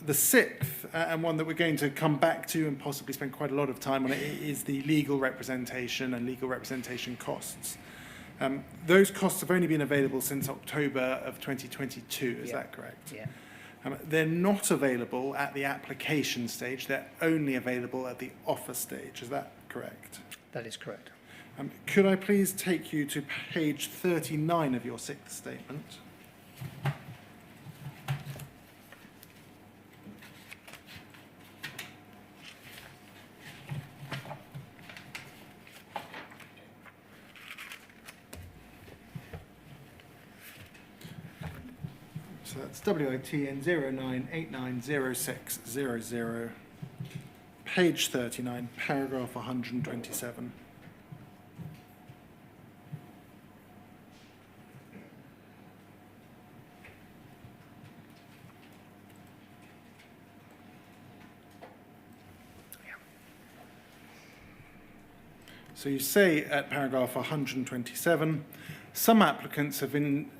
The sixth, and one that we're going to come back to and possibly spend quite a lot of time on, it is the legal representation and legal representation costs. Those costs have only been available since October of 2022, is that correct? Yeah. They're not available at the application stage, they're only available at the offer stage, is that correct? That is correct. Could I please take you to page 39 of your sixth statement? So that's WITN 09890600, page 39, paragraph 127. So you say at paragraph 127, some applicants have been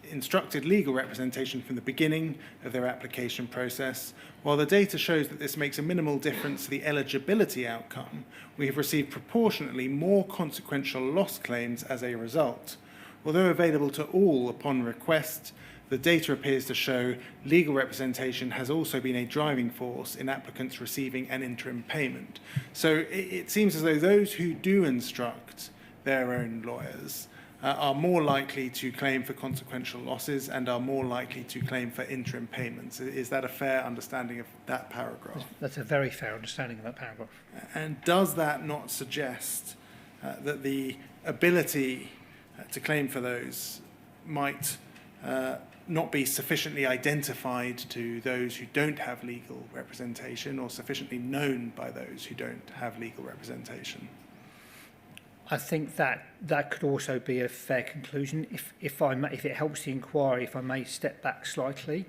instructed legal representation from the beginning of their application process. While the data shows that this makes a minimal difference to the eligibility outcome, we have received proportionately more consequential loss claims as a result. Although available to all upon request, the data appears to show legal representation has also been a driving force in applicants receiving an interim payment. So it seems as though those who do instruct their own lawyers are more likely to claim for consequential losses and are more likely to claim for interim payments. Is that a fair understanding of that paragraph? That's a very fair understanding of that paragraph. And does that not suggest that the ability to claim for those might not be sufficiently identified to those who don't have legal representation or sufficiently known by those who don't have legal representation? I think that could also be a fair conclusion. If it helps the inquiry, if I may step back slightly,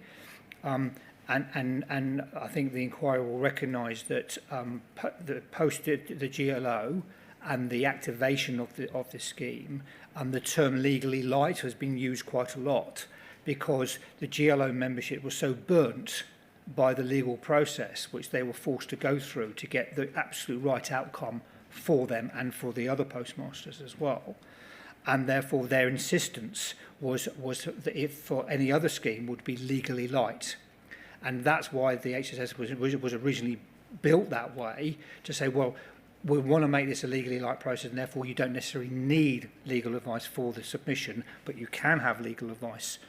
and I think the inquiry will recognise that the GLO and the activation of the scheme, the term legally light has been used quite a lot because the GLO membership was so burnt by the legal process which they were forced to go through to get the absolute right outcome for them and for the other postmasters as well. And therefore their insistence was that if for any other scheme would be legally light. And that's why the HSS was originally built that way, to say, well, we want to make this a legally light process and therefore you don't necessarily need legal advice for the submission, but you can have legal advice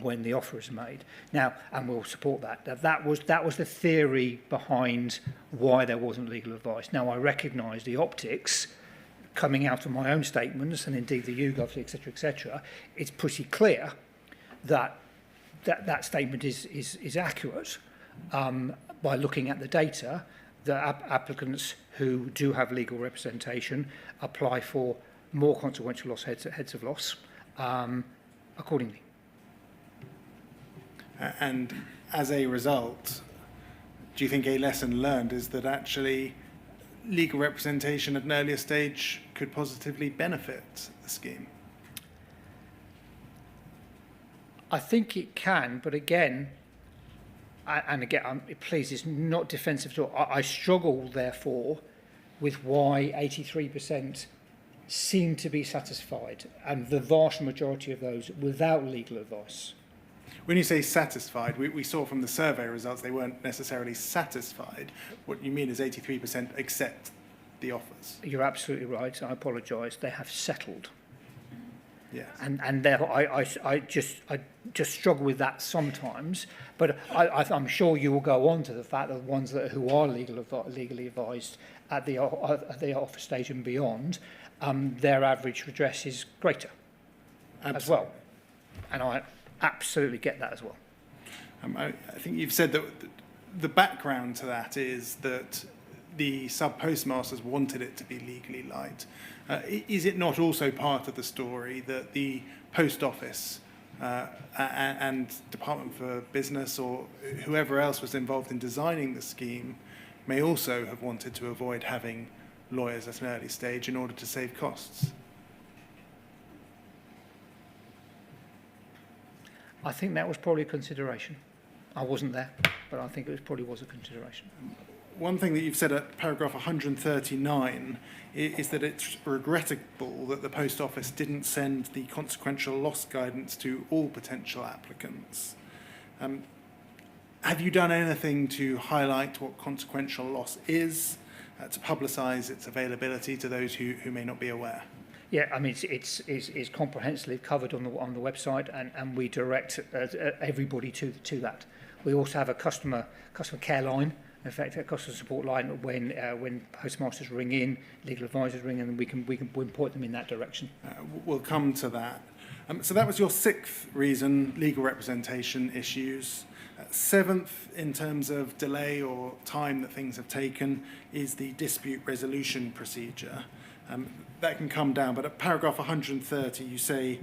when the offer is made. Now, and we'll support that. That was the theory behind why there wasn't legal advice. Now, I recognise the optics coming out of my own statements and indeed the YouGov, etc., it's pretty clear that statement is accurate by looking at the data. The applicants who do have legal representation apply for more consequential loss heads of loss accordingly. And as a result, do you think a lesson learned is that actually legal representation at an earlier stage could positively benefit the scheme? I think it can, but again, please, it's not defensive at all. I struggle, therefore, with why 83% seem to be satisfied, and the vast majority of those without legal advice. When you say satisfied, we saw from the survey results they weren't necessarily satisfied. What you mean is 83% accept the offers. You're absolutely right. I apologise. They have settled. Yes. And therefore, I just struggle with that sometimes. But I'm sure you will go on to the fact that the ones who are legally advised at the offer stage and beyond, their average redress is greater. Absolutely. As well. And I absolutely get that as well. I think you've said that the background to that is that the sub-postmasters wanted it to be legally light. Is it not also part of the story that the Post Office and Department for Business or whoever else was involved in designing the scheme may also have wanted to avoid having lawyers at an early stage in order to save costs? I think that was probably a consideration. I wasn't there, but I think it probably was a consideration. one thing that you've said at paragraph 139 is that it's regrettable that the Post Office didn't send the consequential loss guidance to all potential applicants. Have you done anything to highlight what consequential loss is, to publicise its availability to those who may not be aware? Yeah, I mean, it's comprehensively covered on the website, and we direct everybody to that. We also have a customer care line, in fact, a customer support line when postmasters ring in, legal advisors ring in, and we can point them in that direction. We'll come to that. So that was your sixth reason, legal representation issues. Seventh, in terms of delay or time that things have taken, is the dispute resolution procedure. That can come down, but at paragraph 130 you say,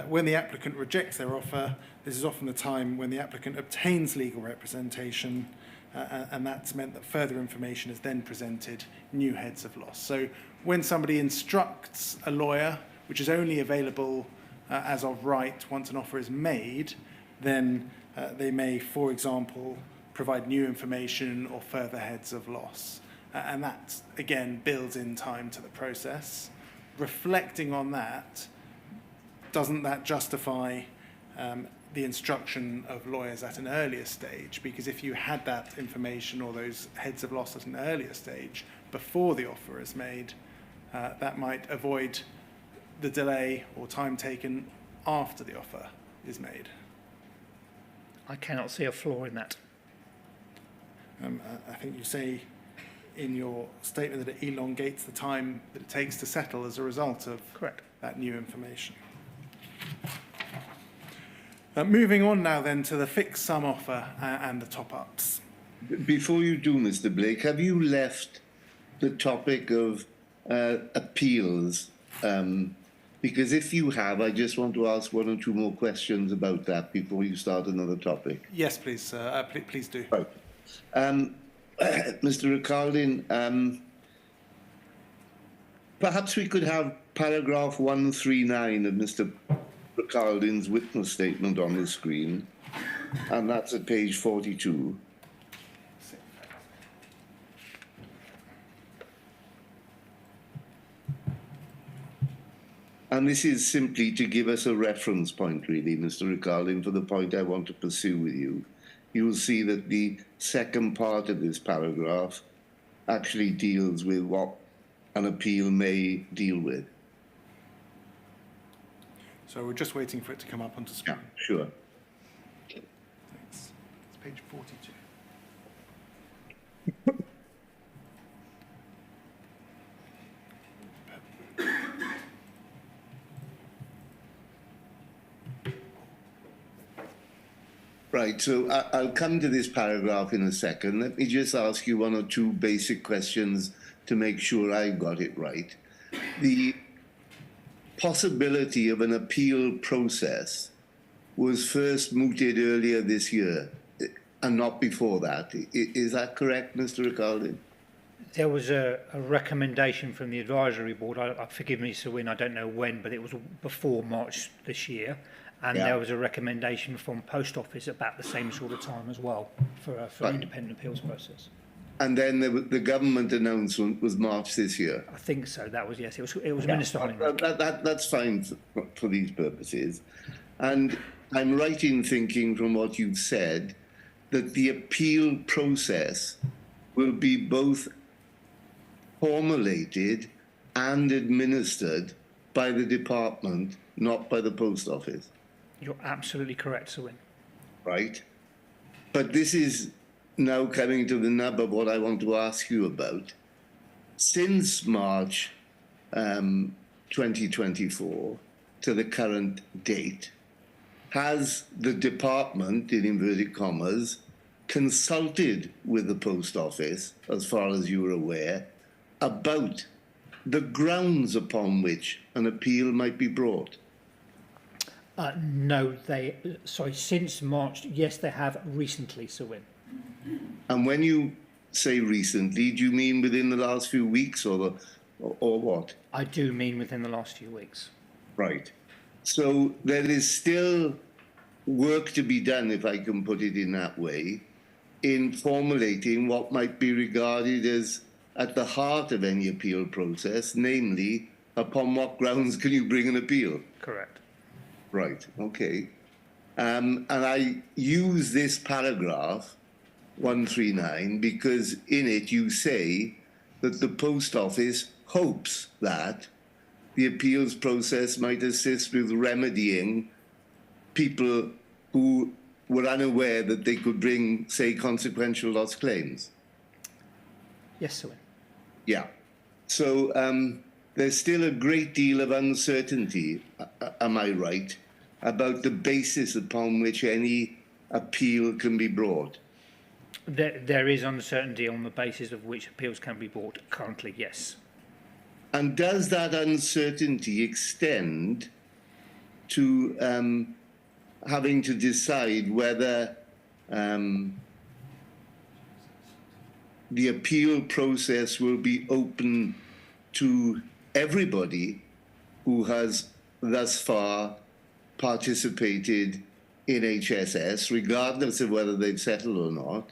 when the applicant rejects their offer, this is often the time when the applicant obtains legal representation, and that's meant that further information is then presented, new heads of loss. So when somebody instructs a lawyer, which is only available as of right once an offer is made, then they may, for example, provide new information or further heads of loss. And that, again, builds in time to the process. Reflecting on that, doesn't that justify the instruction of lawyers at an earlier stage? Because if you had that information or those heads of loss at an earlier stage before the offer is made, that might avoid the delay or time taken after the offer is made. I cannot see a flaw in that. I think you say in your statement that it elongates the time that it takes to settle as a result of Correct. that new information. Moving on now then to the fixed sum offer and the top-ups. Before you do, Mr. Blake, have you left the topic of appeals? Because if you have, I just want to ask one or two more questions about that before you start another topic. Yes, please, sir. Please do. Right. Mr. Recaldin, perhaps we could have paragraph 139 of Mr. Recaldin's witness statement on the screen, and that's at page 42. And this is simply to give us a reference point, really, Mr. Recaldin, for the point I want to pursue with you. You will see that the second part of this paragraph actually deals with what an appeal may deal with. So we're just waiting for it to come up onto screen. Yeah, sure. Thanks. It's page 42. Right, so I'll come to this paragraph in a second. Let me just ask you one or two basic questions to make sure I got it right. The possibility of an appeal process was first mooted earlier this year and not before that. Is that correct, Mr. Recaldin? There was a recommendation from the advisory board. Forgive me, Sir Wynne, I don't know when, but it was before March this year. And there was a recommendation from Post Office about the same sort of time as well for an independent appeals process. And then the government announcement was March this year. I think so. That was, yes. It was Minister Hollingworth. That's fine for these purposes. And I'm right in thinking from what you've said that the appeal process will be both formulated and administered by the department, not by the Post Office. You're absolutely correct, Sir Wynne. Right? But this is now coming to the nub of what I want to ask you about. Since March 2024 to the current date, has the department, in inverted commas, consulted with the Post Office, as far as you are aware, about the grounds upon which an appeal might be brought? No, since March, yes, they have recently, Sir Wynne. And when you say recently, do you mean within the last few weeks or what? I do mean within the last few weeks. Right. So there is still work to be done, if I can put it in that way, in formulating what might be regarded as at the heart of any appeal process, namely, upon what grounds can you bring an appeal? Correct. Right, okay. And I use this paragraph, 139, because in it you say that the Post Office hopes that the appeals process might assist with remedying people who were unaware that they could bring, say, consequential loss claims. Yes, sir. Yeah. So there's still a great deal of uncertainty, am I right, about the basis upon which any appeal can be brought? There is uncertainty on the basis of which appeals can be brought currently, yes. And does that uncertainty extend to having to decide whether the appeal process will be open to everybody who has thus far participated in HSS, regardless of whether they've settled or not?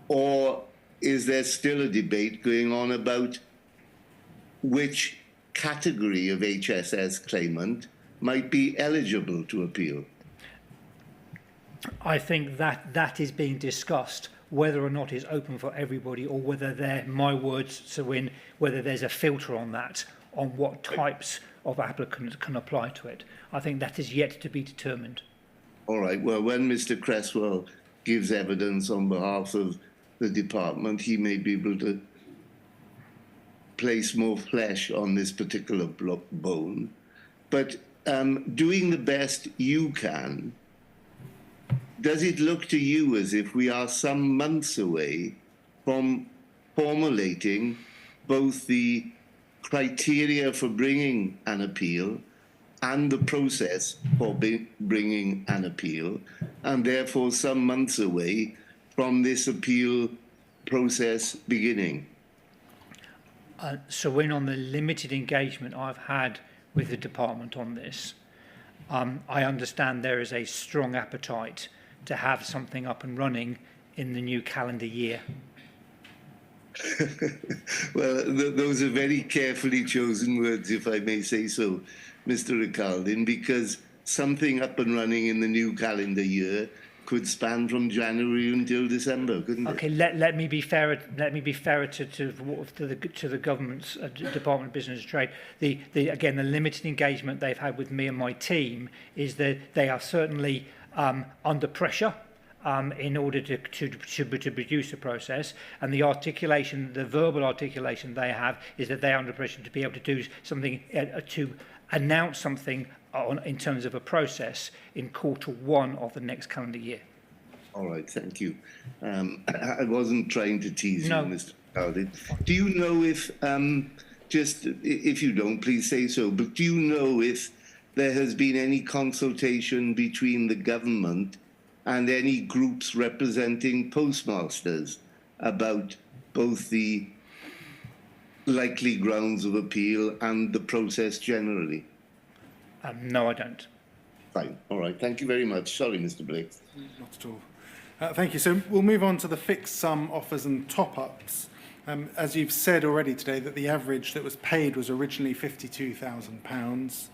Or is there still a debate going on about which category of HSS claimant might be eligible to appeal? I think that is being discussed, whether or not it's open for everybody, or whether my words, so in whether there's a filter on that, on what types of applicants can apply to it. I think that is yet to be determined. All right, well, when Mr. Cresswell gives evidence on behalf of the department, he may be able to place more flesh on this particular bone. But doing the best you can, does it look to you as if we are some months away from formulating both the criteria for bringing an appeal and the process for bringing an appeal, and therefore some months away from this appeal process beginning? So when on the limited engagement I've had with the department on this, I understand there is a strong appetite to have something up and running in the new calendar year. Well, those are very carefully chosen words, if I may say so, Mr. Recaldin, because something up and running in the new calendar year could span from January until December, couldn't it? Okay, let me be fairer. Let me be fairer to the government's Department of Business and Trade. Again, the limited engagement they've had with me and my team is that they are certainly under pressure in order to produce a process, and the articulation, the verbal articulation they have is that they are under pressure to be able to do something, to announce something in terms of a process in Q1 of the next calendar year. All right, thank you. I wasn't trying to tease No. you, Mr. Recaldin. Do you know if, just if you don't, please say so, but do you know if there has been any consultation between the government and any groups representing postmasters about both the likely grounds of appeal and the process generally? No, I don't. Fine. All right. Thank you very much. Sorry, Mr. Blake. Not at all. Thank you. So we'll move on to the fixed sum offers and top-ups. As you've said already today, that the average that was paid was originally £52,000.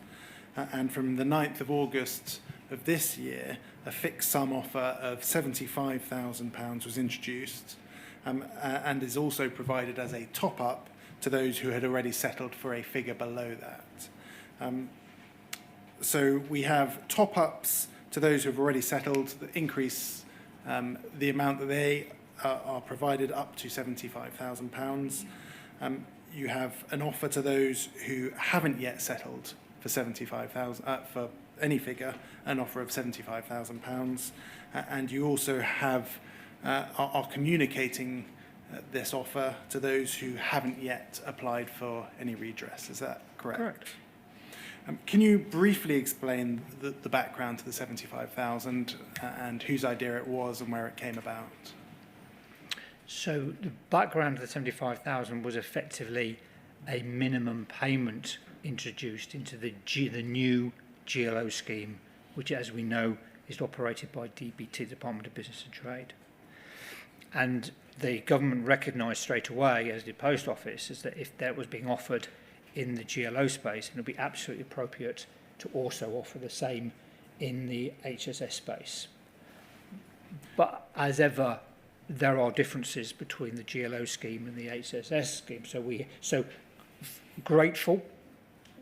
And from the 9th of August of this year, a fixed sum offer of £75,000 was introduced and is also provided as a top-up to those who had already settled for a figure below that. So we have top-ups to those who have already settled that increase the amount that they are provided up to £75,000. You have an offer to those who haven't yet settled for £75,000 for any figure, an offer of £75,000, and you also have are communicating this offer to those who haven't yet applied for any redress. Is that correct? Correct. Can you briefly explain the background to the 75,000 and whose idea it was and where it came about? So the background of the 75,000 was effectively a minimum payment introduced into the new GLO scheme, which, as we know, is operated by DBT, Department of Business and Trade. And the government recognised straight away, as the Post Office, is that if that was being offered in the GLO space, it would be absolutely appropriate to also offer the same in the HSS space. But as ever, there are differences between the GLO scheme and the HSS scheme. So grateful,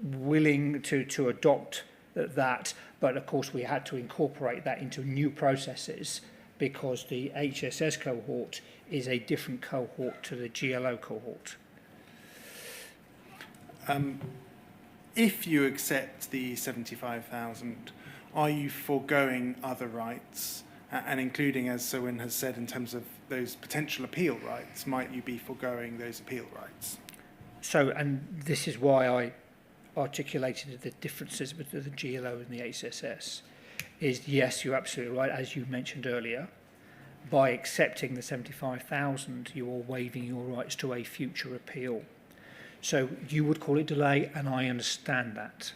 willing to adopt that, but of course we had to incorporate that into new processes because the HSS cohort is a different cohort to the GLO cohort. If you accept the 75,000, are you foregoing other rights? And including, as Sir Wynne has said, in terms of those potential appeal rights, might you be foregoing those appeal rights? So, and this is why I articulated the differences between the GLO and the HSS, is yes, you're absolutely right, as you mentioned earlier, by accepting the 75,000, you are waiving your rights to a future appeal. So you would call it delay, and I understand that.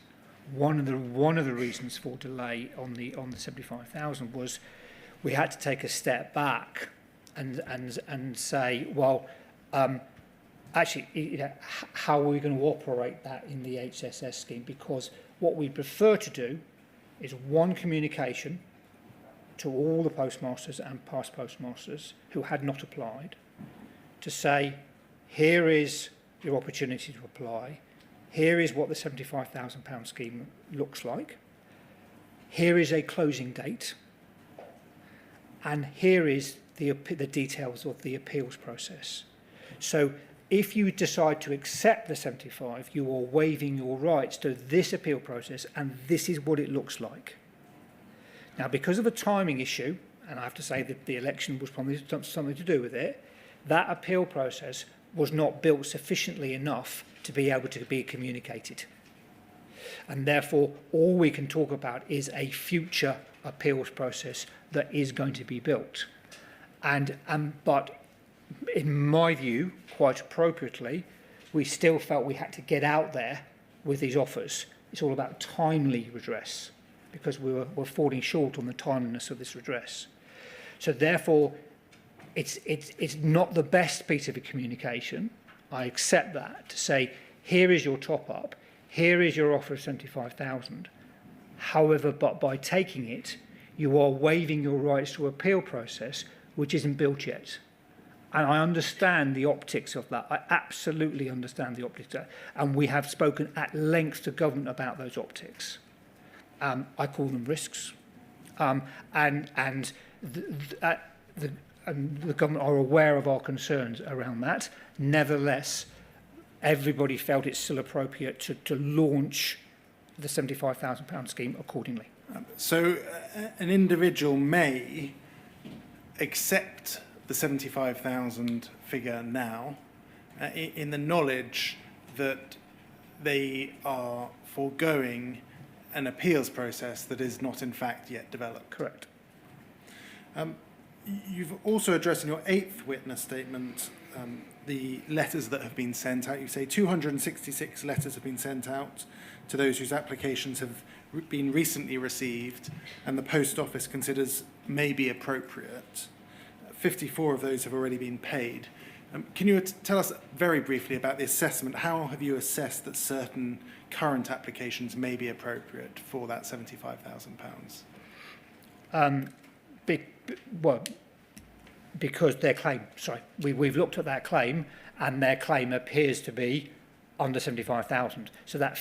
One of the reasons for delay on the 75,000 was we had to take a step back and say, well, actually, you know, how are we going to operate that in the HSS scheme? Because what we prefer to do is one communication to all the postmasters and past postmasters who had not applied to say, here is your opportunity to apply. Here is what the £75,000 scheme looks like. Here is a closing date. And here is the details of the appeals process. So if you decide to accept the 75, you are waiving your rights to this appeal process, and this is what it looks like. Now, because of a timing issue, and I have to say that the election was probably something to do with it, that appeal process was not built sufficiently enough to be able to be communicated. And therefore, all we can talk about is a future appeals process that is going to be built. But in my view, quite appropriately, we still felt we had to get out there with these offers. It's all about timely redress, because we're falling short on the timeliness of this redress. So therefore, it's not the best piece of communication. I accept that, to say, here is your top up, here is your offer of 75,000. However, but by taking it, you are waiving your rights to appeal process, which isn't built yet. And I understand the optics of that. I absolutely understand the optics of that. And we have spoken at length to government about those optics. I call them risks. And the government are aware of our concerns around that. Nevertheless, everybody felt it's still appropriate to launch the £75,000 scheme accordingly. So an individual may accept the 75,000 figure now in the knowledge that they are foregoing an appeals process that is not in fact yet developed. Correct. You've also addressed in your 8th witness statement the letters that have been sent out. You say 266 letters have been sent out to those whose applications have been recently received and the Post Office considers may be appropriate. 54 of those have already been paid. Can you tell us very briefly about the assessment? How have you assessed that certain current applications may be appropriate for that £75,000? Because their claim, we've looked at that claim, and their claim appears to be under 75,000. So that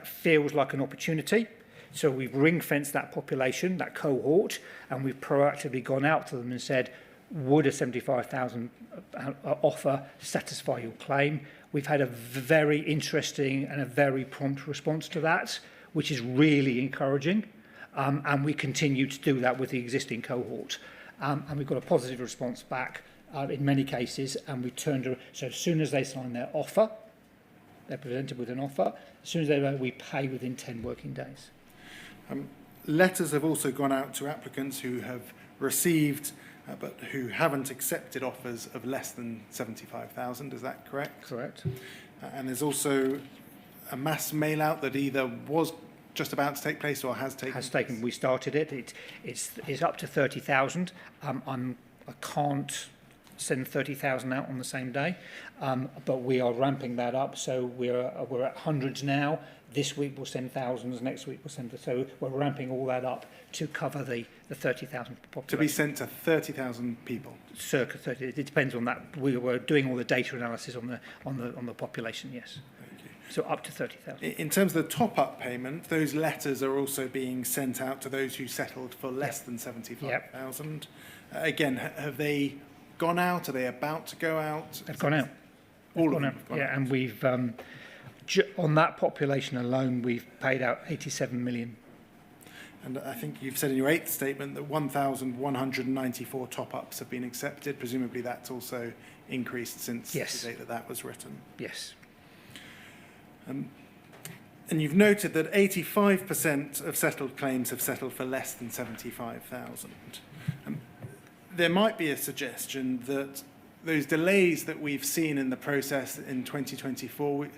feels like an opportunity. So we've ring-fenced that population, that cohort, and we've proactively gone out to them and said, would a 75,000 offer satisfy your claim? We've had a very interesting and a very prompt response to that, which is really encouraging. And we continue to do that with the existing cohort. And we've got a positive response back in many cases, and we turned around. So as soon as they sign their offer, they're presented with an offer. As soon as we pay within 10 working days. Letters have also gone out to applicants who have received but who haven't accepted offers of less than 75,000. Is that correct? Correct. And there's also a mass mail out that either was just about to take place or has taken place. We started it. It's up to 30,000. I can't send 30,000 out on the same day, but we are ramping that up. So we're at hundreds now. This week we'll send thousands. Next week we'll send. So we're ramping all that up to cover the 30,000 population. To be sent to 30,000 people. Circa 30. It depends on that. We were doing all the data analysis on the population. Yes. Thank you. So up to 30,000. In terms of the top-up payment, those letters are also being sent out to those who settled for less than 75,000. Again, have they gone out? Are they about to go out? They've gone out. All of them out. have gone yeah, out. and we've on that population alone, we've paid out 87 million. And I think you've said in your 8th statement that 1,194 top-ups have been accepted. Presumably that's also increased since the date that was written. Yes. And you've noted that 85% of settled claims have settled for less than 75,000. There might be a suggestion that those delays that we've seen in the process in 2024,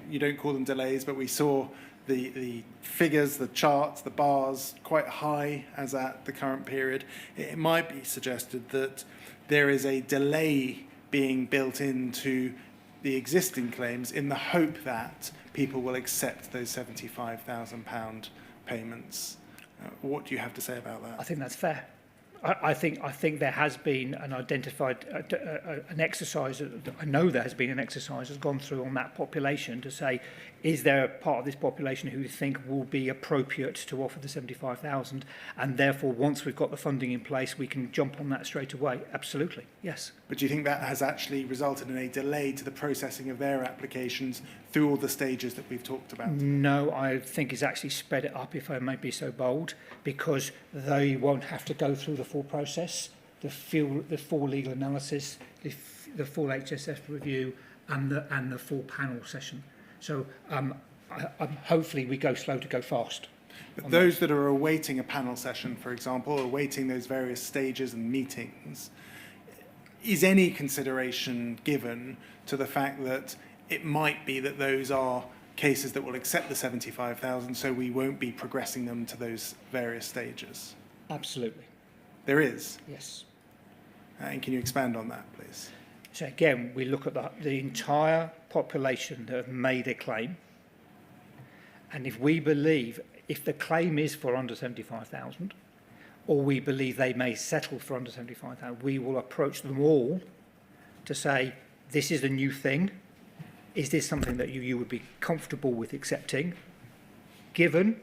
you don't call them delays, but we saw the figures, the charts, the bars quite high as at the current period. It might be suggested that there is a delay being built into the existing claims in the hope that people will accept those £75,000 payments. What do you have to say about that? I think that's fair. I think there has been an identified an exercise. I know there has been an exercise that's gone through on that population to say, is there a part of this population who you think will be appropriate to offer the 75,000, and therefore once we've got the funding in place, we can jump on that straight away. Absolutely, yes. But do you think that has actually resulted in a delay to the processing of their applications through all the stages that we've talked about? No, I think it's actually sped it up, if I may be so bold, because they won't have to go through the full process, the full legal analysis, the full HSF review, and the full panel session. So hopefully we go slow to go fast. But those that are awaiting a panel session, for example, awaiting those various stages and meetings, is any consideration given to the fact that it might be that those are cases that will accept the 75,000, so we won't be progressing them to those various stages? Absolutely. There is? Yes. And can you expand on that, please? So again, we look at the entire population that have made a claim, and if we believe, if the claim is for under 75,000, or we believe they may settle for under 75,000, we will approach them all to say, this is a new thing. Is this something that you would be comfortable with accepting, given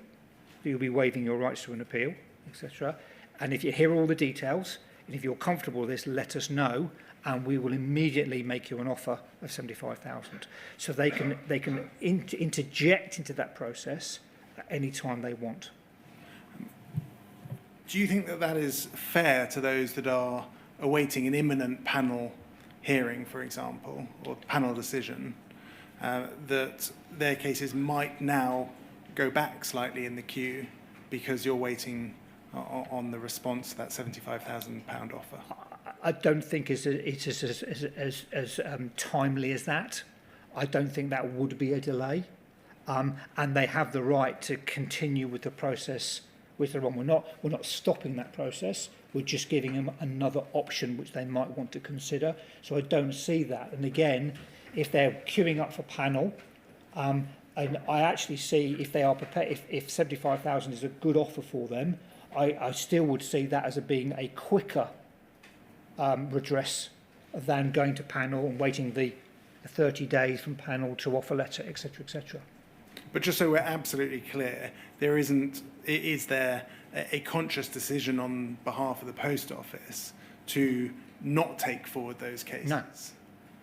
that you'll be waiving your rights to an appeal, etc. And if you hear all the details, and if you're comfortable with this, let us know, and we will immediately make you an offer of 75,000. So they can interject into that process at any time they want. Do you think that that is fair to those that are awaiting an imminent panel hearing, for example, or panel decision, that their cases might now go back slightly in the queue because you're waiting on the response to that £75,000 offer? I don't think it's as timely as that. I don't think that would be a delay. And they have the right to continue with the process with the one. We're not stopping that process. We're just giving them another option which they might want to consider. So I don't see that. And again, if they're queuing up for panel, and I actually see if they are prepared, if 75,000 is a good offer for them, I still would see that as being a quicker redress than going to panel and waiting the 30 days from panel to offer letter, etc., etc. But just so we're absolutely clear, is there a conscious decision on behalf of the Post Office to not take forward those cases?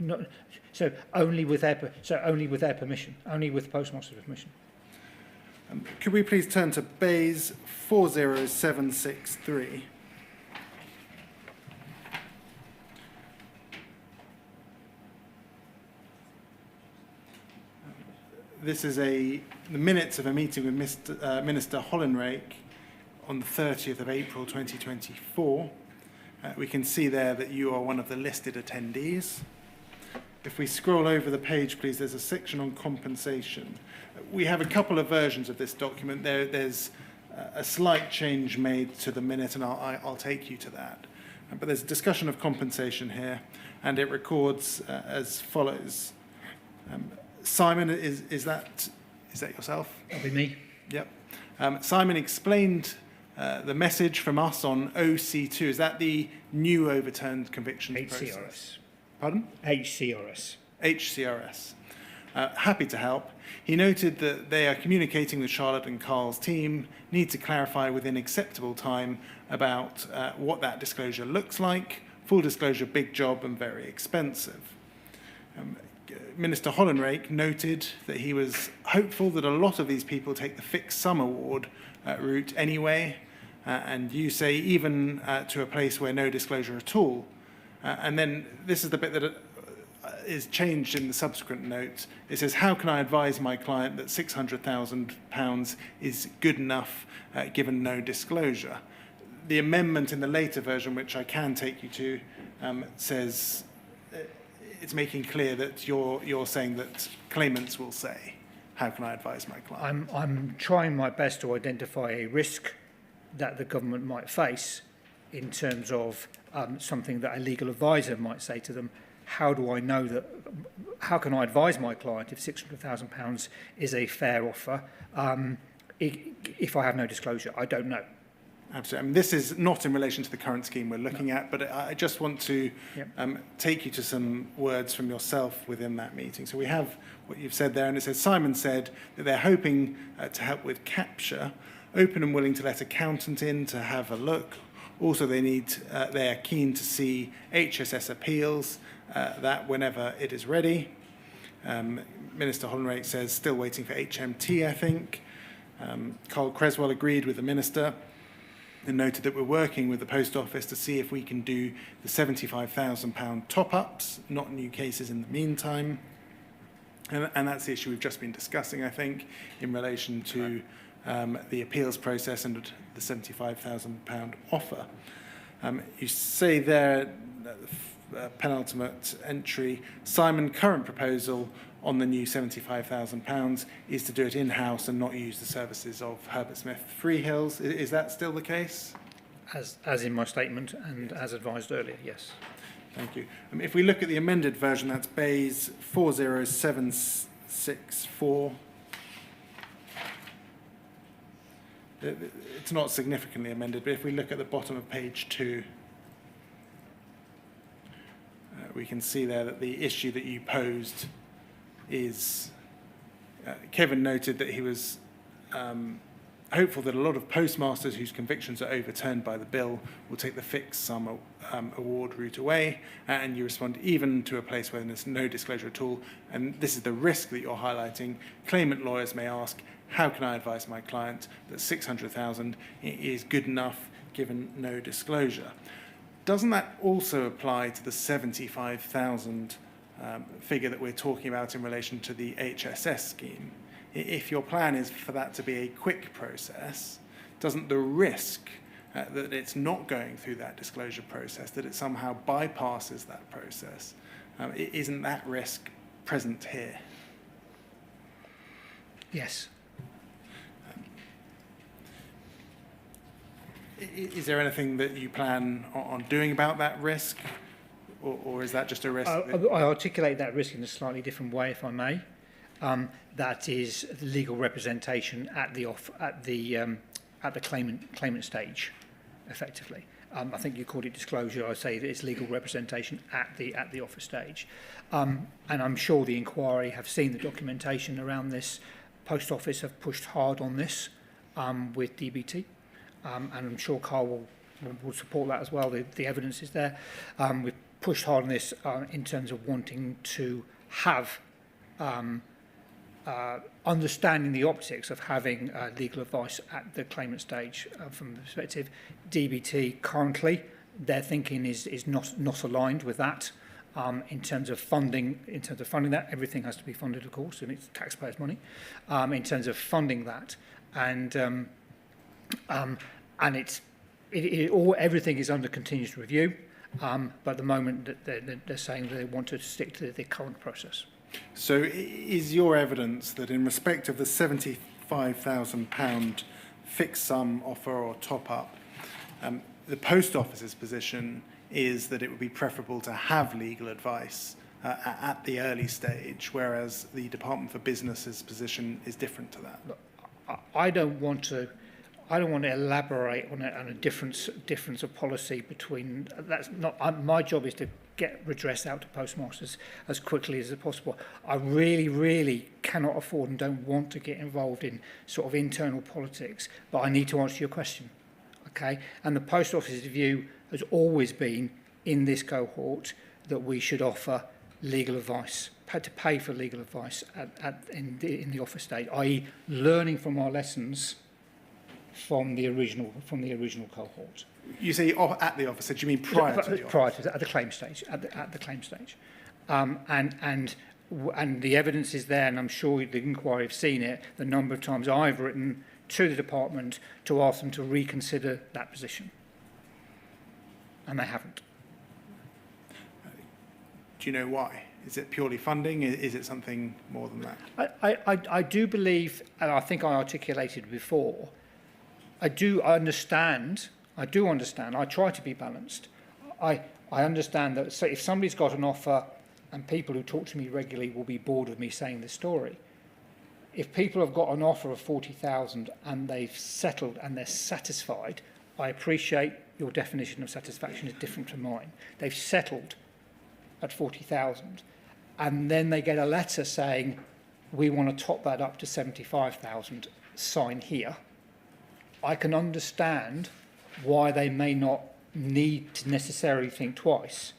No. So only with their permission, only with Postmaster's permission. Could we please turn to Bayes 40763? This is the minutes of a meeting with Minister Hollenrake on the 30th of April 2024. We can see there that you are one of the listed attendees. If we scroll over the page, please, there's a section on compensation. We have a couple of versions of this document. There's a slight change made to the minute, and I'll take you to that. But there's a discussion of compensation here. and it records as follows. Simon, is that yourself? That'll be me. Yep. Simon explained the message from us on OC2. Is that the new overturned convictions process? HCRS. Pardon? HCRS. HCRS. Happy to help. He noted that they are communicating with Charlotte and Carl's team, need to clarify within acceptable time about what that disclosure looks like. Full disclosure, big job and very expensive. Minister Hollenrake noted that he was hopeful that a lot of these people take the fixed sum award route anyway, and you say even to a place where no disclosure at all. And then this is the bit that is changed in the subsequent note. It says, how can I advise my client that £600,000 is good enough given no disclosure? The amendment in the later version, which I can take you to, says it's making clear that you're saying that claimants will say, how can I advise my client? I'm trying my best to identify a risk that the government might face in terms of something that a legal advisor might say to them. How do I know that? How can I advise my client if £600,000 is a fair offer if I have no disclosure? I don't know. Absolutely. I mean, this is not in relation to the current scheme we're looking at, but I just want to take you to some words from yourself within that meeting. So we have what you've said there, and it says, Simon said that they're hoping to help with capture, open and willing to let accountant in to have a look. Also, they are keen to see HSS appeals, that whenever it is ready. Minister Hollenrake says, still waiting for HMT, I think. Carl Creswell agreed with the Minister and noted that we're working with the Post Office to see if we can do the £75,000 top-ups, not new cases in the meantime. And that's the issue we've just been discussing, I think, in relation to the appeals process and the £75,000 offer. You say there, penultimate entry, Simon, current proposal on the new £75,000 is to do it in-house and not use the services of Herbert Smith Freehills. Is that still the case? As in my statement and as advised earlier, yes. Thank you. If we look at the amended version, that's Bayes 40764. It's not significantly amended, but if we look at the bottom of page 2, we can see there that the issue that you posed is, Kevin noted that he was hopeful that a lot of postmasters whose convictions are overturned by the bill will take the fixed sum award route away, and you respond even to a place where there's no disclosure at all, and this is the risk that you're highlighting. Claimant lawyers may ask, how can I advise my client that £600,000 is good enough given no disclosure? Doesn't that also apply to the £75,000 figure that we're talking about in relation to the HSS scheme? If your plan is for that to be a quick process, doesn't the risk that it's not going through that disclosure process, that it somehow bypasses that process, isn't that risk present here? Yes. Is there anything that you plan on doing about that risk, or is that just a risk? I articulate that risk in a slightly different way, if I may. That is legal representation at the claimant stage, effectively. I think you called it disclosure. I say that it's legal representation at the offer stage, and I'm sure the inquiry have seen the documentation around this. Post Office have pushed hard on this with DBT. And I'm sure Carl will support that as well. The evidence is there. We've pushed hard on this in terms of wanting to have understanding the optics of having legal advice at the claimant stage from the perspective. DBT currently, their thinking is not aligned with that. In terms of funding that, everything has to be funded, of course, and it's taxpayers' money. In terms of funding that, and everything is under continuous review, but at the moment they're saying that they want to stick to the current process. So is your evidence that in respect of the £75,000 fixed sum offer or top-up, the Post Office's position is that it would be preferable to have legal advice at the early stage, whereas the Department for Business's position is different to that. Look, I don't want to elaborate on a difference of policy between. That's not my job. Is to get redress out to postmasters as quickly as possible. I really cannot afford and don't want to get involved in sort of internal politics. But I need to answer your question, okay? And the Post Office's view has always been in this cohort that we should offer legal advice, to pay for legal advice in the offer stage, i.e., learning from our lessons from the original cohort. You say at the offer stage, you mean prior to the offer? At the claim stage, at the claim stage, and the evidence is there, and I'm sure the inquiry have seen it. The number of times I've written to the department to ask them to reconsider that position, and they haven't. Do you know why? Is it purely funding? Is it something more than that? I do believe, and I think I articulated before, I do understand. I try to be balanced. I understand that if somebody's got an offer, and people who talk to me regularly will be bored of me saying this story. If people have got an offer of 40,000 and they've settled and they're satisfied, I appreciate your definition of satisfaction is different to mine. They've settled at 40,000, and then they get a letter saying, we want to top that up to 75,000, sign here. I can understand why they may not need to necessarily think twice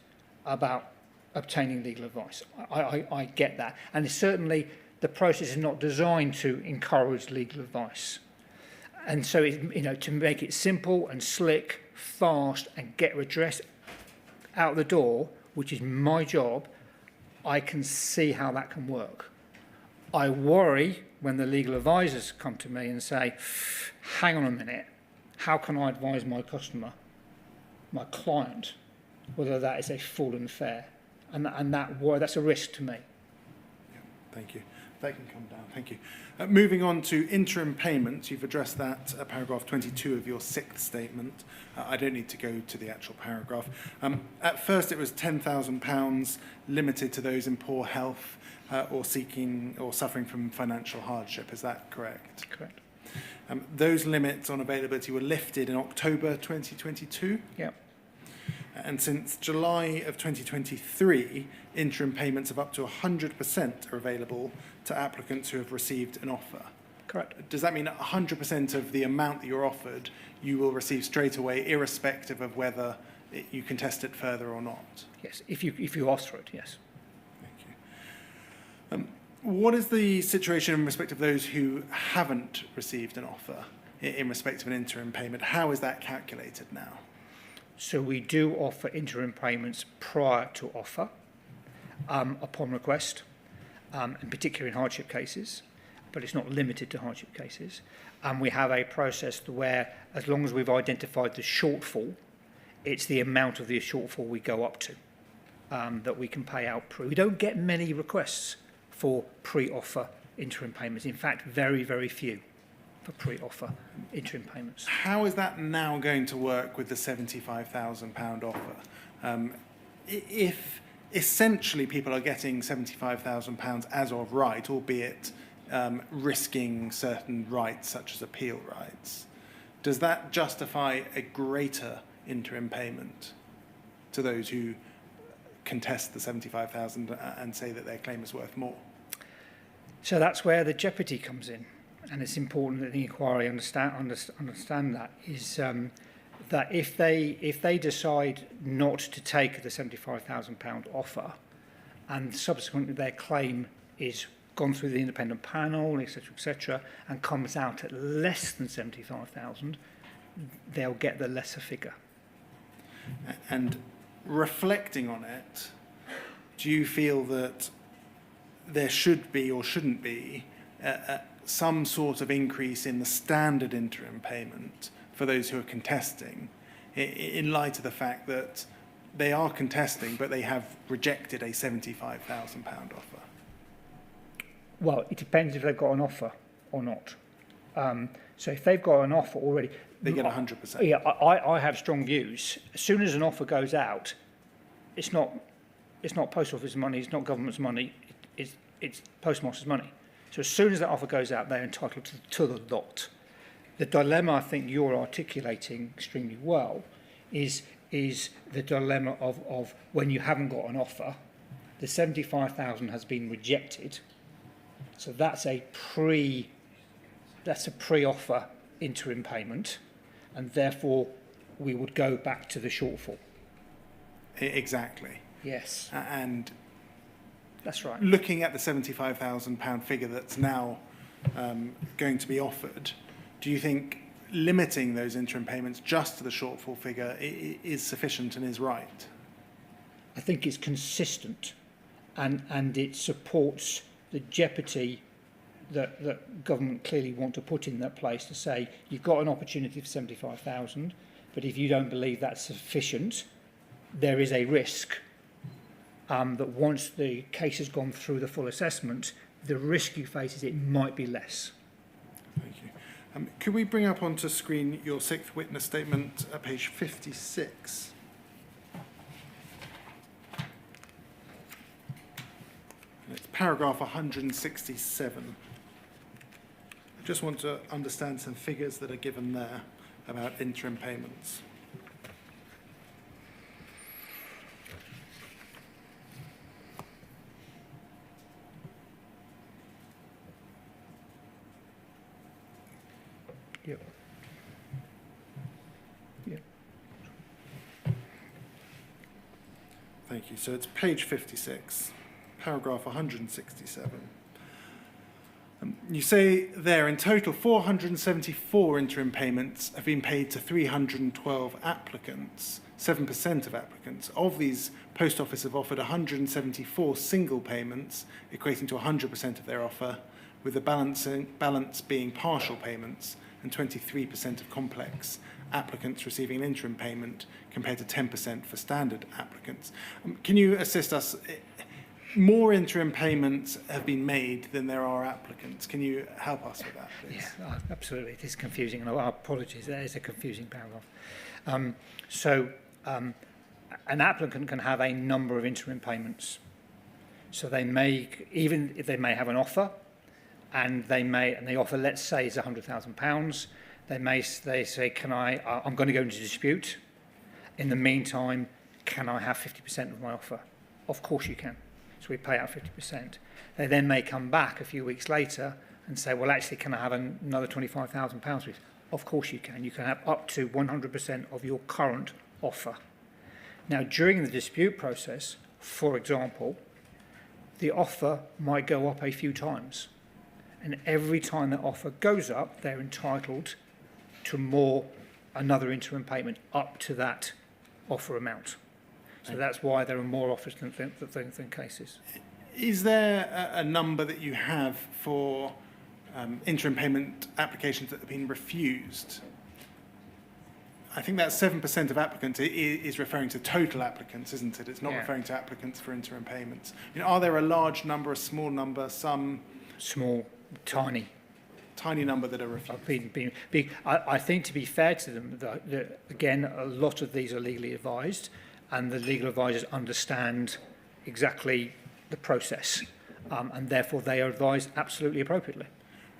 about obtaining legal advice. I get that. And certainly the process is not designed to encourage legal advice. And so, to make it simple and slick, fast, and get redress out the door, which is my job, I can see how that can work. I worry when the legal advisors come to me and say, hang on a minute, how can I advise my customer, my client, whether that is a full and fair? And that's a risk to me. Yeah, thank you. That can come down. Thank you. Moving on to interim payments, you've addressed that paragraph 22 of your sixth statement. I don't need to go to the actual paragraph. At first it was £10,000 limited to those in poor health or seeking or suffering from financial hardship. Is that correct? Correct. Those limits on availability were lifted in October 2022? Yeah. And since July of 2023, interim payments of up to 100% are available to applicants who have received an offer. Correct. Does that mean 100% of the amount that you're offered, you will receive straight away, irrespective of whether you contest it further or not? Yes, if you ask for it, yes. Thank you. What is the situation in respect of those who haven't received an offer in respect of an interim payment? How is that calculated now? So we do offer interim payments prior to offer, upon request, and particularly in hardship cases, but it's not limited to hardship cases. And we have a process where, as long as we've identified the shortfall, it's the amount of the shortfall we go up to that we can pay out. We don't get many requests for pre-offer interim payments. In fact, very, very few for pre-offer interim payments. How is that now going to work with the £75,000 offer? If essentially people are getting £75,000 as of right, albeit risking certain rights such as appeal rights, does that justify a greater interim payment to those who contest the £75,000 and say that their claim is worth more? So that's where the jeopardy comes in. And it's important that the inquiry understand that, is that if they decide not to take the £75,000 offer, and subsequently their claim is gone through the independent panel, etc., and comes out at less than 75,000, they'll get the lesser figure. And reflecting on it, do you feel that there should be or shouldn't be some sort of increase in the standard interim payment for those who are contesting, in light of the fact that they are contesting, but they have rejected a £75,000 offer? Well, it depends if they've got an offer or not. So if they've got an offer already, They get 100%. yeah, I have strong views. As soon as an offer goes out, it's not post office money, it's not government's money, it's postmaster's money. So as soon as that offer goes out, they're entitled to the lot. The dilemma I think you're articulating extremely well is the dilemma of when you haven't got an offer, the 75,000 has been rejected. So that's a pre-offer interim payment, and therefore we would go back to the shortfall. Exactly. Yes, And that's right. looking at the £75,000 figure that's now going to be offered, do you think limiting those interim payments just to the shortfall figure is sufficient and is right? I think it's consistent, and it supports the jeopardy that government clearly want to put in that place to say you've got an opportunity for 75,000, but if you don't believe that's sufficient, there is a risk that once the case has gone through the full assessment, the risk you face is it might be less. Thank you. Could we bring up onto screen your sixth witness statement at page 56? It's paragraph 167. I just want to understand some figures that are given there about interim payments. Yep. Yep. Thank you. So it's page 56, paragraph 167. You say there, in total, 474 interim payments have been paid to 312 applicants, 7% of applicants. Of these, Post Office have offered 174 single payments, equating to 100% of their offer, with the balance being partial payments, and 23% of complex applicants receiving an interim payment compared to 10% for standard applicants. Can you assist us? More interim payments have been made than there are applicants. Can you help us with that, please? Yeah, absolutely. It is confusing, and our apologies, that is a confusing paragraph. An applicant can have a number of interim payments. So they may, even if they may have an offer, and they offer, let's say, it's £100,000. They say, I'm going to go into dispute. In the meantime, can I have 50% of my offer? Of course you can. So we pay out 50%. They then may come back a few weeks later and say, well, actually, can I have another £25,000, please? Of course you can. You can have up to 100% of your current offer. Now, during the dispute process, for example, the offer might go up a few times. And every time that offer goes up, they're entitled to another interim payment up to that offer amount. So that's why there are more offers than cases. Is there a number that you have for interim payment applications that have been refused? I think that 7% of applicants is referring to total applicants, isn't it? It's not referring to applicants for interim payments. Are there a large number, a small number, some... Small, tiny number that are refused? I think, to be fair to them, again, a lot of these are legally advised, and the legal advisors understand exactly the process, and therefore they are advised absolutely appropriately.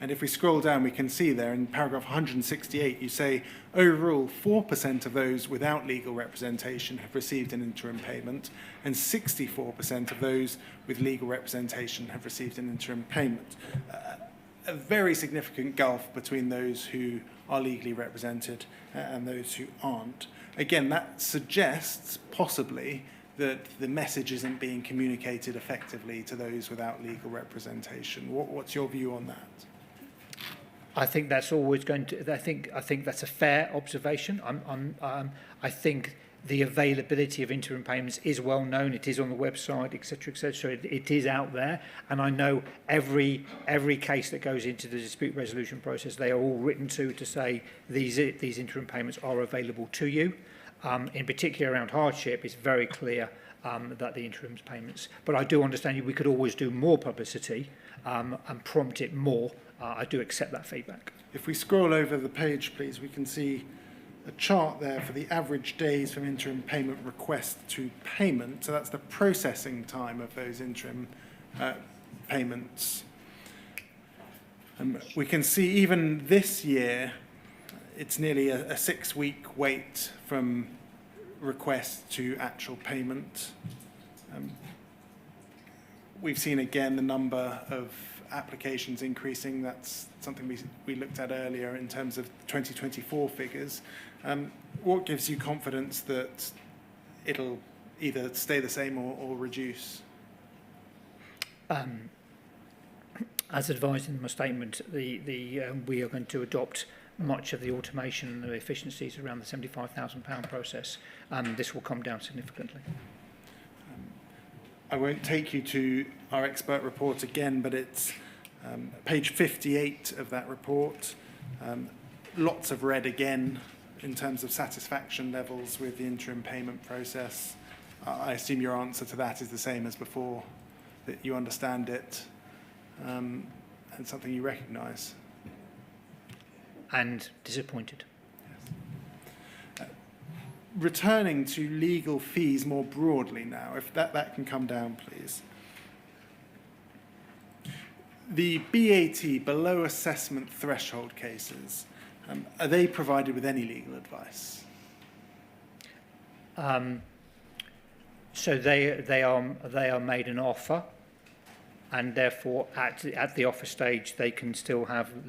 And if we scroll down, we can see there in paragraph 168, you say, overall, 4% of those without legal representation have received an interim payment, and 64% of those with legal representation have received an interim payment. A very significant gulf between those who are legally represented and those who aren't. Again, that suggests possibly that the message isn't being communicated effectively to those without legal representation. What's your view on that? I think that's always going to. I think that's a fair observation. I think the availability of interim payments is well known. It is on the website, etc., etc. So it is out there, and I know every case that goes into the dispute resolution process, they are all written to say these interim payments are available to you. In particular, around hardship, it's very clear that the interim payments. But I do understand we could always do more publicity and prompt it more. I do accept that feedback. If we scroll over the page, please, we can see a chart there for the average days from interim payment request to payment. So that's the processing time of those interim payments. We can see even this year, it's nearly a 6-week wait from request to actual payment. We've seen again the number of applications increasing. That's something we looked at earlier in terms of 2024 figures. What gives you confidence that it'll either stay the same or reduce? As advised in my statement, we are going to adopt much of the automation and the efficiencies around the £75,000 process. This will come down significantly. I won't take you to our expert report again, but it's page 58 of that report. Lots of red again in terms of satisfaction levels with the interim payment process. I assume your answer to that is the same as before, that you understand it and something you recognise. And disappointed. Yes. Returning to legal fees more broadly now, if that can come down, please. The BAT, below assessment threshold cases, are they provided with any legal advice? So they are made an offer, and therefore at the offer stage they can still have a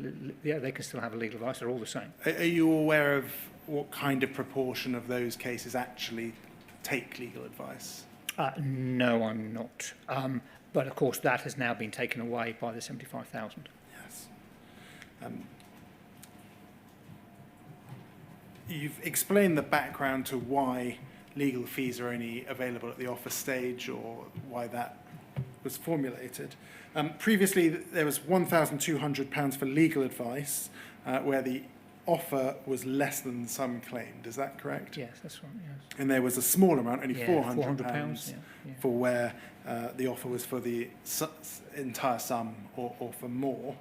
legal advice. They're all the same. Are you aware of what kind of proportion of those cases actually take legal advice? No, I'm not. But of course that has now been taken away by the 75,000. Yes. You've explained the background to why legal fees are only available at the offer stage, or why that was formulated. Previously, there was £1,200 for legal advice, where the offer was less than the sum claimed. Is that correct? Yes, that's right. Yes. And there was a small amount, only £400, for where the offer was for the entire sum or for more.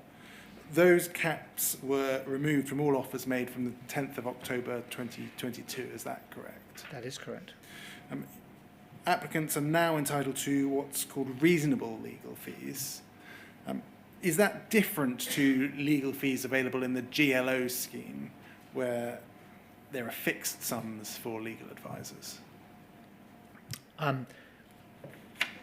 Those caps were removed from all offers made from the 10th of October 2022. Is that correct? That is correct. Applicants are now entitled to what's called reasonable legal fees. Is that different to legal fees available in the GLO scheme, where there are fixed sums for legal advisors?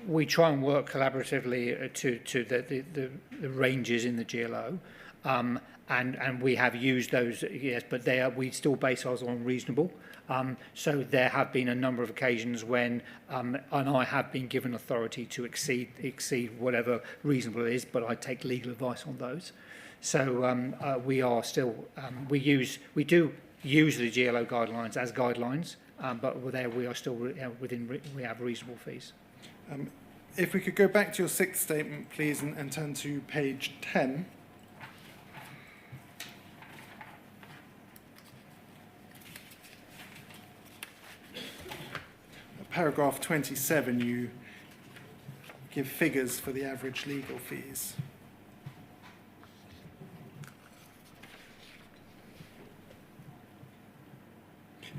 We try and work collaboratively to the ranges in the GLO, and we have used those, yes, but we still base ours on reasonable. So there have been a number of occasions when, and I have been given authority to exceed whatever reasonable is, but I take legal advice on those. So we are still, we do use the GLO guidelines as guidelines, but there we are still we have reasonable fees. If we could go back to your sixth statement, please, and turn to page 10. Paragraph 27, you give figures for the average legal fees.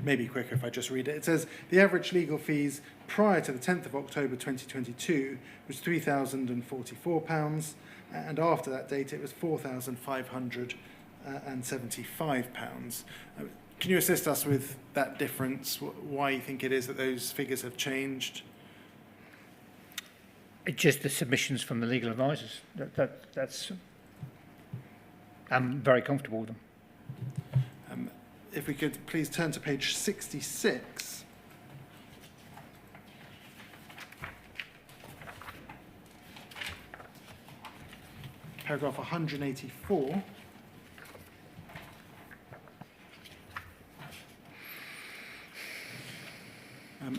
Maybe quicker if I just read it. It says, the average legal fees prior to the 10th of October 2022 was £3,044, and after that date it was £4,575. Can you assist us with that difference, why you think it is that those figures have changed? Just the submissions from the legal advisors. That's I'm very comfortable with them. If we could please turn to page 66. Paragraph 184.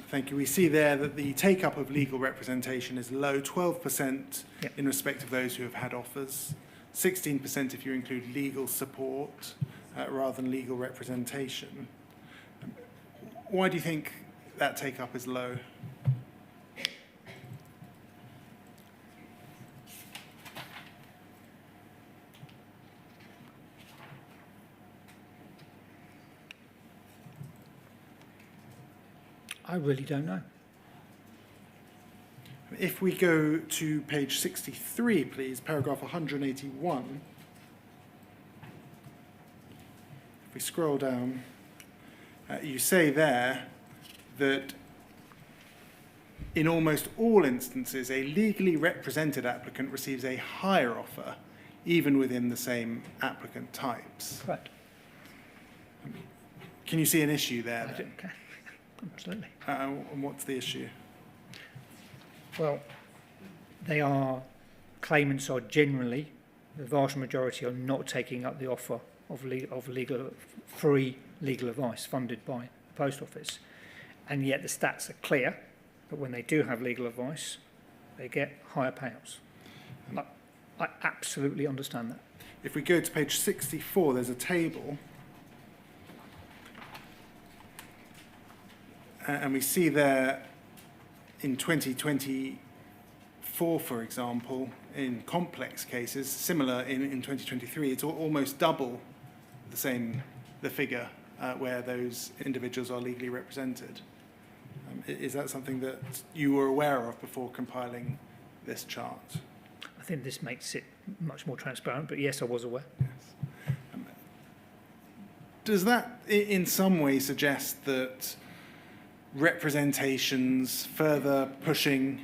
Thank you. We see there that the take-up of legal representation is low, 12% in respect of those who have had offers, 16% if you include legal support rather than legal representation. Why do you think that take-up is low? I really don't know. If we go to page 63, please, paragraph 181. If we scroll down, you say there that in almost all instances, a legally represented applicant receives a higher offer, even within the same applicant types. Correct. Can you see an issue there? I do, okay. Absolutely. And what's the issue? Well, claimants are generally, the vast majority are not taking up the offer of free legal advice funded by the Post Office. And yet the stats are clear that when they do have legal advice, they get higher payouts. I absolutely understand that. If we go to page 64, there's a table. And we see there in 2024, for example, in complex cases, similar in 2023, it's almost double the figure where those individuals are legally represented. Is that something that you were aware of before compiling this chart? I think this makes it much more transparent, but yes, I was aware. Yes. Does that in some way suggest that representations, further pushing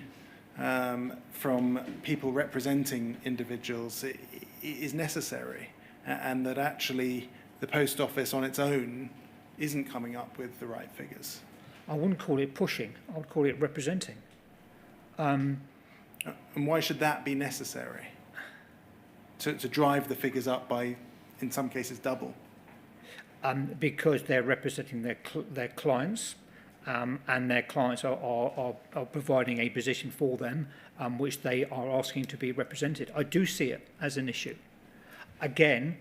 from people representing individuals is necessary, and that actually the Post Office on its own isn't coming up with the right figures? I wouldn't call it pushing, I would call it representing. And why should that be necessary? To drive the figures up by, in some cases, double? Because they're representing their clients, and their clients are providing a position for them which they are asking to be represented. I do see it as an issue. Again,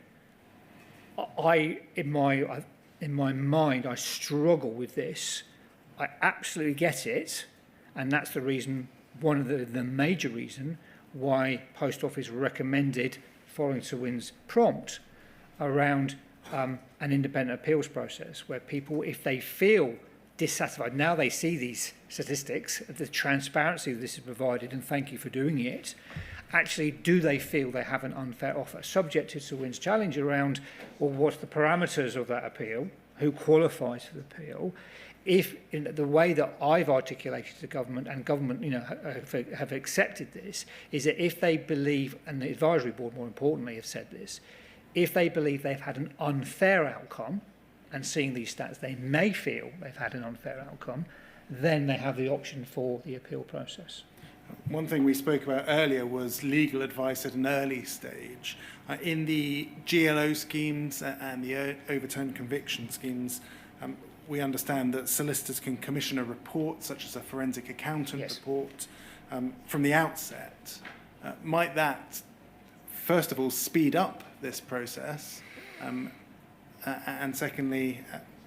in my mind, I struggle with this. I absolutely get it, and that's the reason, one of the major reason why Post Office recommended, following Sir Wynn's prompt, around an independent appeals process where people, if they feel dissatisfied, now they see these statistics, the transparency that this is provided, and thank you for doing it, actually do they feel they have an unfair offer? Subject to Sir Wynn's challenge around, well, what's the parameters of that appeal? Who qualifies for the appeal? If in the way that I've articulated to government, and government have accepted this, is that if they believe, and the advisory board more importantly have said this, if they believe they've had an unfair outcome, and seeing these stats, they may feel they've had an unfair outcome, then they have the option for the appeal process. One thing we spoke about earlier was legal advice at an early stage. In the GLO schemes and the overturned conviction schemes, we understand that solicitors can commission a report, such as a forensic accountant report, from the outset. Might that, first of all, speed up this process? And secondly,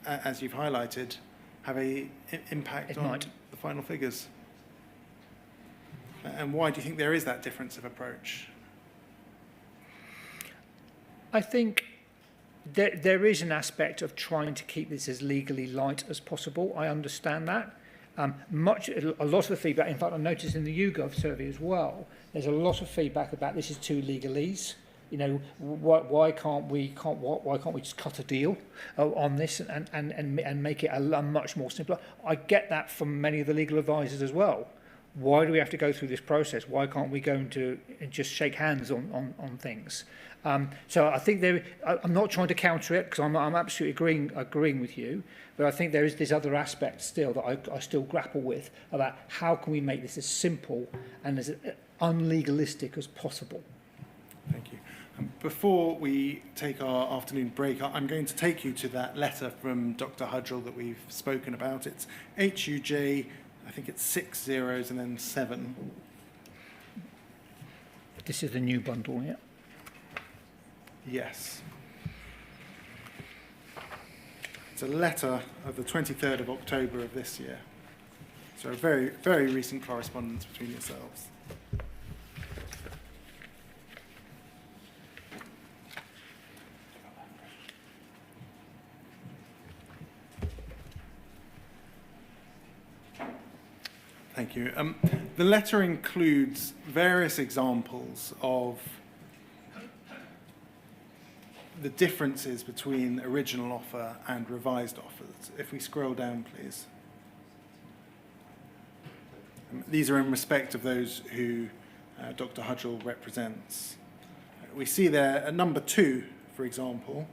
as you've highlighted, have an impact on the final figures? And why do you think there is that difference of approach? I think there is an aspect of trying to keep this as legally light as possible. I understand that. A lot of the feedback, in fact, I noticed in the YouGov survey as well, there's a lot of feedback about this is too legalese. You know, why can't we just cut a deal on this and make it a much more simpler? I get that from many of the legal advisors as well. Why do we have to go through this process? Why can't we go into and just shake hands on things? So I think I'm not trying to counter it, because I'm absolutely agreeing with you, but I think there is this other aspect still that I still grapple with about how can we make this as simple and as unlegalistic as possible. Thank you. Before we take our afternoon break, I'm going to take you to that letter from Dr. Hudgell that we've spoken about. It's HUJ, I think it's 6 zeros and then 7. This is the new bundle, yeah? Yes. It's a letter of the 23rd of October of this year. So a very, very recent correspondence between yourselves. Thank you. The letter includes various examples of the differences between original offer and revised offers. If we scroll down, please. These are in respect of those who Dr. Hudgell represents. We see there at number 2, for example,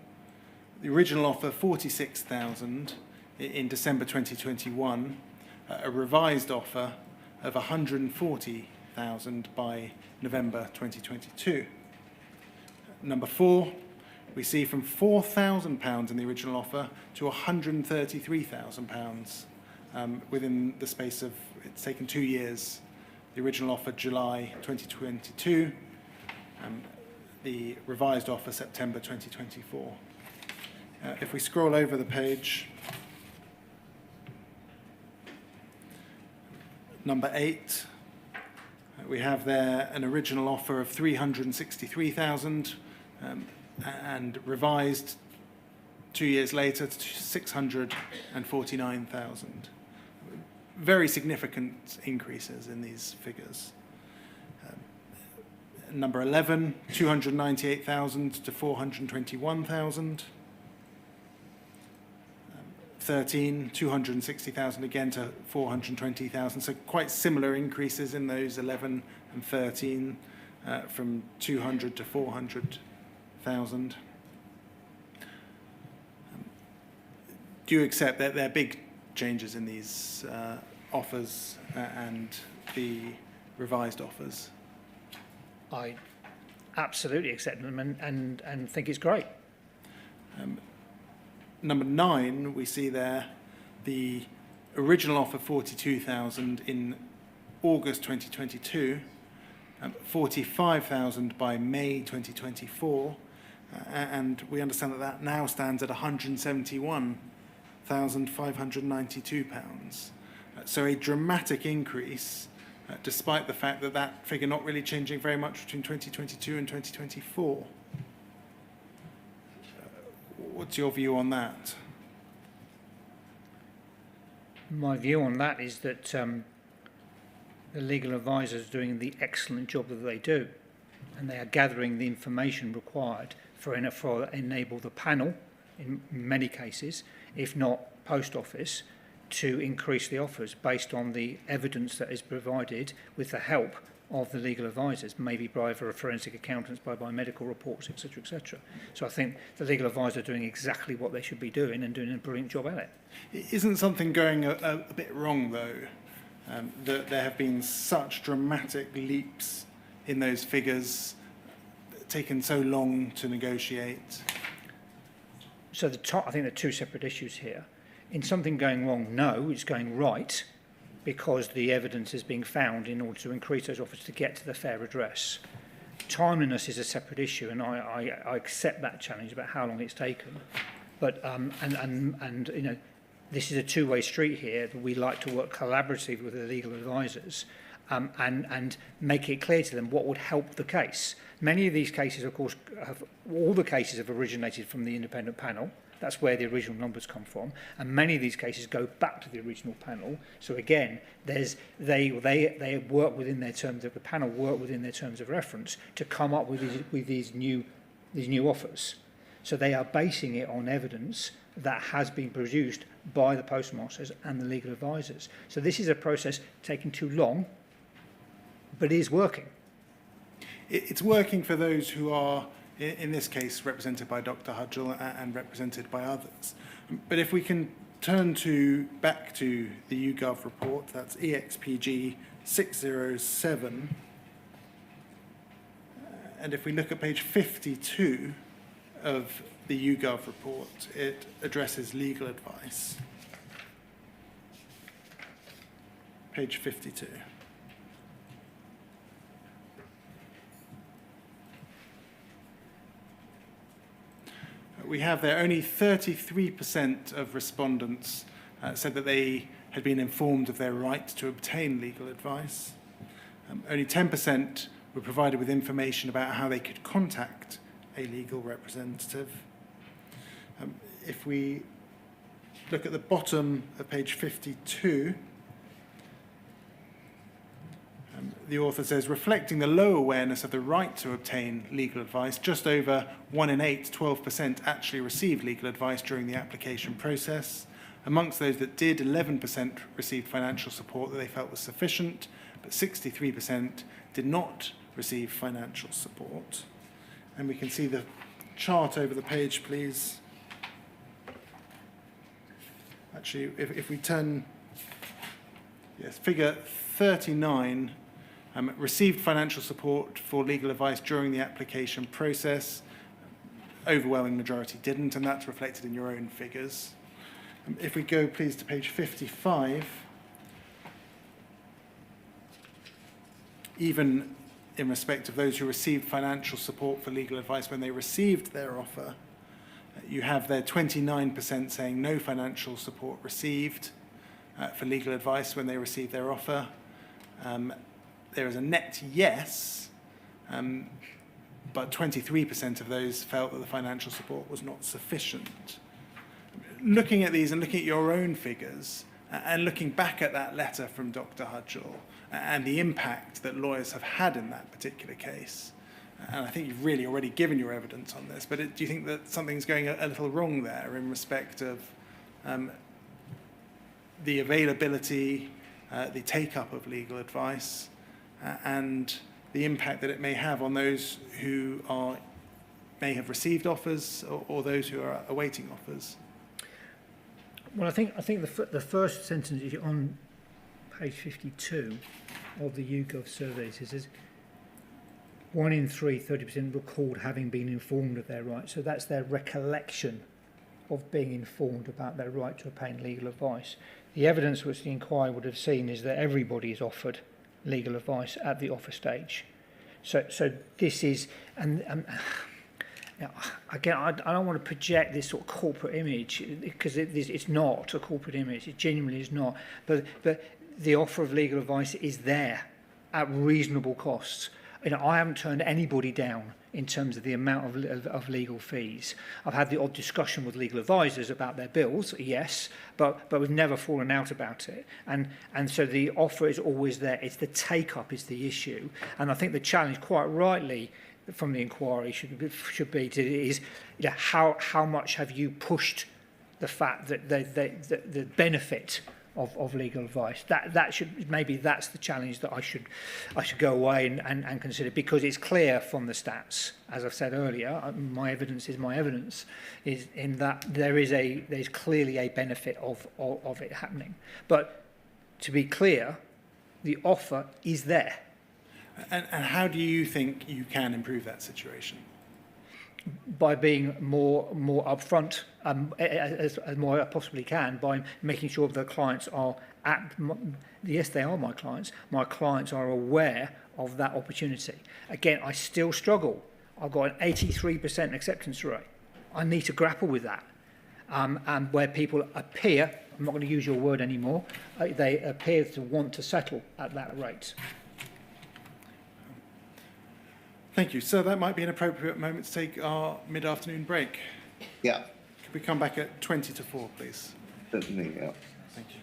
the original offer 46,000 in December 2021, a revised offer of 140,000 by November 2022. Number 4, we see from £4,000 in the original offer to £133,000 within the space of, it's taken 2 years. The original offer July 2022, the revised offer September 2024. If we scroll over the page, number 8, we have there an original offer of 363,000 and revised 2 years later to 649,000. Very significant increases in these figures. Number 11, 298,000 to 421,000. 13, 260,000 again to 420,000. So quite similar increases in those 11 and 13, from 200 to 400,000. Do you accept that there are big changes in these offers and the revised offers? I absolutely accept them and think it's great. Number 9, we see there the original offer 42,000 in August 2022, 45,000 by May 2024, and we understand that that now stands at £171,592. So a dramatic increase, despite the fact that that figure not really changing very much between 2022 and 2024. What's your view on that? My view on that is that the legal advisors are doing the excellent job that they do, and they are gathering the information required for enable the panel, in many cases, if not post office, to increase the offers based on the evidence that is provided with the help of the legal advisors, maybe by forensic accountants, by medical reports, etc., etc. So I think the legal advisors are doing exactly what they should be doing and doing a brilliant job at it. Isn't something going a bit wrong, though, that there have been such dramatic leaps in those figures, taken so long to negotiate? So I think there are two separate issues here. In something going wrong, no, it's going right, because the evidence is being found in order to increase those offers to get to the fair redress. Timeliness is a separate issue, and I accept that challenge about how long it's taken. But and you know, this is a two-way street here. That we like to work collaboratively with the legal advisors, and make it clear to them what would help the case. Many of these cases, of course, all the cases have originated from the independent panel. That's where the original numbers come from, and many of these cases go back to the original panel. So again, they work within their terms of the panel work within their terms of reference to come up with these new offers. So they are basing it on evidence that has been produced by the postmasters and the legal advisors. So this is a process taking too long, but it is working. It's working for those who are, in this case, represented by Dr. Hudgell and represented by others. But if we can turn back to the YouGov report, that's EXPG 607, and if we look at page 52 of the YouGov report, it addresses legal advice. Page 52. We have there only 33% of respondents said that they had been informed of their right to obtain legal advice. Only 10% were provided with information about how they could contact a legal representative. If we look at the bottom of page 52, the author says, reflecting the low awareness of the right to obtain legal advice, just over 1 in 8, 12% actually received legal advice during the application process. Amongst those that did, 11% received financial support that they felt was sufficient, but 63% did not receive financial support. And we can see the chart over the page, please. Actually, if we turn, yes, figure 39, received financial support for legal advice during the application process. Overwhelming majority didn't, and that's reflected in your own figures. If we go, please, to page 55, even in respect of those who received financial support for legal advice when they received their offer, you have there 29% saying no financial support received for legal advice when they received their offer. There is a net yes, but 23% of those felt that the financial support was not sufficient. Looking at these and looking at your own figures and looking back at that letter from Dr. Hudgell and the impact that lawyers have had in that particular case, and I think you've really already given your evidence on this, but do you think that something's going a little wrong there in respect of the availability, the take-up of legal advice, and the impact that it may have on those who may have received offers or those who are awaiting offers? Well, I think the first sentence is on page 52 of the YouGov surveys. It says 1 in 3, 30% recalled having been informed of their rights. So that's their recollection of being informed about their right to obtain legal advice. The evidence which the inquiry would have seen is that everybody is offered legal advice at the offer stage. So this is, again, I don't want to project this sort of corporate image, because it's not a corporate image. It genuinely is not. But the offer of legal advice is there at reasonable costs. I haven't turned anybody down in terms of the amount of legal fees. I've had the odd discussion with legal advisors about their bills, yes, but we've never fallen out about it. And so the offer is always there. It's the take-up is the issue. And I think the challenge, quite rightly, from the inquiry should be how much have you pushed the fact that the benefit of legal advice. That should, maybe that's the challenge that I should go away and consider, because it's clear from the stats, as I've said earlier, my evidence is my evidence, is in that there's clearly a benefit of it happening. But to be clear, the offer is there. And how do you think you can improve that situation? By being more upfront, as more I possibly can, by making sure that clients are yes, they are my clients. My clients are aware of that opportunity. Again, I still struggle. I've got an 83% acceptance rate. I need to grapple with that. And where people appear, I'm not going to use your word anymore, they appear to want to settle at that rate. Thank you. So that might be an appropriate moment to take our mid-afternoon break. Yeah. Could we come back at 20 to 4, please? Certainly, yeah. Thank you.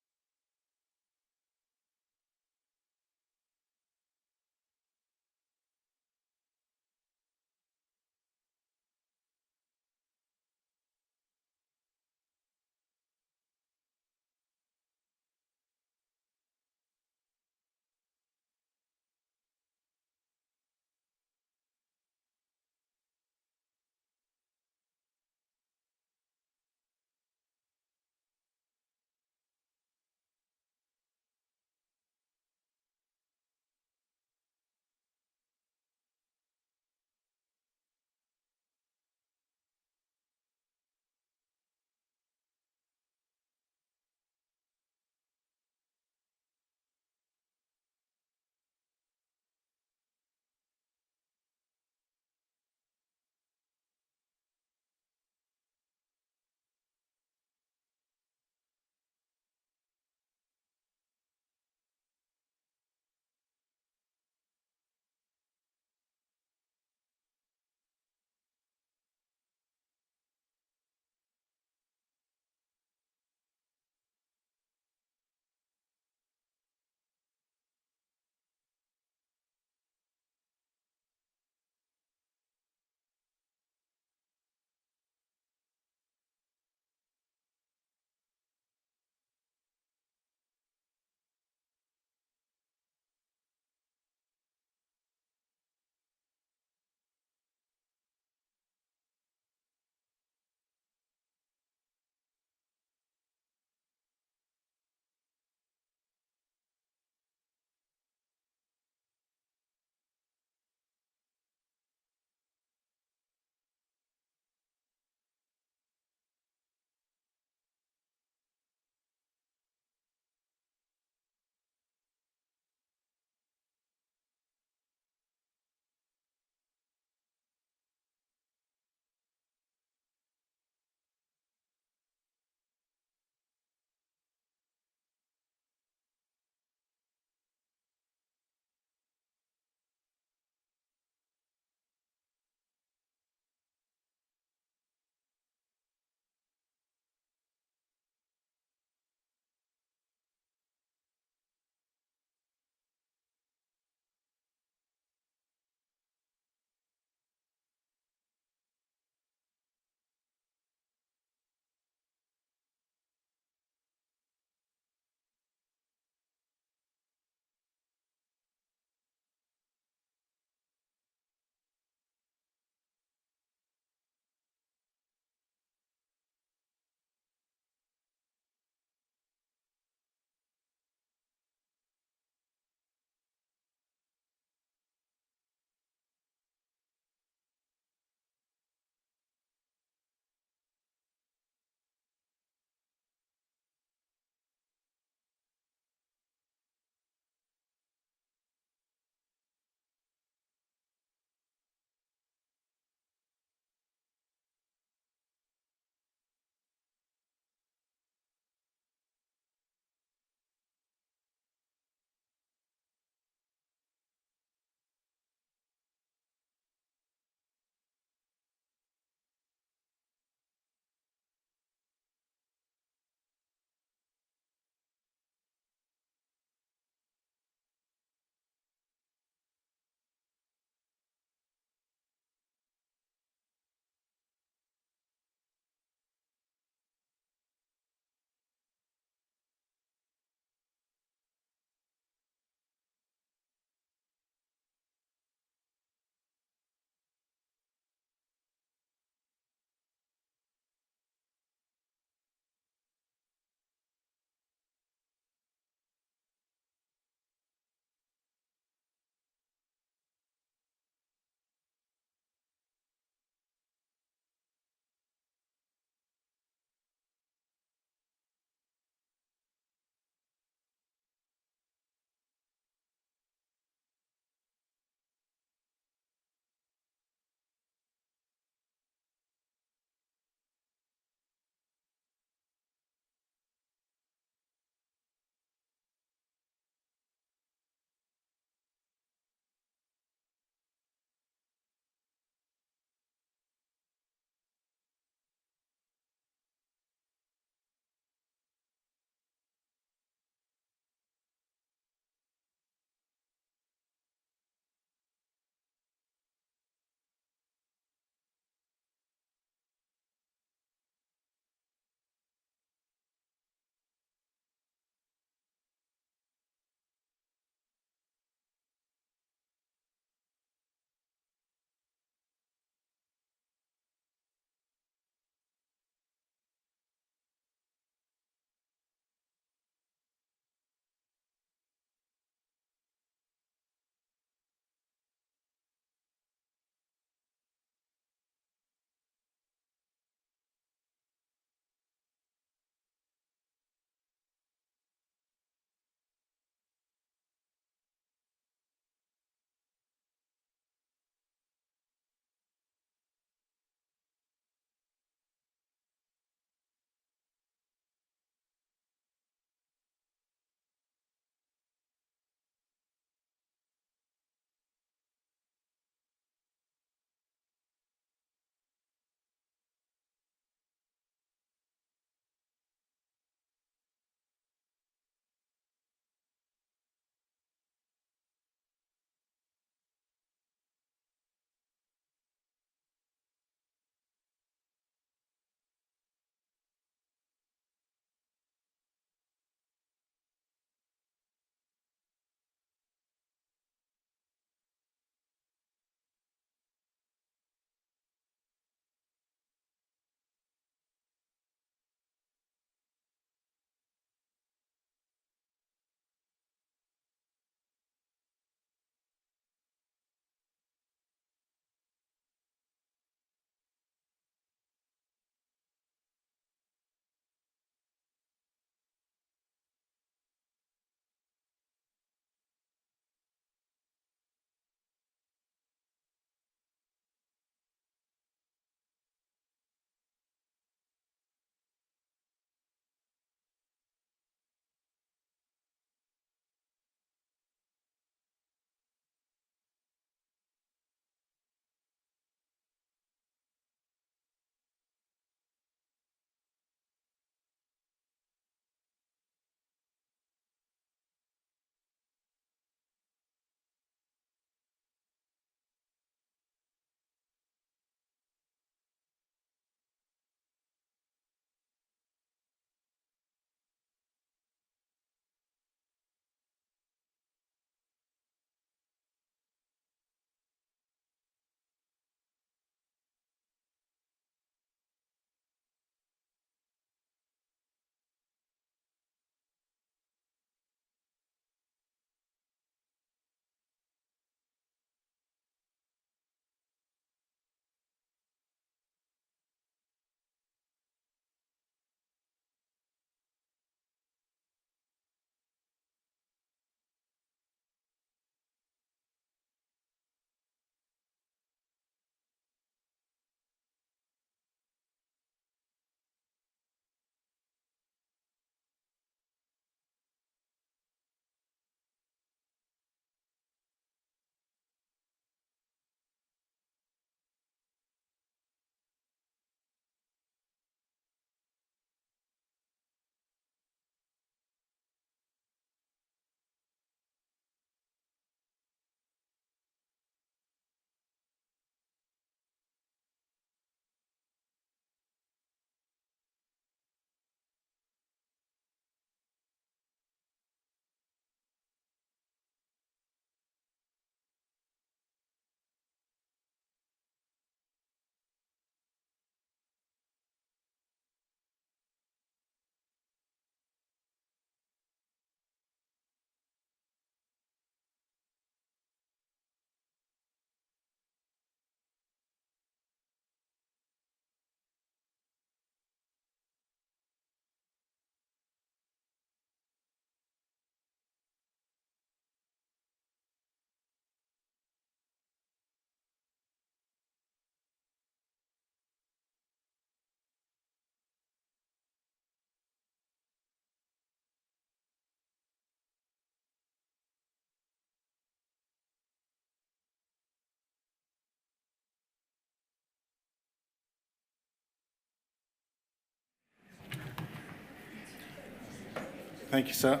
Thank you, sir.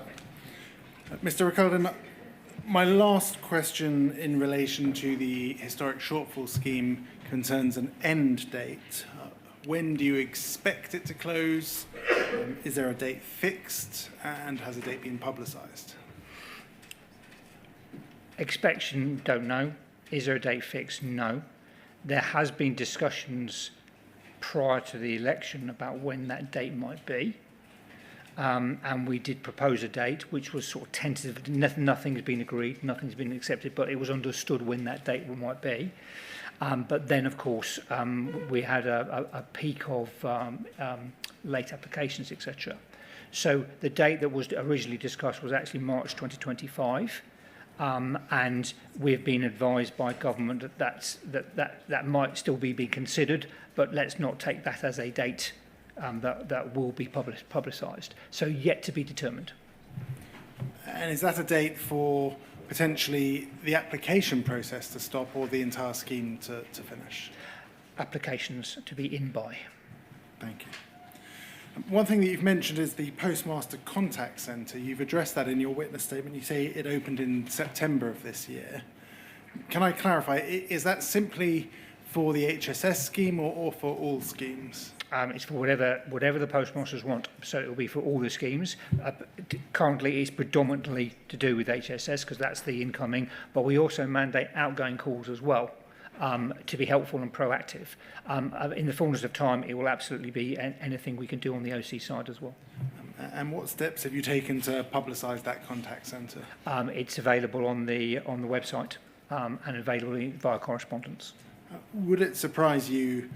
Mr. Recaldin, my last question in relation to the historic shortfall scheme concerns an end date. When do you expect it to close? Is there a date fixed? And has a date been publicised? Expectation, don't know. Is there a date fixed? No. There has been discussions prior to the election about when that date might be. And we did propose a date, which was sort of tentative. Nothing has been agreed, nothing's been accepted, but it was understood when that date might be. But then, of course, we had a peak of late applications, etc. So the date that was originally discussed was actually March 2025. And we've been advised by government that might still be being considered, but let's not take that as a date that will be publicised. So yet to be determined. And is that a date for potentially the application process to stop or the entire scheme to finish? Applications to be in by. Thank you. One thing that you've mentioned is the Postmaster Contact Centre. You've addressed that in your witness statement. You say it opened in September of this year. Can I clarify, is that simply for the HSS scheme or for all schemes? It's for whatever the postmasters want, so it will be for all the schemes. Currently, it's predominantly to do with HSS because that's the incoming, but we also mandate outgoing calls as well to be helpful and proactive. In the fullness of time, it will absolutely be anything we can do on the OC side as well. And what steps have you taken to publicise that contact centre? It's available on the website and available via correspondence. Would it surprise you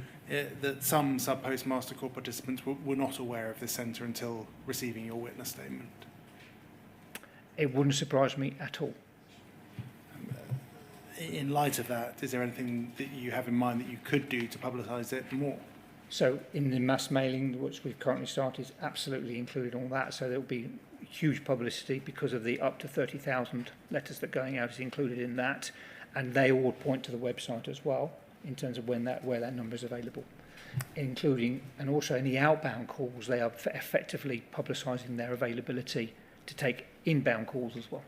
that some sub-postmaster corps participants were not aware of this centre until receiving your witness statement? It wouldn't surprise me at all. In light of that, is there anything that you have in mind that you could do to publicise it more? So in the mass mailing, which we've currently started, is absolutely included on that. So there will be huge publicity because of the up to 30,000 letters that are going out is included in that. And they all point to the website as well in terms of where that number is available, including and also any outbound calls. They are effectively publicising their availability to take inbound calls as well.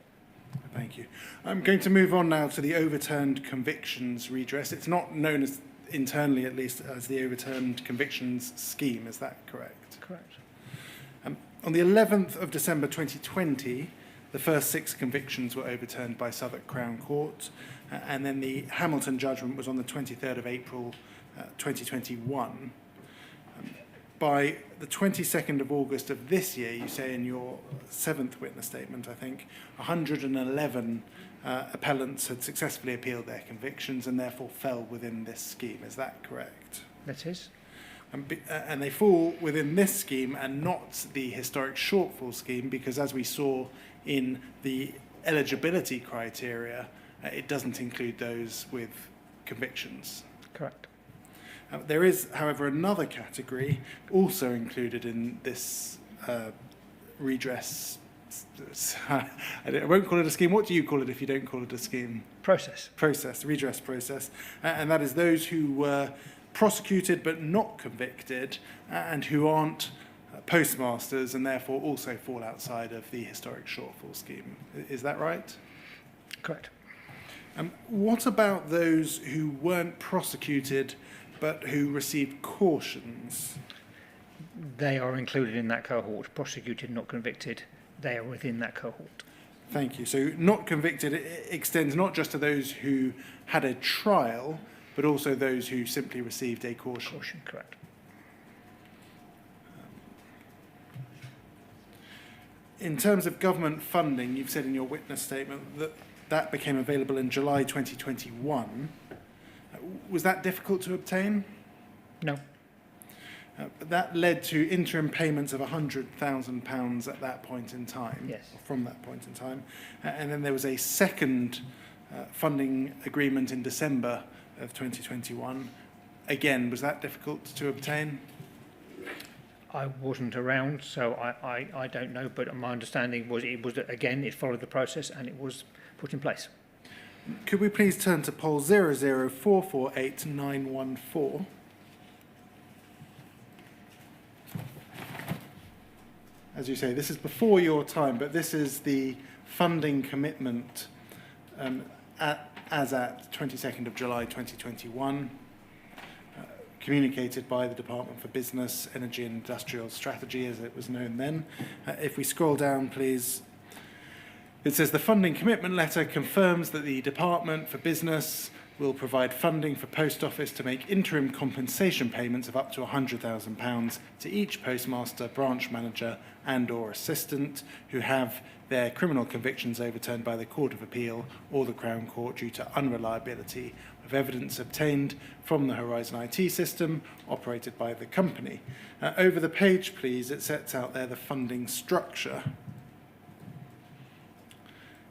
Thank you. I'm going to move on now to the overturned convictions redress. It's not known as, internally at least, as the overturned convictions scheme. Is that correct? Correct. On the 11th of December 2020, the first 6 convictions were overturned by Southwark Crown Court, and then the Hamilton judgment was on the 23rd of April 2021. By the 22nd of August of this year, you say in your 7th witness statement, I think, 111 appellants had successfully appealed their convictions and therefore fell within this scheme. Is that correct? That is. And they fall within this scheme and not the historic shortfall scheme because, as we saw in the eligibility criteria, it doesn't include those with convictions. Correct. There is, however, another category also included in this redress. I won't call it a scheme. What do you call it if you don't call it a scheme? Process. Process, redress process. And that is those who were prosecuted but not convicted and who aren't postmasters and therefore also fall outside of the historic shortfall scheme. Is that right? Correct. What about those who weren't prosecuted but who received cautions? They are included in that cohort. Prosecuted, not convicted. They are within that cohort. Thank you. So not convicted extends not just to those who had a trial, but also those who simply received a caution. Caution, correct. In terms of government funding, you've said in your witness statement that became available in July 2021. Was that difficult to obtain? No. That led to interim payments of £100,000 at that point in time. Yes. From that point in time. And then there was a second funding agreement in December of 2021. Again, was that difficult to obtain? I wasn't around, so I don't know, but my understanding was it followed the process and it was put in place. Could we please turn to poll 00448 as you say, this is before your time, but this is the funding commitment as at 22nd of July 2021, communicated by the Department for Business, Energy and Industrial Strategy, as it was known then. If we scroll down, please. It says the funding commitment letter confirms that the Department for Business will provide funding for Post Office to make interim compensation payments of up to £100,000 to each postmaster, branch manager and or assistant who have their criminal convictions overturned by the Court of Appeal or the Crown Court due to unreliability of evidence obtained from the Horizon IT system operated by the company. Over the page, please, it sets out there the funding structure.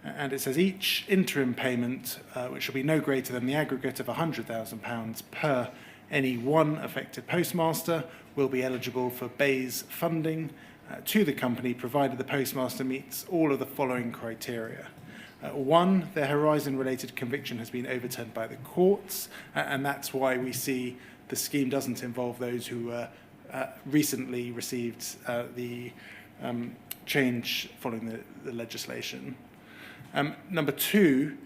And it says each interim payment, which shall be no greater than the aggregate of £100,000 per any one affected postmaster, will be eligible for BAYS funding to the company, provided the postmaster meets all of the following criteria. One, their Horizon-related conviction has been overturned by the courts, and that's why we see the scheme doesn't involve those who recently received the change following the legislation. Number two,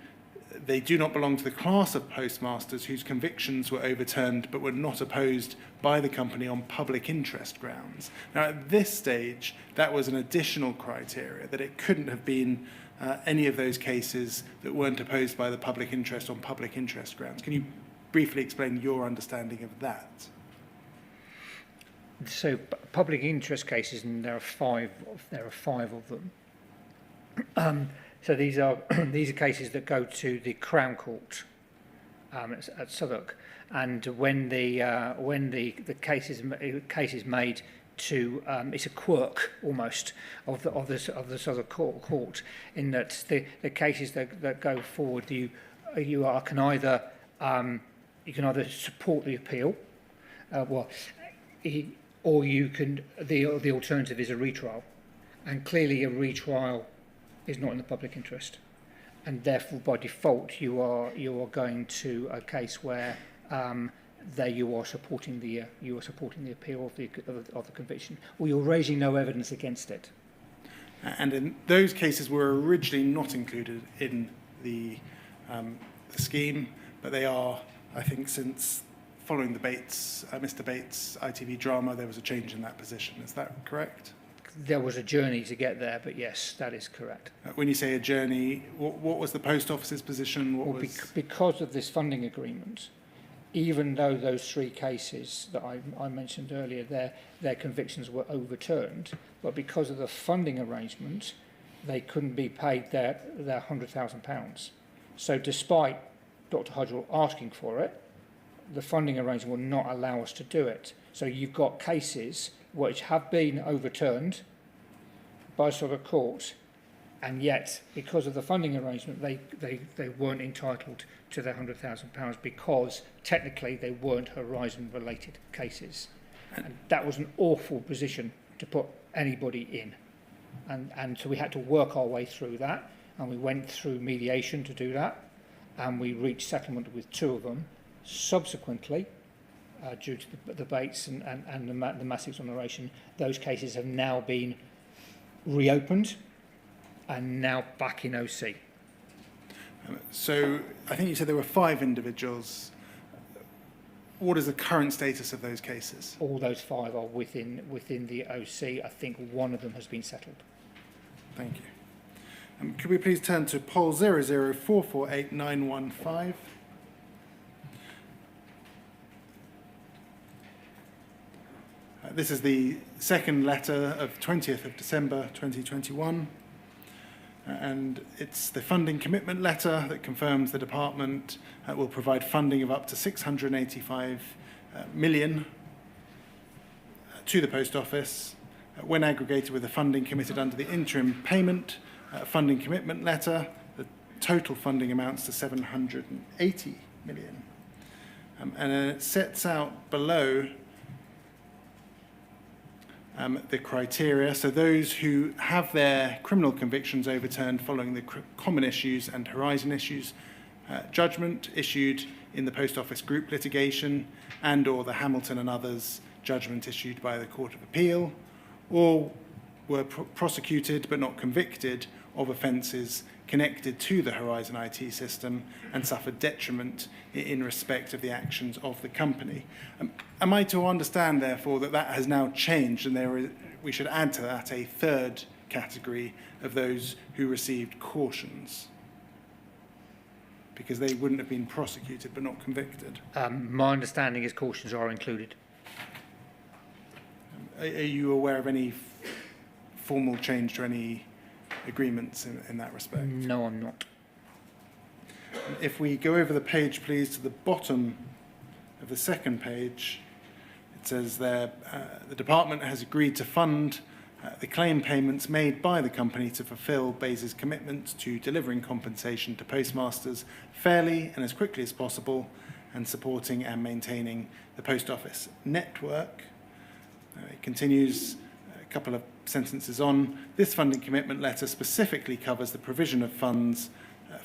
they do not belong to the class of postmasters whose convictions were overturned but were not opposed by the company on public interest grounds. Now, at this stage, that was an additional criteria, that it couldn't have been any of those cases that weren't opposed by the public interest on public interest grounds. Can you briefly explain your understanding of that? So, public interest cases, and there are five of them. So these are cases that go to the Crown Court at Southwark, and when the case is made to it's a quirk almost of the Southwark Court, in that the cases that go forward, you can either support the appeal, or you can the alternative is a retrial, and clearly a retrial is not in the public interest, and therefore by default you are going to a case where there you are supporting the appeal of the conviction, or you're raising no evidence against it. And in those cases were originally not included in the scheme, but they are, I think, since following the Mr. Bates ITV drama, there was a change in that position. Is that correct? There was a journey to get there, but yes, that is correct. When you say a journey, what was the Post Office's position? Because of this funding agreement, even though those three cases that I mentioned earlier, their convictions were overturned, but because of the funding arrangement, they couldn't be paid their £100,000. So despite Dr. Hudgell asking for it, the funding arrangement will not allow us to do it. So you've got cases which have been overturned by Southwark Court, and yet, because of the funding arrangement, they weren't entitled to their £100,000 because technically they weren't Horizon-related cases. And that was an awful position to put anybody in. And so we had to work our way through that, and we went through mediation to do that, and we reached settlement with two of them. Subsequently, due to the Bates and the mass exoneration, those cases have now been reopened and now back in OC. So I think you said there were 5 individuals. What is the current status of those cases? All those 5 are within the OC. I think one of them has been settled. Thank you. Could we please turn to poll 004489115? This is the second letter of 20th of December 2021, and it's the funding commitment letter that confirms the department will provide funding of up to 685 million to the Post Office when aggregated with the funding committed under the interim payment funding commitment letter. The total funding amounts to 780 million, and then it sets out below the criteria. So those who have their criminal convictions overturned following the common issues and Horizon issues judgment issued in the Post Office group litigation and or the Hamilton and others judgment issued by the Court of Appeal, or were prosecuted but not convicted of offences connected to the Horizon IT system and suffered detriment in respect of the actions of the company. Am I to understand, therefore, that that has now changed and we should add to that a third category of those who received cautions? Because they wouldn't have been prosecuted but not convicted. My understanding is cautions are included. Are you aware of any formal change to any agreements in that respect? No, I'm not. If we go over the page, please, to the bottom of the second page, it says there, the department has agreed to fund the claim payments made by the company to fulfil BEIS's commitment to delivering compensation to postmasters fairly and as quickly as possible, and supporting and maintaining the post office network. It continues a couple of sentences on. This funding commitment letter specifically covers the provision of funds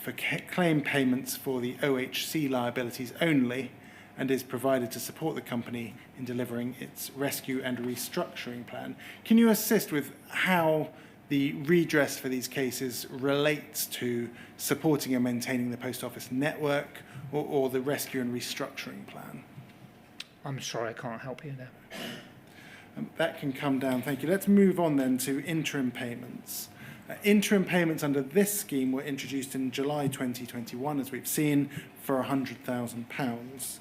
for claim payments for the OHC liabilities only, and is provided to support the company in delivering its rescue and restructuring plan. Can you assist with how the redress for these cases relates to supporting and maintaining the post office network or the rescue and restructuring plan? I'm sorry, I can't help you there. That can come down, thank you. Let's move on then to interim payments. Interim payments under this scheme were introduced in July 2021, as we've seen, for £100,000.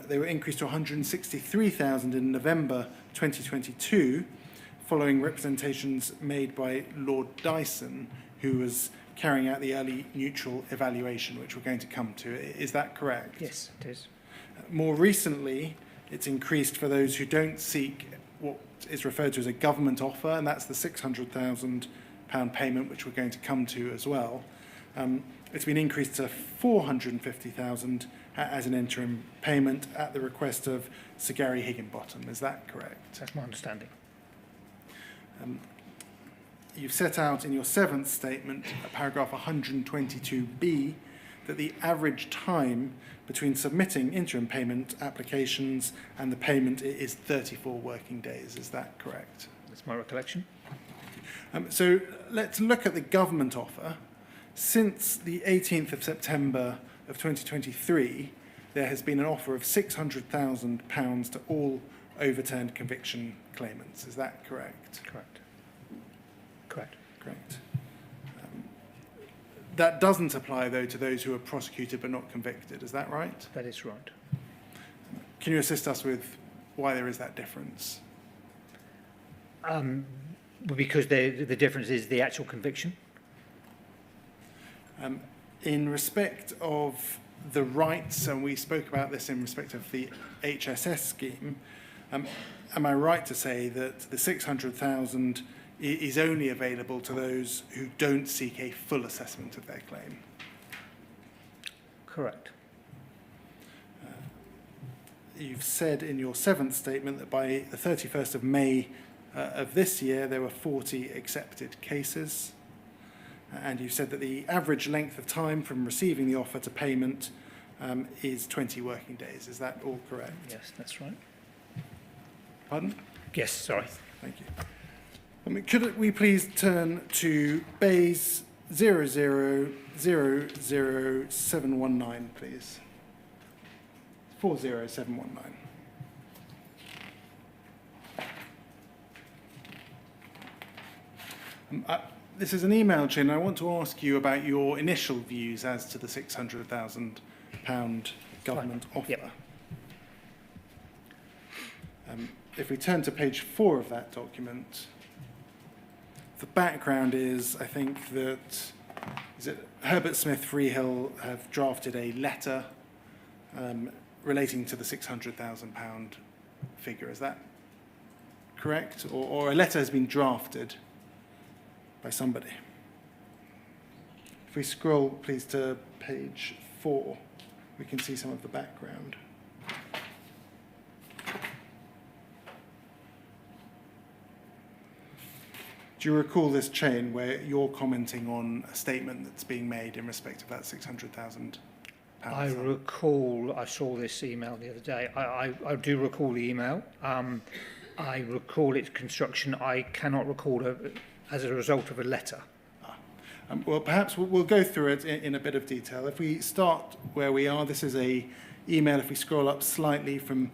They were increased to £163,000 in November 2022, following representations made by Lord Dyson, who was carrying out the early neutral evaluation, which we're going to come to. Is that correct? Yes, it is. More recently, it's increased for those who don't seek what is referred to as a government offer, and that's the £600,000 payment, which we're going to come to as well. It's been increased to £450,000 as an interim payment at the request of Sir Gary Higginbottom. Is that correct? That's my understanding. You've set out in your seventh statement, paragraph 122B, that the average time between submitting interim payment applications and the payment is 34 working days. Is that correct? That's my recollection. So let's look at the government offer. Since the 18th of September of 2023, there has been an offer of £600,000 to all overturned conviction claimants. Is that correct? Correct. Correct. Correct. That doesn't apply, though, to those who are prosecuted but not convicted. Is that right? That is right. Can you assist us with why there is that difference? Because the difference is the actual conviction. In respect of the rights, and we spoke about this in respect of the HSS scheme, am I right to say that the £600,000 is only available to those who don't seek a full assessment of their claim? Correct. You've said in your seventh statement that by the 31st of May of this year, there were 40 accepted cases. And you've said that the average length of time from receiving the offer to payment is 20 working days. Is that all correct? Yes, that's right. Pardon? Yes, sorry. Thank you. Could we please turn to BEIS 0000719, please? 40719. This is an email chain. I want to ask you about your initial views as to the £600,000 government offer. Yep. If we turn to page 4 of that document, the background is, I think, that Herbert Smith Freehill have drafted a letter relating to the £600,000 figure. Is that correct? Or a letter has been drafted by somebody. If we scroll, please, to page 4, we can see some of the background. Do you recall this chain where you're commenting on a statement that's being made in respect of that £600,000? I recall, I saw this email the other day. I do recall the email. I recall its construction. I cannot recall as a result of a letter. Well, perhaps we'll go through it in a bit of detail. If we start where we are, this is a email, if we scroll up slightly, from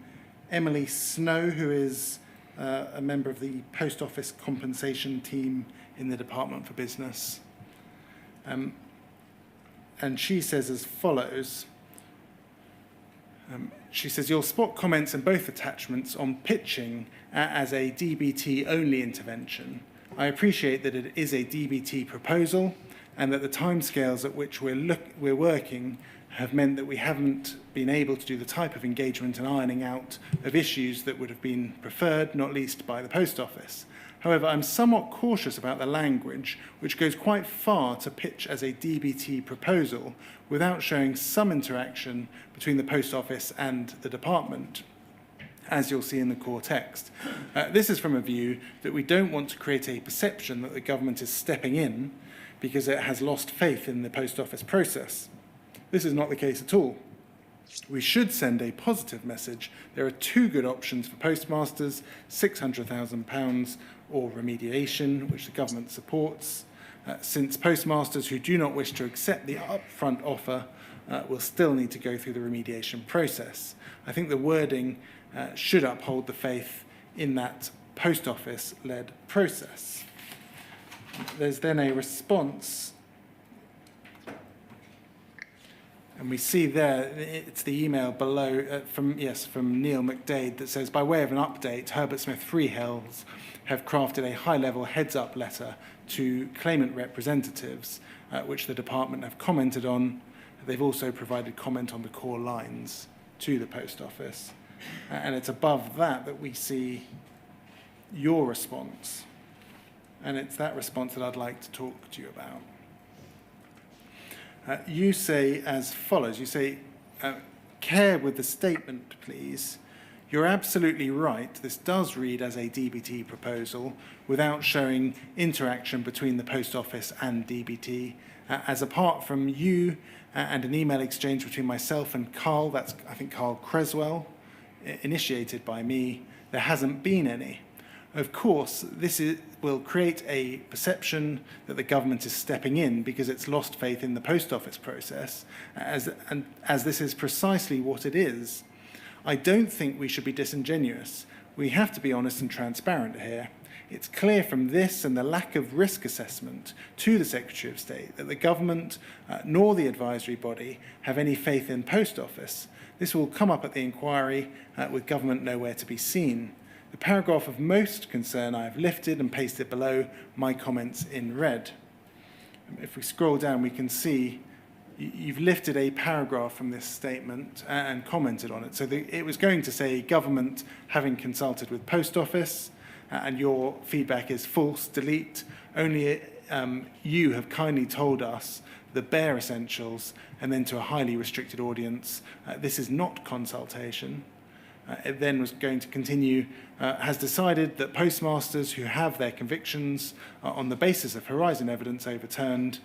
Emily Snow, who is a member of the Post Office compensation team in the Department for Business. And she says as follows. She says, you'll spot comments in both attachments on pitching as a DBT-only intervention. I appreciate that it is a DBT proposal and that the timescales at which we're working have meant that we haven't been able to do the type of engagement and ironing out of issues that would have been preferred, not least by the Post Office. However, I'm somewhat cautious about the language, which goes quite far to pitch as a DBT proposal without showing some interaction between the Post Office and the department, as you'll see in the core text. This is from a view that we don't want to create a perception that the government is stepping in because it has lost faith in the Post Office process. This is not the case at all. We should send a positive message. There are two good options for postmasters, £600,000 or remediation, which the government supports, since postmasters who do not wish to accept the upfront offer will still need to go through the remediation process. I think the wording should uphold the faith in that Post Office-led process. There's then a response, and we see there, it's the email below from Neil McDade that says, by way of an update, Herbert Smith Freehills have crafted a high-level heads-up letter to claimant representatives, which the department have commented on. They've also provided comment on the core lines to the Post Office. And it's above that we see your response. And it's that response that I'd like to talk to you about. You say as follows, you say, care with the statement, please. You're absolutely right. This does read as a DBT proposal without showing interaction between the Post Office and DBT. As apart from you and an email exchange between myself and Carl, that's, I think, Carl Creswell, initiated by me, there hasn't been any. Of course, will create a perception that the government is stepping in because it's lost faith in the Post Office process, as this is precisely what it is. I don't think we should be disingenuous. We have to be honest and transparent here. It's clear from this and the lack of risk assessment to the Secretary of State that the government nor the advisory body have any faith in Post Office. This will come up at the inquiry with government nowhere to be seen. The paragraph of most concern I have lifted and pasted below my comments in red. If we scroll down, we can see you've lifted a paragraph from this statement and commented on it. So it was going to say government having consulted with Post Office, and your feedback is false, delete. Only you have kindly told us the bare essentials, and then to a highly restricted audience, this is not consultation. It then was going to continue, has decided that postmasters who have their convictions on the basis of Horizon evidence overturned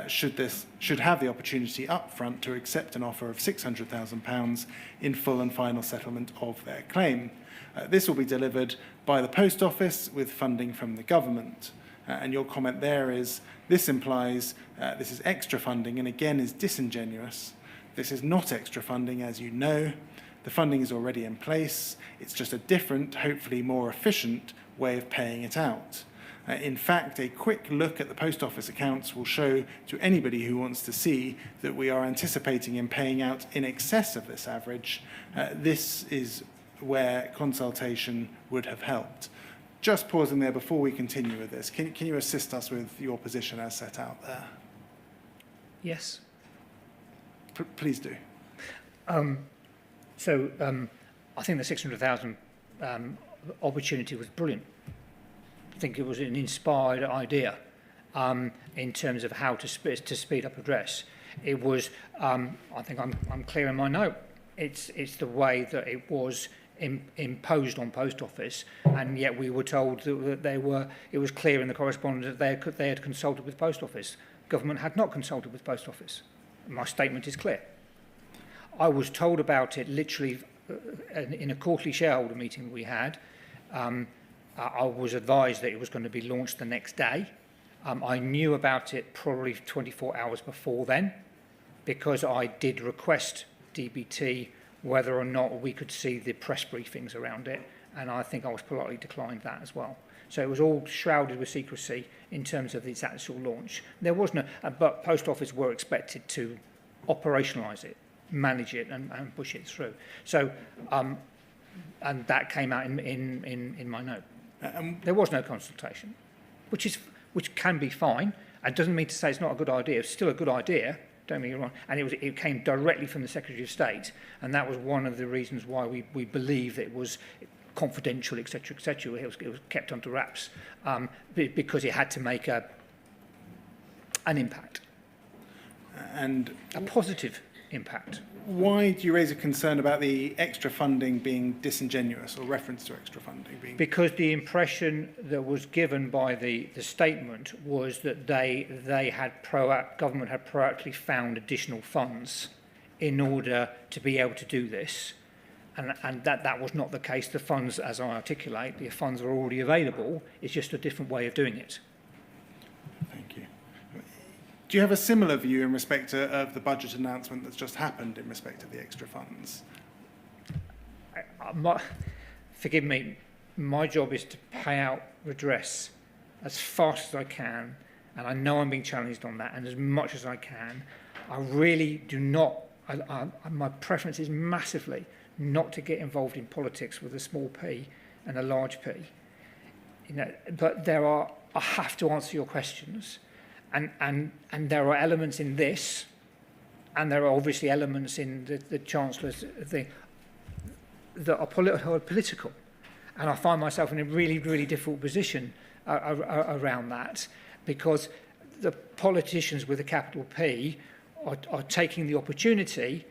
should have the opportunity up front to accept an offer of £600,000 in full and final settlement of their claim. This will be delivered by the Post Office with funding from the government. And your comment there is, this implies this is extra funding and again is disingenuous. This is not extra funding, as you know. The funding is already in place. It's just a different, hopefully more efficient way of paying it out. In fact, a quick look at the Post Office accounts will show to anybody who wants to see that we are anticipating in paying out in excess of this average. This is where consultation would have helped. Just pausing there before we continue with this, can you assist us with your position as set out there? Yes. Please do. So I think the 600,000 opportunity was brilliant. I think it was an inspired idea in terms of how to speed up Redress. It was, I think I'm clear in my note, it's the way that it was imposed on Post Office, and yet we were told that it was clear in the correspondence that they had consulted with Post Office. Government had not consulted with Post Office. My statement is clear. I was told about it literally in a quarterly shareholder meeting we had, I was advised that it was going to be launched the next day. I knew about it probably 24 hours before then, because I did request DBT whether or not we could see the press briefings around it, and I think I was politely declined that as well. So it was all shrouded with secrecy in terms of its actual launch. There was no, but Post Office were expected to operationalise it, manage it, and push it through. So, and that came out in my note. There was no consultation, which can be fine. It doesn't mean to say it's not a good idea. It's still a good idea. Don't get me wrong. And it came directly from the Secretary of State, and that was one of the reasons why we believe that it was confidential, etc., etc. It was kept under wraps because it had to make an impact, And a positive impact. why do you raise a concern about the extra funding being disingenuous, or reference to extra funding being? Because the impression that was given by the statement was that government had proactively found additional funds in order to be able to do this. And that was not the case. The funds, as I articulate, the funds are already available. It's just a different way of doing it. Thank you. Do you have a similar view in respect of the budget announcement that's just happened in respect of the extra funds? Forgive me, my job is to pay out redress as fast as I can, and I know I'm being challenged on that, and as much as I can. I really do not, my preference is massively not to get involved in politics with a small p and a large p. But I have to answer your questions. And there are elements in this, and there are obviously elements in the Chancellor's thing that are political. And I find myself in a really, really difficult position around that, because the politicians with a capital P are taking the opportunity,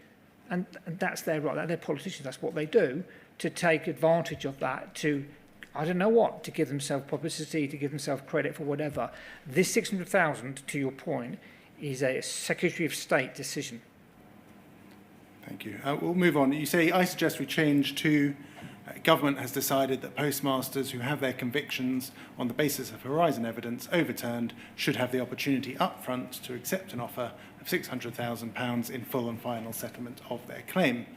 and that's their right, they're politicians, that's what they do, to take advantage of that to, I don't know what, to give themselves publicity, to give themselves credit for whatever. This 600,000, to your point, is a Secretary of State decision. Thank you. We'll move on. You say, I suggest we change to government has decided that postmasters who have their convictions on the basis of Horizon evidence overturned should have the opportunity up front to accept an offer of £600,000 in full and final settlement of their claim.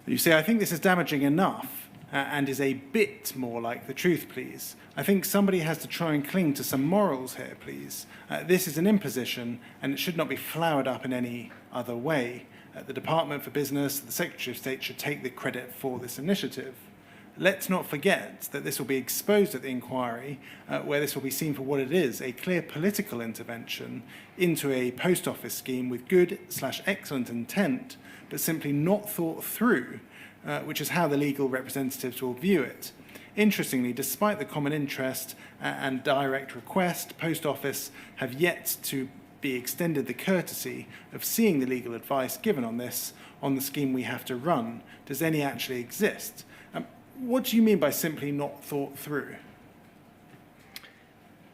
You say, I think this is damaging enough and is a bit more like the truth, please. I think somebody has to try and cling to some morals here, please. This is an imposition, and it should not be flowered up in any other way. The Department for Business, the Secretary of State should take the credit for this initiative. Let's not forget that this will be exposed at the inquiry, where this will be seen for what it is, a clear political intervention into a post office scheme with good/excellent intent, but simply not thought through, which is how the legal representatives will view it. Interestingly, despite the common interest and direct request, Post Office have yet to be extended the courtesy of seeing the legal advice given on this, on the scheme we have to run. Does any actually exist? What do you mean by simply not thought through?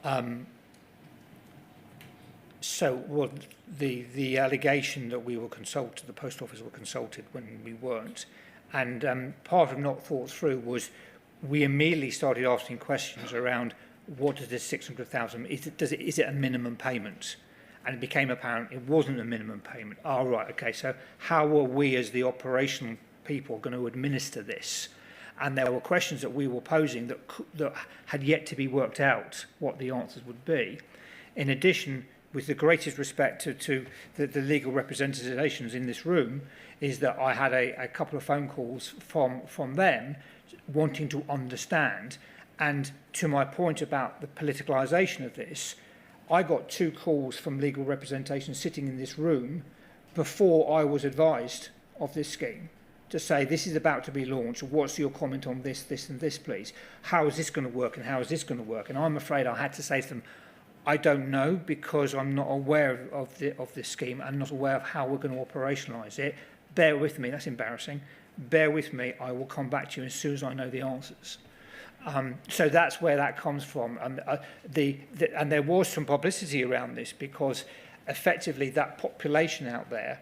The allegation that we were consulted, the Post Office were consulted when we weren't, and part of not thought through was we immediately started asking questions around what does this 600,000, is it a minimum payment? And it became apparent it wasn't a minimum payment. Oh, right, okay, so how are we as the operational people going to administer this? And there were questions that we were posing that had yet to be worked out what the answers would be. In addition, with the greatest respect to the legal representations in this room, is that I had a couple of phone calls from them wanting to understand. And to my point about the politicalisation of this, I got 2 calls from legal representation sitting in this room before I was advised of this scheme to say this is about to be launched. What's your comment on this, this and this, please? How is this going to work and how is this going to work? And I'm afraid I had to say to them, I don't know because I'm not aware of this scheme and not aware of how we're going to operationalise it. Bear with me, that's embarrassing. Bear with me, I will come back to you as soon as I know the answers. So that's where that comes from. And there was some publicity around this because effectively that population out there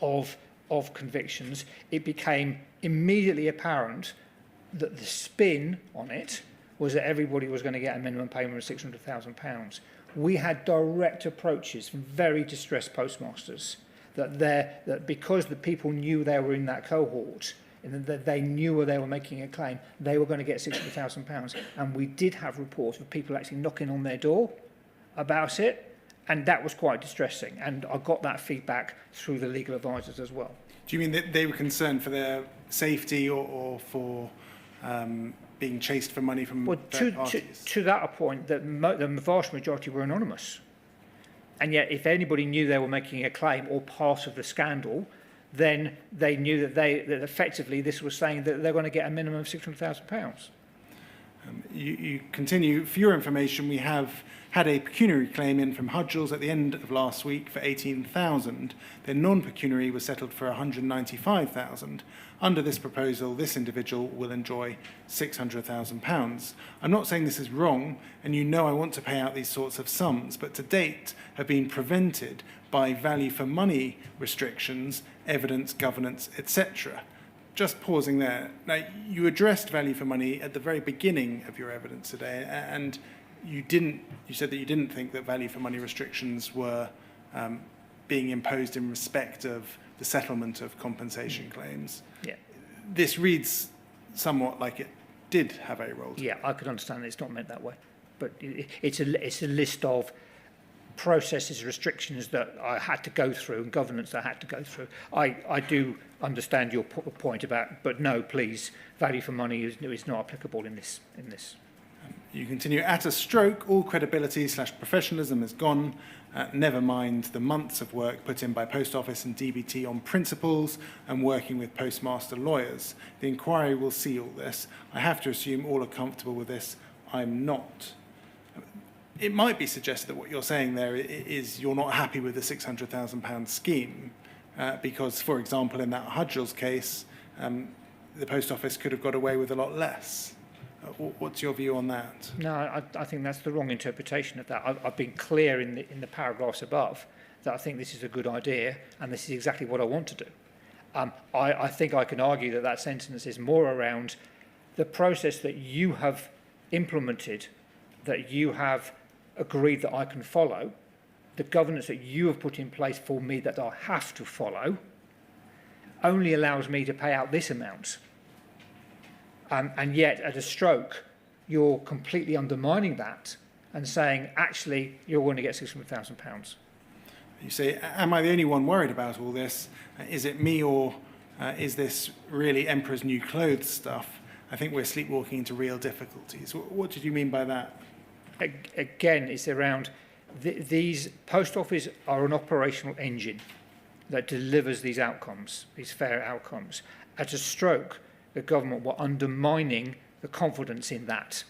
of convictions, it became immediately apparent that the spin on it was that everybody was going to get a minimum payment of £600,000. We had direct approaches from very distressed postmasters that because the people knew they were in that cohort and that they knew they were making a claim, they were going to get £600,000. And we did have reports of people actually knocking on their door about it, and that was quite distressing. And I got that feedback through the legal advisors as well. Do you mean that they were concerned for their safety or for being chased for money from third parties? To that point, the vast majority were anonymous. And yet, if anybody knew they were making a claim or part of the scandal, then they knew that that effectively this was saying that they're going to get a minimum of £600,000. You continue. For your information, we have had a pecuniary claim in from Hudgels at the end of last week for £18,000. Their non-pecuniary was settled for £195,000. Under this proposal, this individual will enjoy £600,000. I'm not saying this is wrong, and you know I want to pay out these sorts of sums, but to date have been prevented by value for money restrictions, evidence, governance, etc. Just pausing there. Now, you addressed value for money at the very beginning of your evidence today, and you said that you didn't think that value for money restrictions were being imposed in respect of the settlement of compensation claims. Yeah. This reads somewhat like it did have a role. Yeah, I could understand that it's not meant that way, but it's a list of processes, restrictions that I had to go through, and governance that I had to go through. I do understand your point about, but no, please, value for money is not applicable in this. You continue, at a stroke, all credibility/professionalism is gone. Never mind the months of work put in by Post Office and DBT on principles and working with postmaster lawyers. The inquiry will see all this. I have to assume all are comfortable with this. I'm not. It might be suggested that what you're saying there is you're not happy with the £600,000 scheme because, for example, in that Hudgels case, the Post Office could have got away with a lot less. What's your view on that? No, I think that's the wrong interpretation of that. I've been clear in the paragraphs above that I think this is a good idea and this is exactly what I want to do. I think I can argue that sentence is more around the process that you have implemented, that you have agreed that I can follow, the governance that you have put in place for me that I have to follow, only allows me to pay out this amount. And yet, at a stroke, you're completely undermining that and saying, actually, you're going to get £600,000. You say, am I the only one worried about all this? Is it me, or is this really Emperor's New Clothes stuff? I think we're sleepwalking into real difficulties. What did you mean by that? Again, it's around these Post Office are an operational engine that delivers these outcomes, these fair outcomes. At a stroke, the government were undermining the confidence in that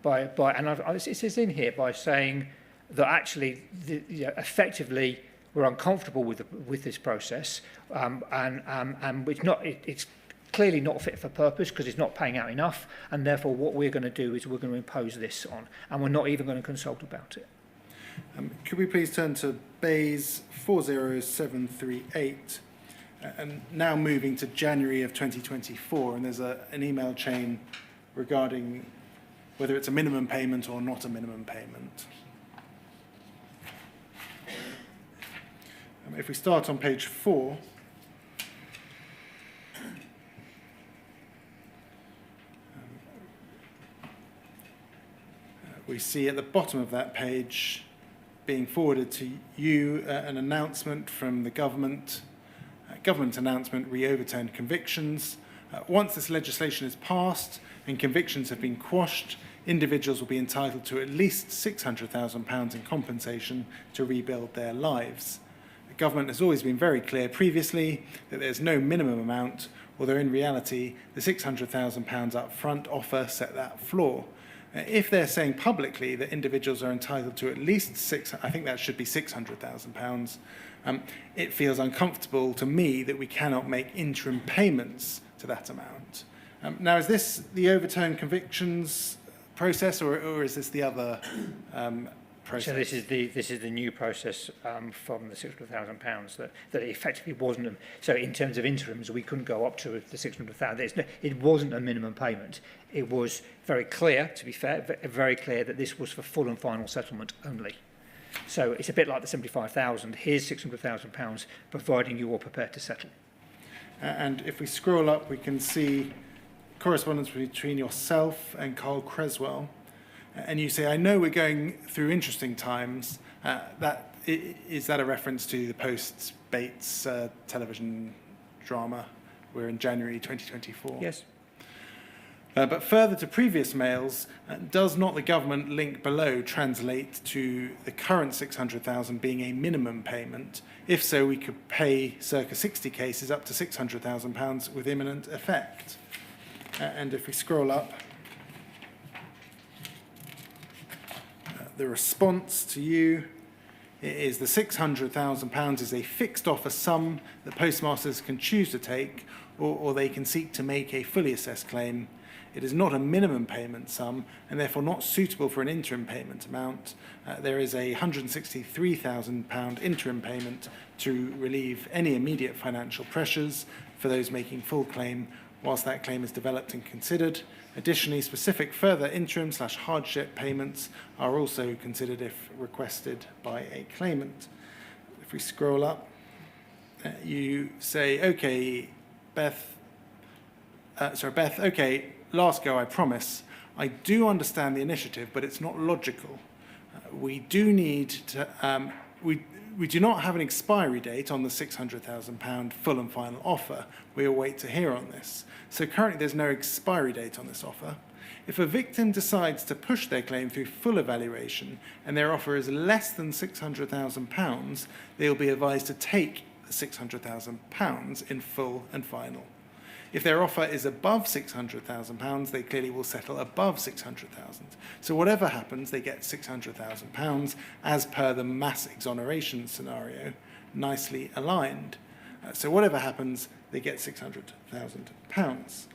it says in here by saying that actually effectively we're uncomfortable with this process and it's clearly not fit for purpose because it's not paying out enough, and therefore what we're going to do is we're going to impose this on, and we're not even going to consult about it. Could we please turn to Bayes 40738? And now moving to January of 2024, and there's an email chain regarding whether it's a minimum payment or not a minimum payment. If we start on page 4, we see at the bottom of that page being forwarded to you an announcement from the government announcement, re-overturned convictions. Once this legislation is passed and convictions have been quashed, individuals will be entitled to at least £600,000 in compensation to rebuild their lives. The government has always been very clear previously that there's no minimum amount, although in reality the £600,000 up front offer set that floor. If they're saying publicly that individuals are entitled to at least I think that should be £600,000, it feels uncomfortable to me that we cannot make interim payments to that amount. Now, is this the overturned convictions process, or is this the other process. So this is the new process from the £600,000 that effectively wasn't. So in terms of interims, we couldn't go up to the 600,000. It wasn't a minimum payment. It was very clear, to be fair, very clear that this was for full and final settlement only. So it's a bit like the 75,000. Here's £600,000, providing you are prepared to settle. And if we scroll up, we can see correspondence between yourself and Carl Creswell. And you say, I know we're going through interesting times. Is that a reference to the post-Bates television drama? We're in January 2024. Yes. But further to previous mails, does not the government link below translate to the current 600,000 being a minimum payment? If so, we could pay circa 60 cases up to £600,000 with imminent effect. And if we scroll up, the response to you is the £600,000 is a fixed offer sum that postmasters can choose to take, or they can seek to make a fully assessed claim. It is not a minimum payment sum and therefore not suitable for an interim payment amount. There is a £163,000 interim payment to relieve any immediate financial pressures for those making full claim whilst that claim is developed and considered. Additionally, specific further interim/hardship payments are also considered if requested by a claimant. If we scroll up, you say, okay, Beth, okay, last go, I promise. I do understand the initiative, but it's not logical. We do need to, we do not have an expiry date on the £600,000 full and final offer. We await to hear on this. So currently there's no expiry date on this offer. If a victim decides to push their claim through full evaluation and their offer is less than £600,000, they will be advised to take the £600,000 in full and final. If their offer is above £600,000, they clearly will settle above £600,000. So whatever happens, they get £600,000 as per the mass exoneration scenario, nicely aligned. So whatever happens, they get £600,000.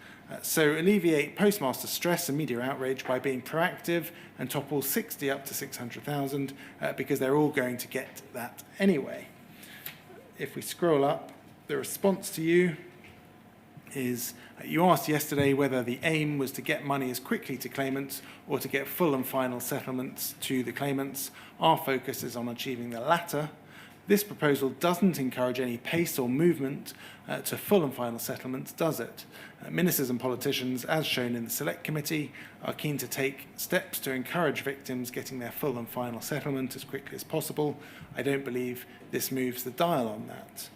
So alleviate postmaster stress and media outrage by being proactive and topple 60 up to 600,000 because they're all going to get that anyway. If we scroll up, the response to you is you asked yesterday whether the aim was to get money as quickly to claimants or to get full and final settlements to the claimants. Our focus is on achieving the latter. This proposal doesn't encourage any pace or movement to full and final settlements, does it? Ministers and politicians, as shown in the Select Committee, are keen to take steps to encourage victims getting their full and final settlement as quickly as possible. I don't believe this moves the dial on that.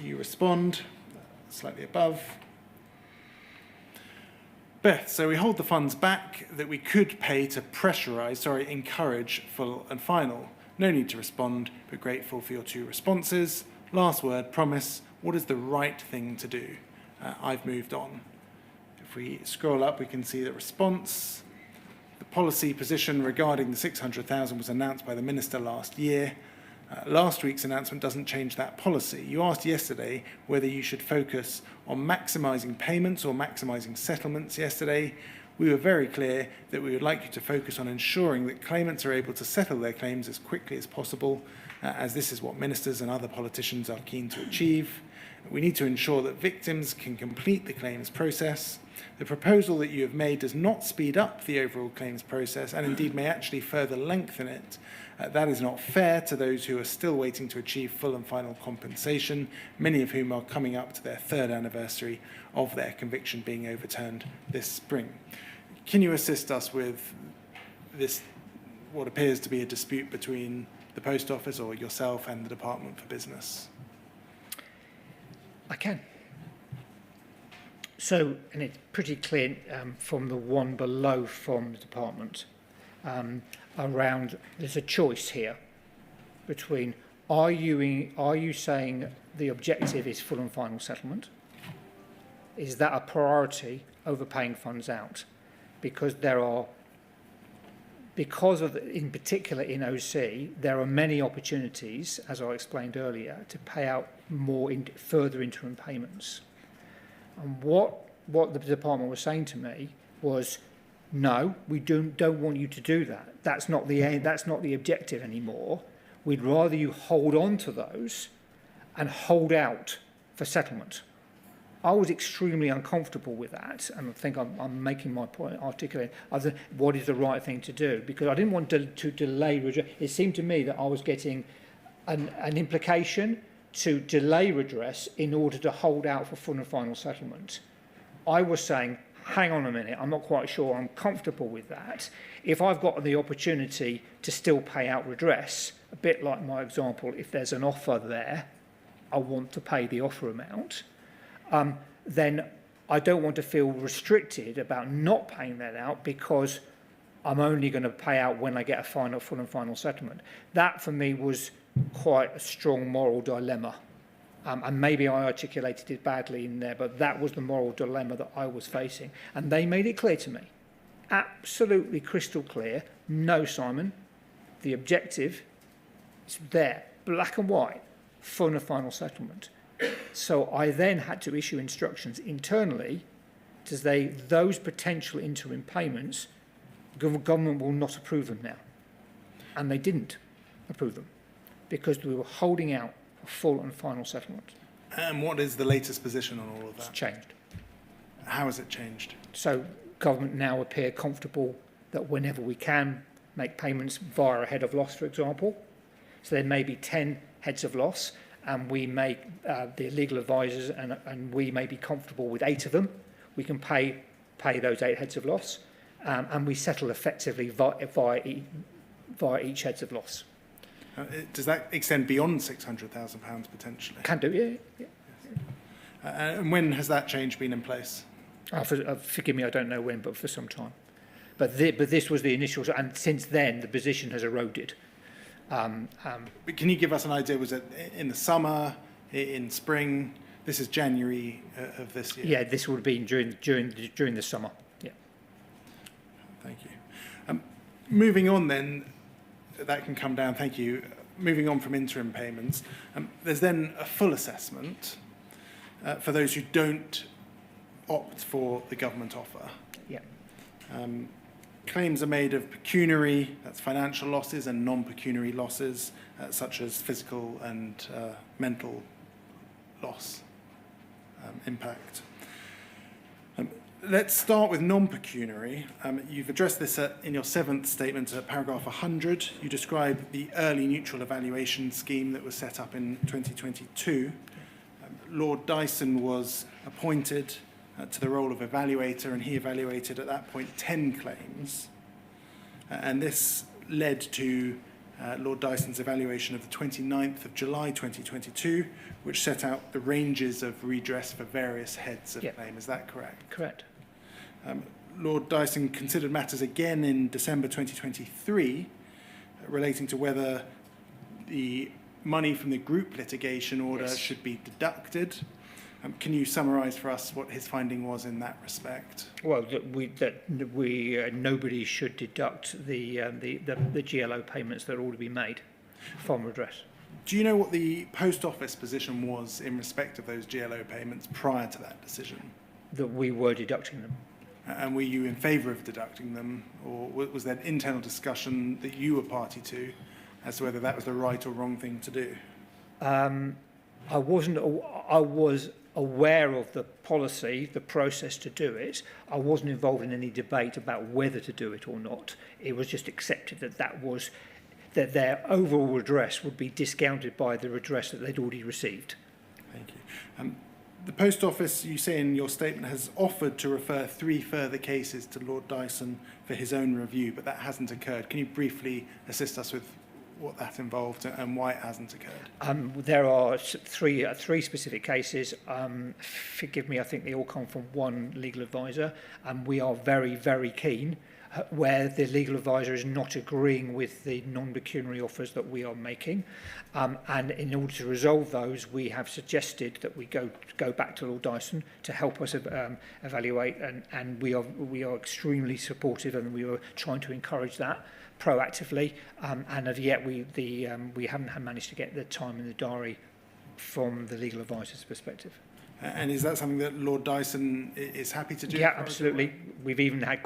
You respond, slightly above. Beth, so we hold the funds back that we could pay to encourage full and final. No need to respond, but grateful for your two responses. Last word, promise. What is the right thing to do? I've moved on. If we scroll up, we can see the response. The policy position regarding the 600,000 was announced by the Minister last year. Last week's announcement doesn't change that policy. You asked yesterday whether you should focus on maximising payments or maximising settlements yesterday. We were very clear that we would like you to focus on ensuring that claimants are able to settle their claims as quickly as possible, as this is what ministers and other politicians are keen to achieve. We need to ensure that victims can complete the claims process. The proposal that you have made does not speed up the overall claims process and indeed may actually further lengthen it. That is not fair to those who are still waiting to achieve full and final compensation, many of whom are coming up to their third anniversary of their conviction being overturned this spring. Can you assist us with this, what appears to be a dispute between the Post Office or yourself and the Department for Business? I can. So, and it's pretty clear from the one below from the department around, there's a choice here between are you saying the objective is full and final settlement? Is that a priority over paying funds out? Because in particular in OC, there are many opportunities, as I explained earlier, to pay out more further interim payments. And what the department was saying to me was, no, we don't want you to do that. That's not the aim, that's not the objective anymore. We'd rather you hold on to those and hold out for settlement. I was extremely uncomfortable with that, and I think I'm making my point, articulating what is the right thing to do, because I didn't want to delay redress. It seemed to me that I was getting an implication to delay redress in order to hold out for full and final settlement. I was saying, hang on a minute, I'm not quite sure I'm comfortable with that. If I've got the opportunity to still pay out redress, a bit like my example, if there's an offer there, I want to pay the offer amount, then I don't want to feel restricted about not paying that out because I'm only going to pay out when I get a full and final settlement. That for me was quite a strong moral dilemma. And maybe I articulated it badly in there, but that was the moral dilemma that I was facing. And they made it clear to me, absolutely crystal clear, no, Simon, the objective is there, black and white, full and final settlement. So I then had to issue instructions internally to say those potential interim payments, government will not approve them now. And they didn't approve them because we were holding out for full and final settlement. And what is the latest position on all of It's that? changed. How has it changed? So government now appear comfortable that whenever we can make payments via a head of loss, for example. So there may be 10 heads of loss, and we make the legal advisors and we may be comfortable with 8 of them. We can pay those 8 heads of loss, and we settle effectively via each heads of loss. Does that extend beyond £600,000 potentially? Can do, yeah. And when has that change been in place? Forgive me, I don't know when, but for some time. But this was the initial, and since then the position has eroded. But can you give us an idea? Was it in the summer, in spring? This is January of this year. Yeah, this would have been during the summer. Yeah. Thank you. Moving on then, that can come down. Thank you. Moving on from interim payments, there's then a full assessment for those who don't opt for the government offer. Yeah. Claims are made of pecuniary, that's financial losses, and non-pecuniary losses, such as physical and mental loss impact. Let's start with non-pecuniary. You've addressed this in your 7th statement at paragraph 100. You describe the early neutral evaluation scheme that was set up in 2022. Lord Dyson was appointed to the role of evaluator, and he evaluated at that point 10 claims. And this led to Lord Dyson's evaluation of the 29th of July 2022, which set out the ranges of redress for various heads of claim. Is that correct? Correct. Lord Dyson considered matters again in December 2023 relating to whether the money from the group litigation order should be deducted. Can you summarise for us what his finding was in that respect? Well, nobody should deduct the GLO payments that are already been made from redress. Do you know what the Post Office position was in respect of those GLO payments prior to that decision? That we were deducting them. And were you in favour of deducting them, or was there an internal discussion that you were party to as to whether that was the right or wrong thing to do? I was aware of the policy, the process to do it. I wasn't involved in any debate about whether to do it or not. It was just accepted that their overall redress would be discounted by the redress that they'd already received. Thank you. The Post Office, you say in your statement, has offered to refer 3 further cases to Lord Dyson for his own review, but that hasn't occurred. Can you briefly assist us with what that involved and why it hasn't occurred? There are 3 specific cases. Forgive me, I think they all come from one legal advisor, and we are very, very keen where the legal advisor is not agreeing with the non-pecuniary offers that we are making. And in order to resolve those, we have suggested that we go back to Lord Dyson to help us evaluate, and we are extremely supportive, and we are trying to encourage that proactively, and as yet we haven't managed to get the time in the diary from the legal advisor's perspective. And is that something that Lord Dyson is happy to do? Yeah, absolutely. We've even had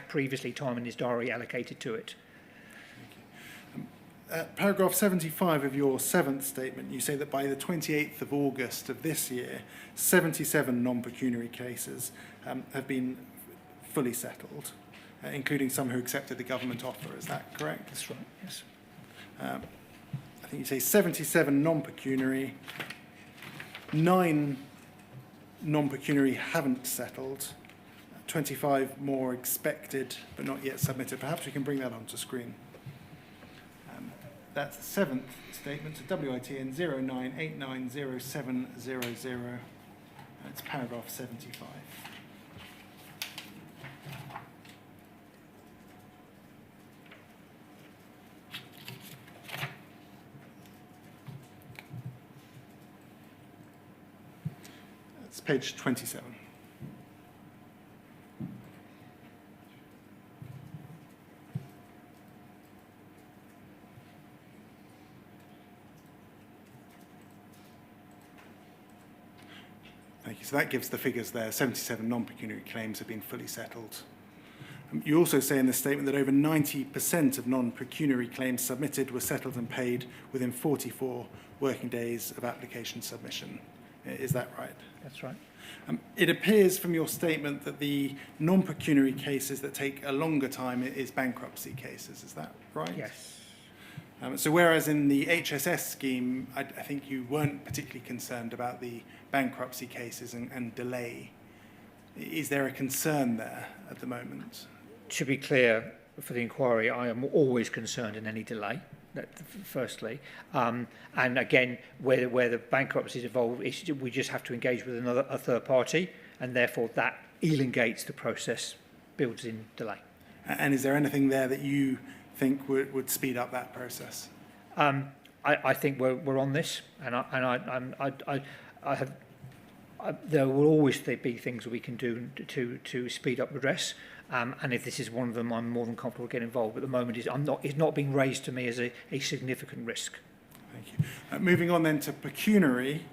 previously time in his diary allocated to it. Paragraph 75 of your 7th statement, you say that by the 28th of August of this year, 77 non-pecuniary cases have been fully settled, including some who accepted the government offer. Is that correct? That's right, yes. I think you say 77 non-pecuniary, 9 non-pecuniary haven't settled, 25 more expected but not yet submitted. Perhaps we can bring that onto screen. That's the 7th statement, so WITN 09890700. That's paragraph 75. That's page 27. Thank you. So that gives the figures there. 77 non-pecuniary claims have been fully settled. You also say in the statement that over 90% of non-pecuniary claims submitted were settled and paid within 44 working days of application submission. Is that right? That's right. It appears from your statement that the non-pecuniary cases that take a longer time is bankruptcy cases. Is that right? Yes. So whereas in the HSS scheme, I think you weren't particularly concerned about the bankruptcy cases and delay, is there a concern there at the moment? To be clear, for the inquiry, I am always concerned in any delay, firstly. And again, where the bankruptcy is involved, we just have to engage with a third party, and therefore that elongates the process, builds in delay. And is there anything there that you think would speed up that process? I think we're on this, and there will always be things we can do to speed up redress, and if this is one of them, I'm more than comfortable getting involved. But at the moment, it's not being raised to me as a significant risk. Thank you. Moving on then to pecuniary,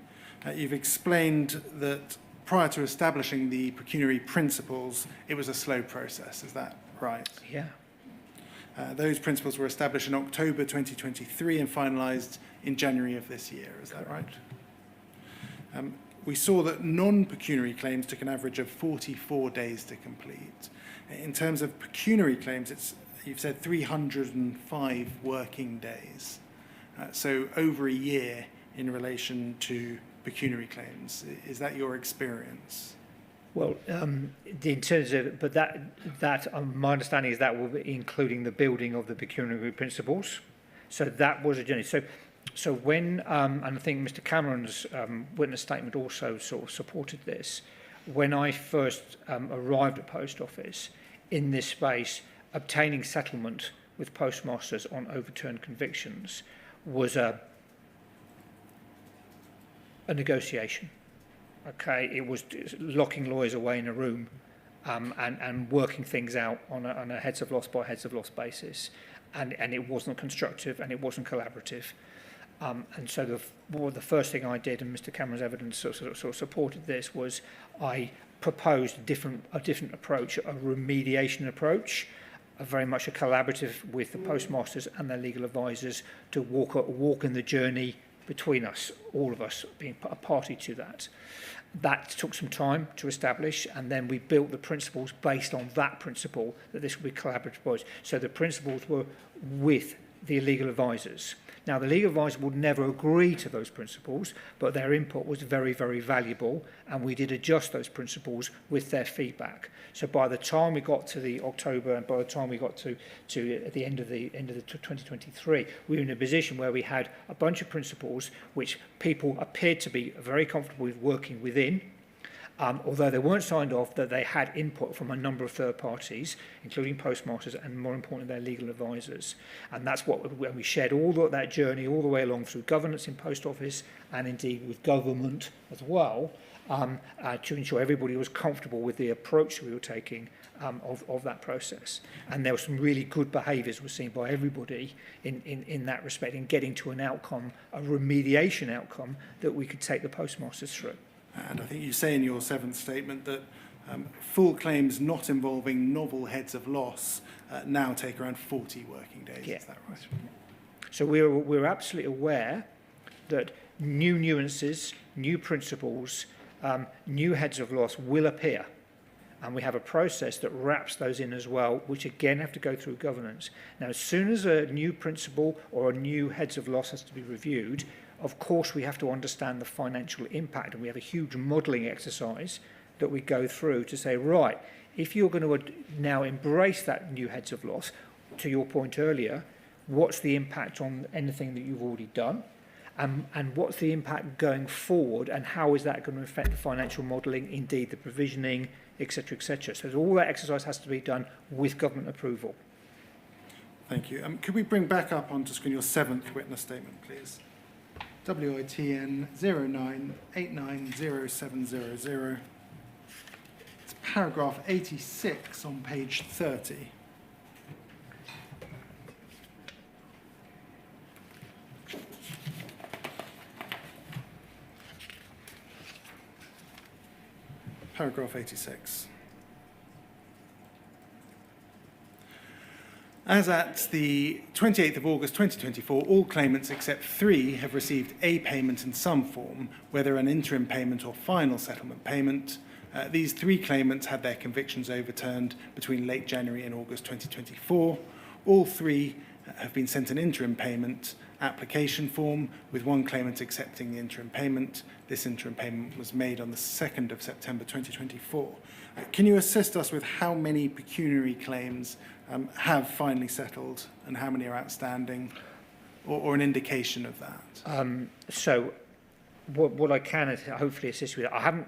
you've explained that prior to establishing the pecuniary principles, it was a slow process. Is that right? Yeah. Those principles were established in October 2023 and finalised in January of this year. Is that right? We saw that non-pecuniary claims took an average of 44 days to complete. In terms of pecuniary claims, you've said 305 working days. So over a year in relation to pecuniary claims. Is that your experience? Well, in terms of, but that my understanding is that will be including the building of the pecuniary principles. So that was a journey. So when, and I think Mr. Cameron's witness statement also sort of supported this, when I first arrived at Post Office in this space, obtaining settlement with postmasters on overturned convictions was a negotiation. Okay, it was locking lawyers away in a room and working things out on a heads of loss by heads of loss basis, and it wasn't constructive and it wasn't collaborative. And so the first thing I did, and Mr. Cameron's evidence sort of supported this, was I proposed a different approach, a remediation approach, very much a collaborative with the postmasters and their legal advisors to walk in the journey between us, all of us being a party to that. That took some time to establish, and then we built the principles based on that principle that this would be collaborative approach. So the principles were with the legal advisors. Now, the legal advisor would never agree to those principles, but their input was very, very valuable, and we did adjust those principles with their feedback. So by the time we got to the October, and by the time we got to at the end of the 2023, we were in a position where we had a bunch of principles which people appeared to be very comfortable with working within, although they weren't signed off, that they had input from a number of third parties, including postmasters and, more importantly, their legal advisors. And that's when we shared all that journey all the way along through governance in Post Office and indeed with government as well. to ensure everybody was comfortable with the approach we were taking of that process. And there were some really good behaviours were seen by everybody in that respect, in getting to an outcome, a remediation outcome that we could take the postmasters through. And I think you say in your 7th statement that full claims not involving novel heads of loss now take around 40 working days. Yeah. Is that right? So we're absolutely aware that new nuances, new principles, new heads of loss will appear. And we have a process that wraps those in as well, which again have to go through governance. Now, as soon as a new principle or a new heads of loss has to be reviewed, of course we have to understand the financial impact, and we have a huge modelling exercise that we go through to say, right, if you're going to now embrace that new heads of loss, to your point earlier, what's the impact on anything that you've already done? And what's the impact going forward, and how is that going to affect the financial modelling, indeed the provisioning, etc., etc. So all that exercise has to be done with government approval. Thank you. Could we bring back up onto screen your 7th witness statement, please? WITN 09890700. It's paragraph 86 on page 30. Paragraph 86. As at the 28th of August 2024, all claimants except 3 have received a payment in some form, whether an interim payment or final settlement payment. These 3 claimants had their convictions overturned between late January and August 2024. All 3 have been sent an interim payment application form, with 1 claimant accepting the interim payment. This interim payment was made on the 2nd of September 2024. Can you assist us with how many pecuniary claims have finally settled and how many are outstanding, or an indication of that? So what I can is hopefully assist you with, I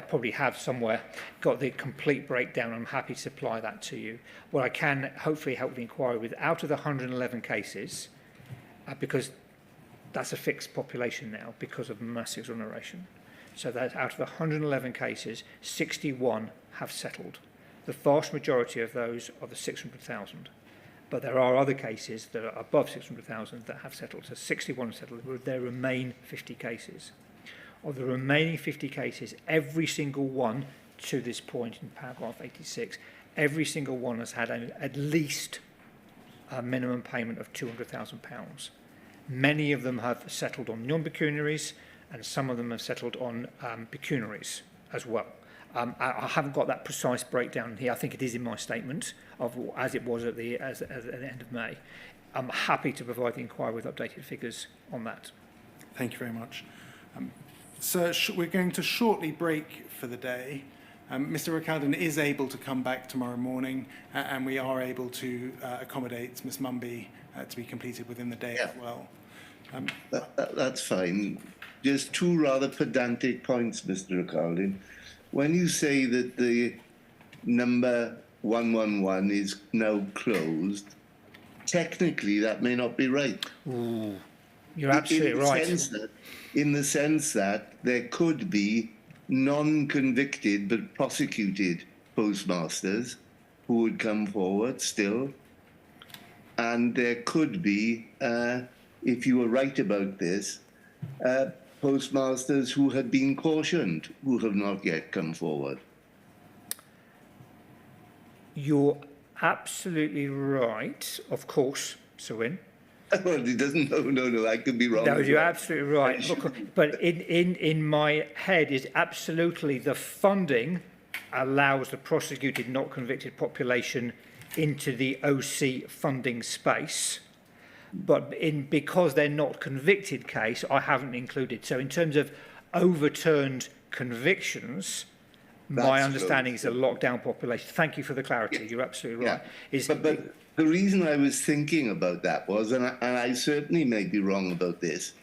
probably have somewhere got the complete breakdown. I'm happy to supply that to you. What I can hopefully help the inquiry with, out of the 111 cases, because that's a fixed population now because of mass exoneration. So that out of the 111 cases, 61 have settled. The vast majority of those are the 600,000. But there are other cases that are above 600,000 that have settled. So 61 settled. There remain 50 cases. Of the remaining 50 cases, every single one to this point in paragraph 86, every single one has had at least a minimum payment of £200,000. Many of them have settled on non-pecuniaries, and some of them have settled on pecuniaries as well. I haven't got that precise breakdown here. I think it is in my statement of as it was at the end of May. I'm happy to provide the inquiry with updated figures on that. Thank you very much. So we're going to shortly break for the day. Mr. Recaldin is able to come back tomorrow morning, and we are able to accommodate Ms. Mumby to be completed within the day as well. That's fine. Just 2 rather pedantic points, Mr. Recaldin. When you say that the number 111 is now closed, technically that may not be right. Ooh, you're absolutely right. In the sense that there could be non-convicted but prosecuted postmasters who would come forward still, and there could be, if you were right about this, postmasters who had been cautioned who have not yet come forward. You're absolutely right, of course, Sir Wynne. Well, he doesn't. No, I could be wrong. No, you're absolutely right. But in my head is absolutely the funding allows the prosecuted, not convicted population into the OC funding space. But because they're not convicted case, I haven't included. So in terms of overturned convictions, my understanding is a lockdown population. Thank you for the clarity. You're absolutely right. But the reason I was thinking about that was, and I certainly may be wrong about this,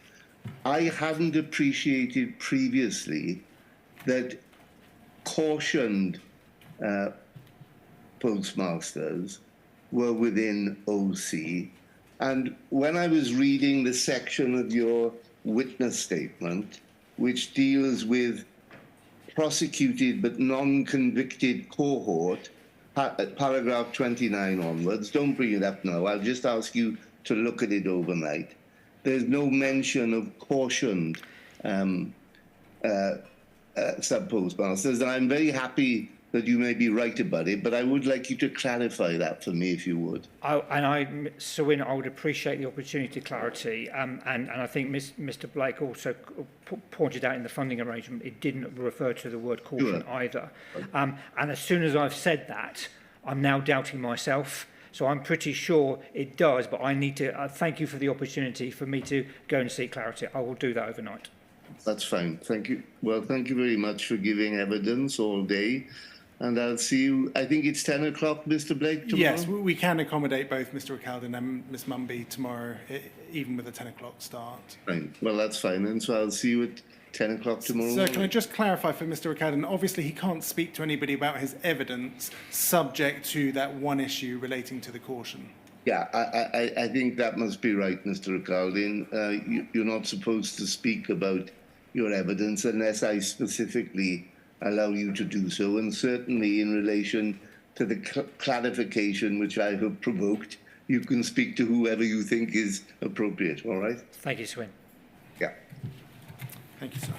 I hadn't appreciated previously that cautioned postmasters were within OC. And when I was reading the section of your witness statement, which deals with prosecuted but non-convicted cohort, paragraph 29 onwards. Don't bring it up now. I'll just ask you to look at it overnight. There's no mention of cautioned sub-postmasters, and I'm very happy that you may be right about it, but I would like you to clarify that for me, if you would. Sir Wynne, I would appreciate the opportunity to clarity, and I think Mr. Blake also pointed out in the funding arrangement it didn't refer to the word caution either. And as soon as I've said that, I'm now doubting myself. So I'm pretty sure it does, but I need to thank you for the opportunity for me to go and seek clarity. I will do that overnight. That's fine. Thank you. Well, thank you very much for giving evidence all day. And I'll see you, I think it's 10 o'clock, Mr. Blake, tomorrow? Yes, we can accommodate both Mr. Recaldin and Ms. Mumby tomorrow, even with a 10 o'clock start. Fine. Well, that's fine. And so I'll see you at 10 o'clock tomorrow So morning. can I just clarify for Mr. Recaldin, obviously he can't speak to anybody about his evidence subject to that one issue relating to the caution. Yeah, I think that must be right, Mr. Recaldin. You're not supposed to speak about your evidence unless I specifically allow you to do so, and certainly in relation to the clarification which I have provoked, you can speak to whoever you think is appropriate, all right? Thank you, Sir Wynne. Yeah. Thank you, sir.